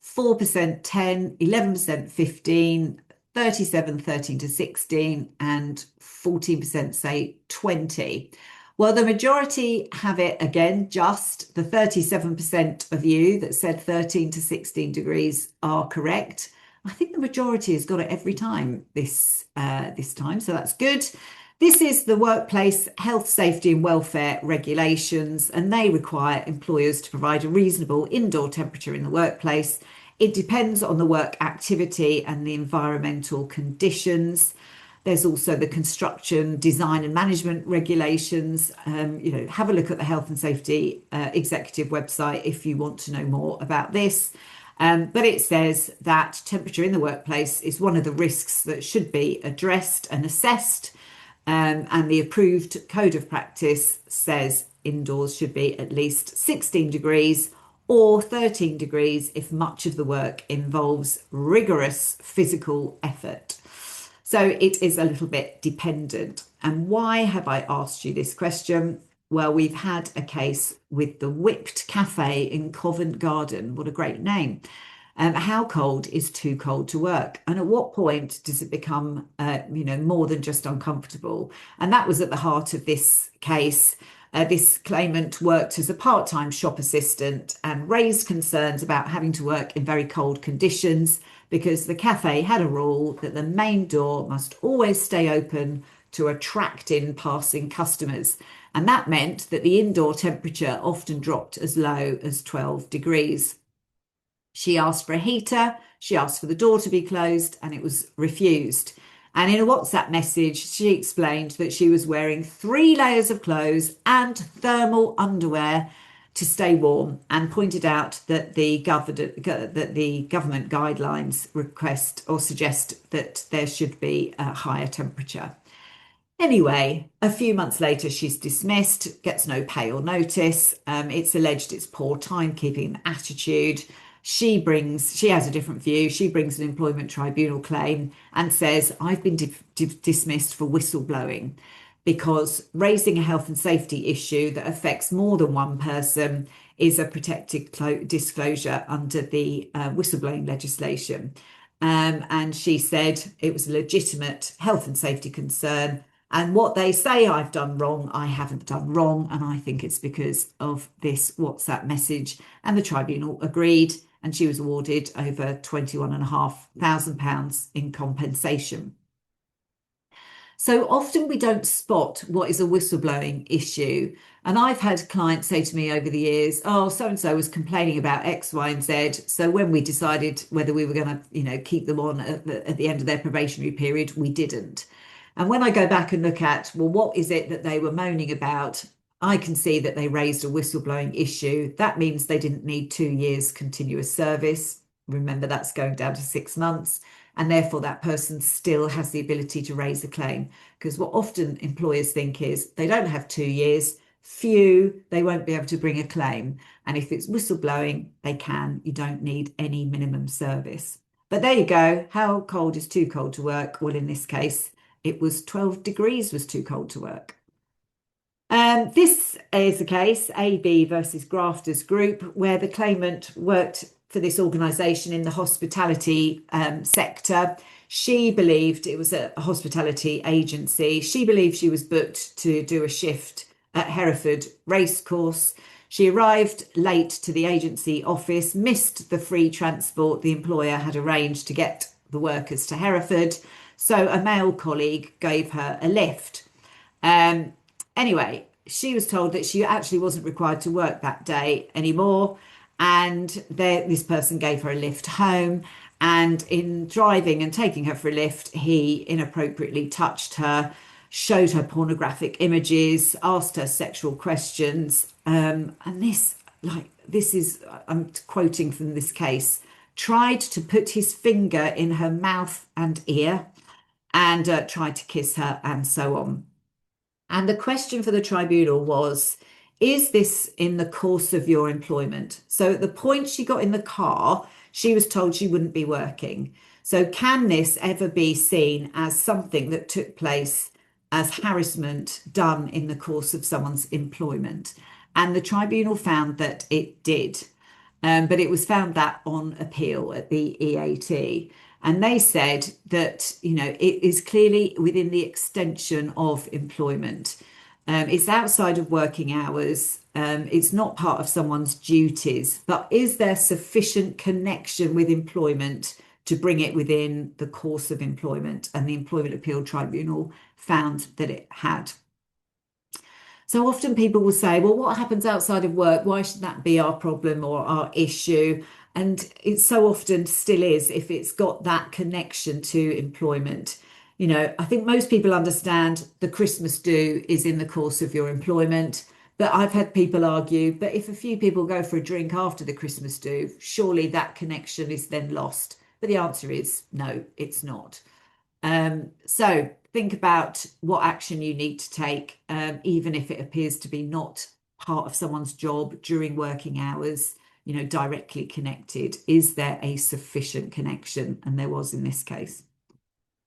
4% 10, 11% 15, 37 13 to 16, and 14% say 20. Well, the majority have it again, just the 37% of you that said 13 to 16 degrees are correct. I think the majority has got it every time this time, so that's good. This is the workplace health, safety and welfare regulations, and they require employers to provide a reasonable indoor temperature in the workplace. It depends on the work activity and the environmental conditions. There's also the construction, design and management regulations. Have a look at the Health and Safety Executive website if you want to know more about this. But it says that temperature in the workplace is one of the risks that should be addressed and assessed. And the approved code of practice says indoors should be at least 16 degrees or 13 degrees if much of the work involves rigorous physical effort. So it is a little bit dependent. And why have I asked you this question? Well, we've had a case with the Whipped Cafe in Covent Garden. What a great name. How cold is too cold to work? And at what point does it become, more than just uncomfortable? And that was at the heart of this case. This claimant worked as a part-time shop assistant and raised concerns about having to work in very cold conditions because the cafe had a rule that the main door must always stay open to attract in passing customers. And that meant that the indoor temperature often dropped as low as 12 degrees. She asked for a heater, she asked for the door to be closed, and it was refused. And in a WhatsApp message, she explained that she was wearing 3 layers of clothes and thermal underwear to stay warm, and pointed out that the government guidelines request or suggest that there should be a higher temperature. Anyway, a few months later, she's dismissed, gets no pay or notice. It's alleged it's poor timekeeping attitude. She has a different view. She brings an employment tribunal claim and says, I've been dismissed for whistleblowing because raising a health and safety issue that affects more than one person is a protected disclosure under the whistleblowing legislation. And she said it was a legitimate health and safety concern. And what they say I've done wrong, I haven't done wrong. And I think it's because of this WhatsApp message. And the tribunal agreed, and she was awarded over £21,500 in compensation. So often we don't spot what is a whistleblowing issue. And I've had clients say to me over the years, oh, so-and-so was complaining about X, Y, and Z. So when we decided whether we were going to, keep them on at the end of their probationary period, we didn't. And when I go back and look at, well, what is it that they were moaning about? I can see that they raised a whistleblowing issue. That means they didn't need 2 years continuous service. Remember, that's going down to 6 months. And therefore, that person still has the ability to raise a claim. Because what often employers think is they don't have 2 years, they won't be able to bring a claim. And if it's whistleblowing, they can. You don't need any minimum service. But there you go. How cold is too cold to work? Well, in this case, it was 12 degrees was too cold to work. This is a case, AB versus Grafters Group, where the claimant worked for this organisation in the hospitality sector. She believed it was a hospitality agency. She believed she was booked to do a shift at Hereford Racecourse. She arrived late to the agency office, missed the free transport the employer had arranged to get the workers to Hereford. So a male colleague gave her a lift. Um, anyway, she was told that she actually wasn't required to work that day anymore. And this person gave her a lift home. And in driving and taking her for a lift, he inappropriately touched her, showed her pornographic images, asked her sexual questions. And this is, I'm quoting from this case, tried to put his finger in her mouth and ear and tried to kiss her and so on. And the question for the tribunal was, is this in the course of your employment? So at the point she got in the car, she was told she wouldn't be working. So can this ever be seen as something that took place as harassment done in the course of someone's employment? And the tribunal found that it did. But it was found that on appeal at the EAT. And they said that, it is clearly within the extension of employment. It's outside of working hours. It's not part of someone's duties, but is there sufficient connection with employment to bring it within the course of employment? And the Employment Appeal Tribunal found that it had. So often people will say, well, what happens outside of work? Why should that be our problem or our issue? And it so often still is if it's got that connection to employment. I think most people understand the Christmas do is in the course of your employment. But I've had people argue, but if a few people go for a drink after the Christmas do, surely that connection is then lost. But the answer is no, it's not. So think about what action you need to take, even if it appears to be not part of someone's job during working hours, directly connected. Is there a sufficient connection? And there was in this case.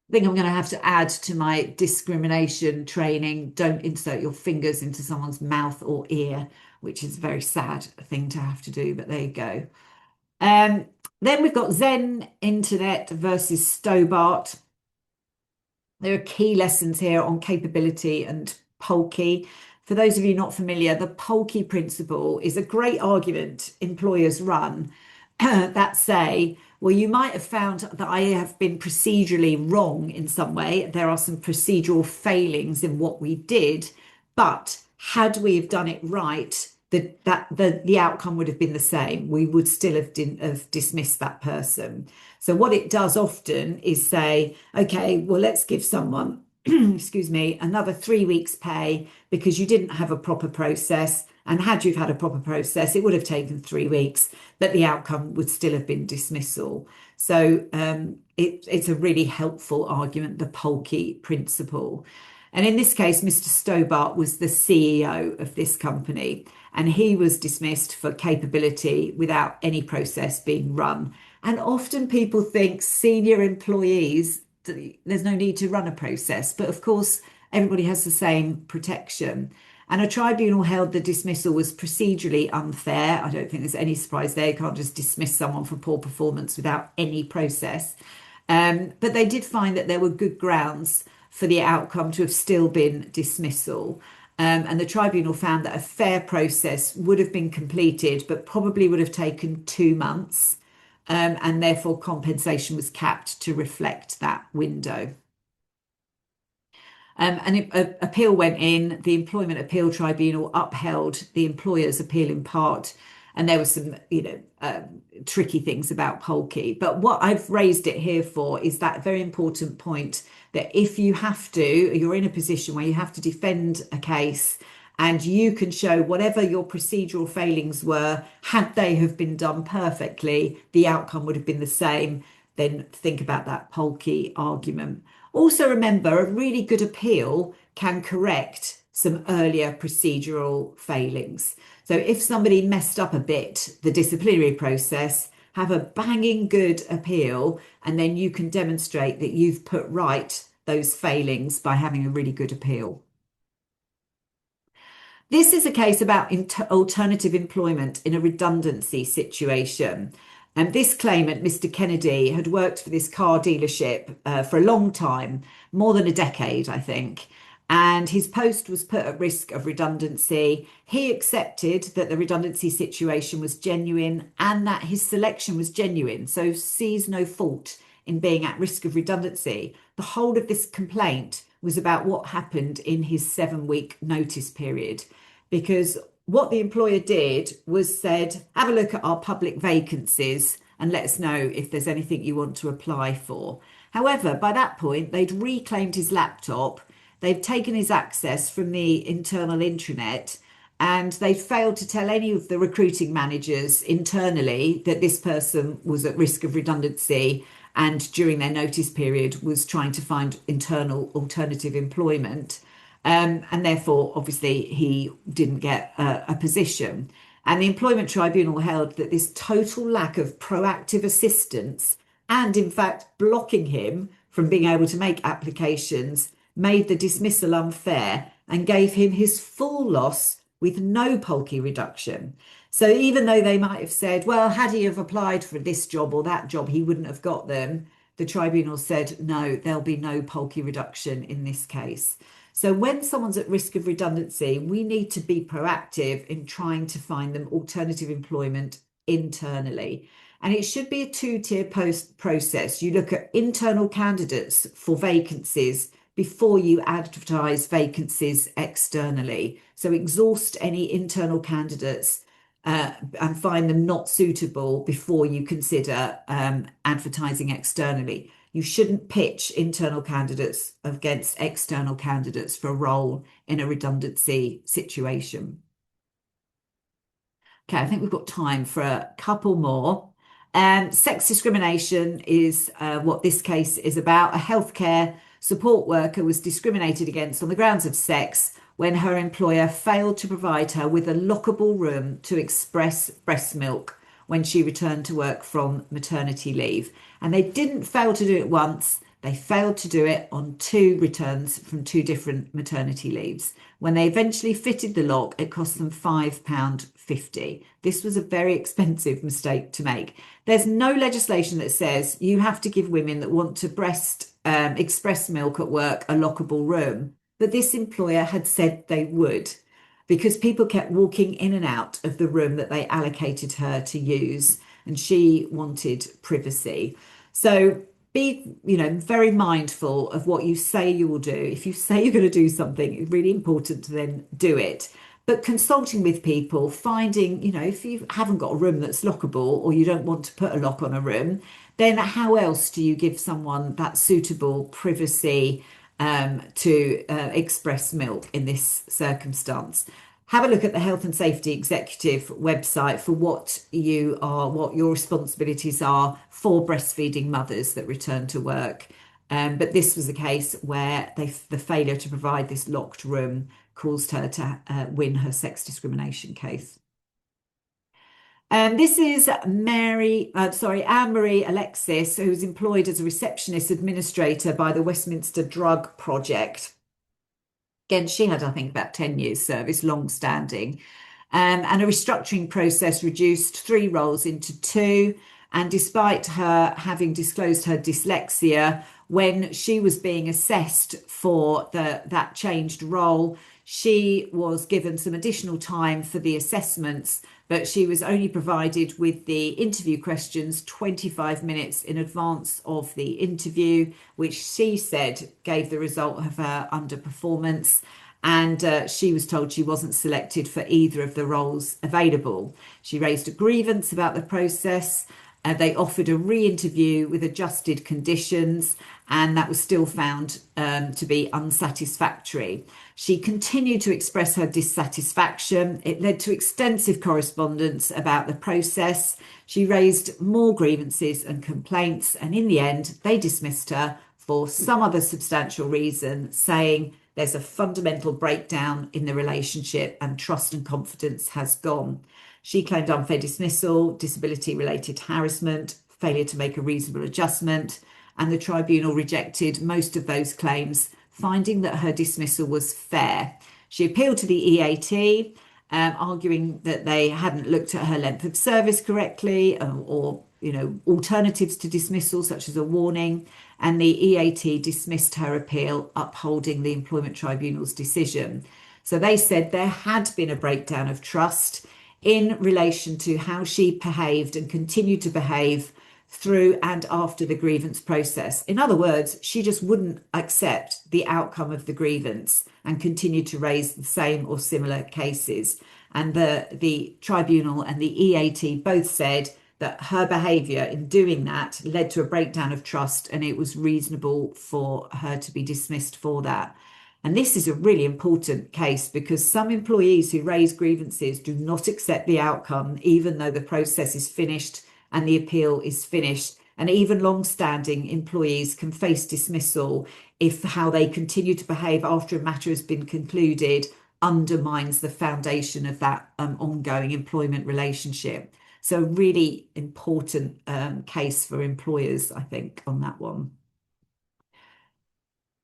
I think I'm going to have to add to my discrimination training, don't insert your fingers into someone's mouth or ear, which is a very sad thing to have to do, but there you go. Then we've got Zen Internet versus Stobart. There are key lessons here on capability and Polkey. For those of you not familiar, the Polkey principle is a great argument employers run that say, well, you might have found that I have been procedurally wrong in some way. There are some procedural failings in what we did, but had we have done it right, the outcome would have been the same. We would still have dismissed that person. So what it does often is say, okay, well, let's give someone, excuse me, another 3 weeks pay because you didn't have a proper process. And had you had a proper process, it would have taken 3 weeks, but the outcome would still have been dismissal. So it's a really helpful argument, the Polkey principle. And in this case, Mr. Stobart was the CEO of this company, and he was dismissed for capability without any process being run. And often people think senior employees, there's no need to run a process. But of course, everybody has the same protection. And a tribunal held the dismissal was procedurally unfair. I don't think there's any surprise there. You can't just dismiss someone for poor performance without any process. But they did find that there were good grounds for the outcome to have still been dismissal. And the tribunal found that a fair process would have been completed, but probably would have taken 2 months. And therefore compensation was capped to reflect that window. Appeal went in, the Employment Appeal Tribunal upheld the employer's appeal in part, and there were some, tricky things about Polkey. But what I've raised it here for is that very important point that if you're in a position where you have to defend a case and you can show whatever your procedural failings were, had they have been done perfectly, the outcome would have been the same. Then think about that Polkey argument. Also remember, a really good appeal can correct some earlier procedural failings. So if somebody messed up a bit, the disciplinary process, have a banging good appeal, and then you can demonstrate that you've put right those failings by having a really good appeal. This is a case about alternative employment in a redundancy situation. And this claimant, Mr. Kennedy, had worked for this car dealership for a long time, more than a decade, I think. And his post was put at risk of redundancy. He accepted that the redundancy situation was genuine and that his selection was genuine, so sees no fault in being at risk of redundancy. The whole of this complaint was about what happened in his 7-week notice period, because what the employer did was said, have a look at our public vacancies and let us know if there's anything you want to apply for. However, by that point, they'd reclaimed his laptop, they've taken his access from the internal intranet, and they failed to tell any of the recruiting managers internally that this person was at risk of redundancy and during their notice period was trying to find internal alternative employment. And therefore, obviously, he didn't get a position. And the Employment Tribunal held that this total lack of proactive assistance and, in fact, blocking him from being able to make applications made the dismissal unfair and gave him his full loss with no Polkey reduction. So even though they might have said, well, had he have applied for this job or that job, he wouldn't have got them, the tribunal said, no, there'll be no Polkey reduction in this case. So when someone's at risk of redundancy, we need to be proactive in trying to find them alternative employment internally. And it should be a two-tier process. You look at internal candidates for vacancies before you advertise vacancies externally. So exhaust any internal candidates and find them not suitable before you consider advertising externally. You shouldn't pitch internal candidates against external candidates for a role in a redundancy situation. Okay, I think we've got time for a couple more. Sex discrimination is what this case is about. A healthcare support worker was discriminated against on the grounds of sex when her employer failed to provide her with a lockable room to express breast milk when she returned to work from maternity leave. And they didn't fail to do it once, they failed to do it on 2 returns from 2 different maternity leaves. When they eventually fitted the lock, it cost them £5.50. This was a very expensive mistake to make. There's no legislation that says you have to give women that want to express milk at work a lockable room, but this employer had said they would, because people kept walking in and out of the room that they allocated her to use, and she wanted privacy. So be, very mindful of what you say you will do. If you say you're going to do something, it's really important to then do it. But consulting with people, finding, if you haven't got a room that's lockable or you don't want to put a lock on a room, then how else do you give someone that suitable privacy to express milk in this circumstance? Have a look at the Health and Safety Executive website for what your responsibilities are for breastfeeding mothers that return to work. But this was a case where the failure to provide this locked room caused her to win her sex discrimination case. This is Anne-Marie Alexis, who's employed as a receptionist administrator by the Westminster Drug Project. Again, she had, I think, about 10 years service, long-standing. And a restructuring process reduced 3 roles into 2. And despite her having disclosed her dyslexia, when she was being assessed for that changed role, she was given some additional time for the assessments, but she was only provided with the interview questions 25 minutes in advance of the interview, which she said gave the result of her underperformance. And she was told she wasn't selected for either of the roles available. She raised a grievance about the process. They offered a re-interview with adjusted conditions, and that was still found to be unsatisfactory. She continued to express her dissatisfaction. It led to extensive correspondence about the process. She raised more grievances and complaints, and in the end, they dismissed her for some other substantial reason, saying there's a fundamental breakdown in the relationship and trust and confidence has gone. She claimed unfair dismissal, disability-related harassment, failure to make a reasonable adjustment, and the tribunal rejected most of those claims, finding that her dismissal was fair. She appealed to the EAT, arguing that they hadn't looked at her length of service correctly, or alternatives to dismissal, such as a warning. And the EAT dismissed her appeal, upholding the Employment Tribunal's decision. So they said there had been a breakdown of trust in relation to how she behaved and continued to behave through and after the grievance process. In other words, she just wouldn't accept the outcome of the grievance and continued to raise the same or similar cases. And the tribunal and the EAT both said that her behaviour in doing that led to a breakdown of trust, and it was reasonable for her to be dismissed for that. And this is a really important case because some employees who raise grievances do not accept the outcome, even though the process is finished and the appeal is finished. And even long-standing employees can face dismissal if how they continue to behave after a matter has been concluded undermines the foundation of that ongoing employment relationship. So really important case for employers, I think, on that one.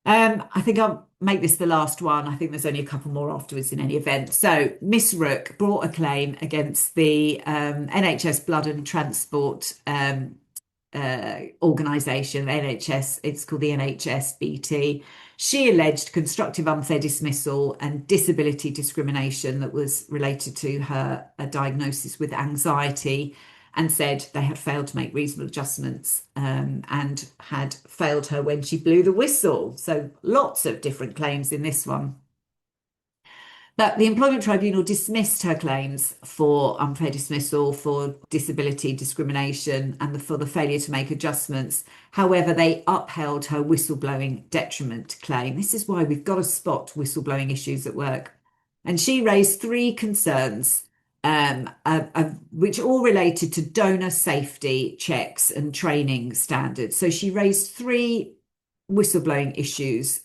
I think I'll make this the last one. I think there's only a couple more afterwards in any event. So Miss Rook brought a claim against the NHS Blood and Transport organisation, NHS, it's called the NHSBT. She alleged constructive unfair dismissal and disability discrimination that was related to her diagnosis with anxiety, and said they had failed to make reasonable adjustments and had failed her when she blew the whistle. So lots of different claims in this one. But the Employment Tribunal dismissed her claims for unfair dismissal, for disability discrimination, and for the failure to make adjustments. However, they upheld her whistleblowing detriment claim. This is why we've got to spot whistleblowing issues at work. And she raised three concerns, which all related to donor safety checks and training standards. So she raised three whistleblowing issues,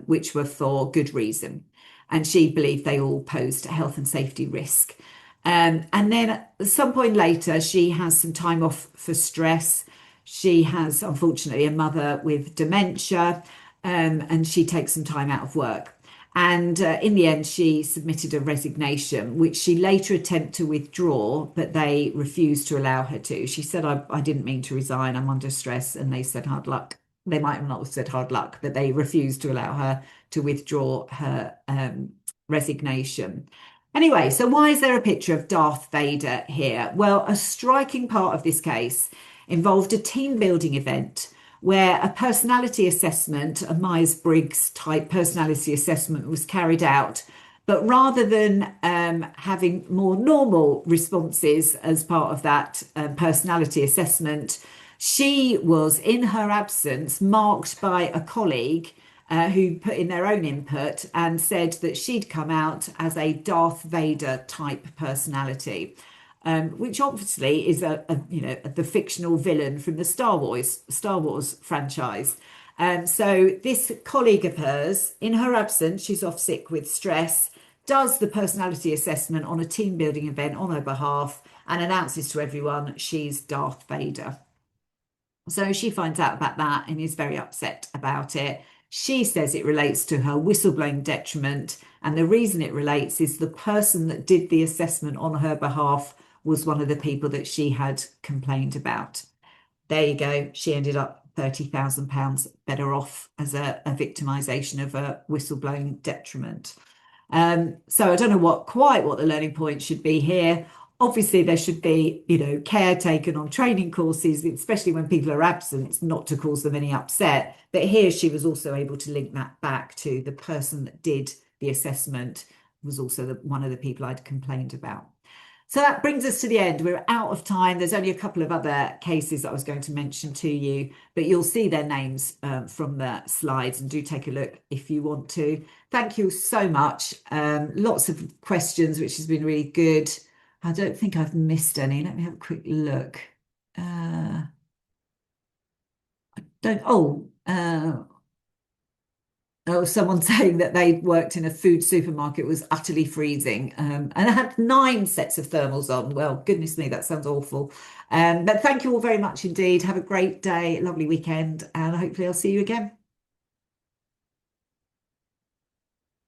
which were for good reason. And she believed they all posed a health and safety risk. And then at some point later, she has some time off for stress. She has, unfortunately, a mother with dementia, and she takes some time out of work. And in the end, she submitted a resignation, which she later attempted to withdraw, but they refused to allow her to. She said, I didn't mean to resign, I'm under stress. And they said, hard luck. They might have not said hard luck, but they refused to allow her to withdraw her resignation. Anyway, so why is there a picture of Darth Vader here? Well, a striking part of this case involved a team building event where a personality assessment, a Myers-Briggs type personality assessment, was carried out. But rather than having more normal responses as part of that personality assessment, she was, in her absence, marked by a colleague who put in their own input and said that she'd come out as a Darth Vader type personality, which obviously is the fictional villain from the Star Wars franchise. So this colleague of hers, in her absence, she's off sick with stress, does the personality assessment on a team building event on her behalf and announces to everyone she's Darth Vader. So she finds out about that and is very upset about it. She says it relates to her whistleblowing detriment. And the reason it relates is the person that did the assessment on her behalf was one of the people that she had complained about. There you go. She ended up £30,000 better off as a victimisation of a whistleblowing detriment. So I don't know quite what the learning point should be here. Obviously, there should be, care taken on training courses, especially when people are absent, not to cause them any upset. But here she was also able to link that back to the person that did the assessment was also one of the people I'd complained about. So that brings us to the end. We're out of time. There's only a couple of other cases that I was going to mention to you, but you'll see their names from the slides, and do take a look if you want to. Thank you so much. Lots of questions, which has been really good. I don't think I've missed any. Let me have a quick look. Someone saying that they worked in a food supermarket, was utterly freezing, and I had 9 sets of thermals on. Well, goodness me, that sounds awful. But thank you all very much indeed. Have a great day, lovely weekend, and hopefully I'll see you again.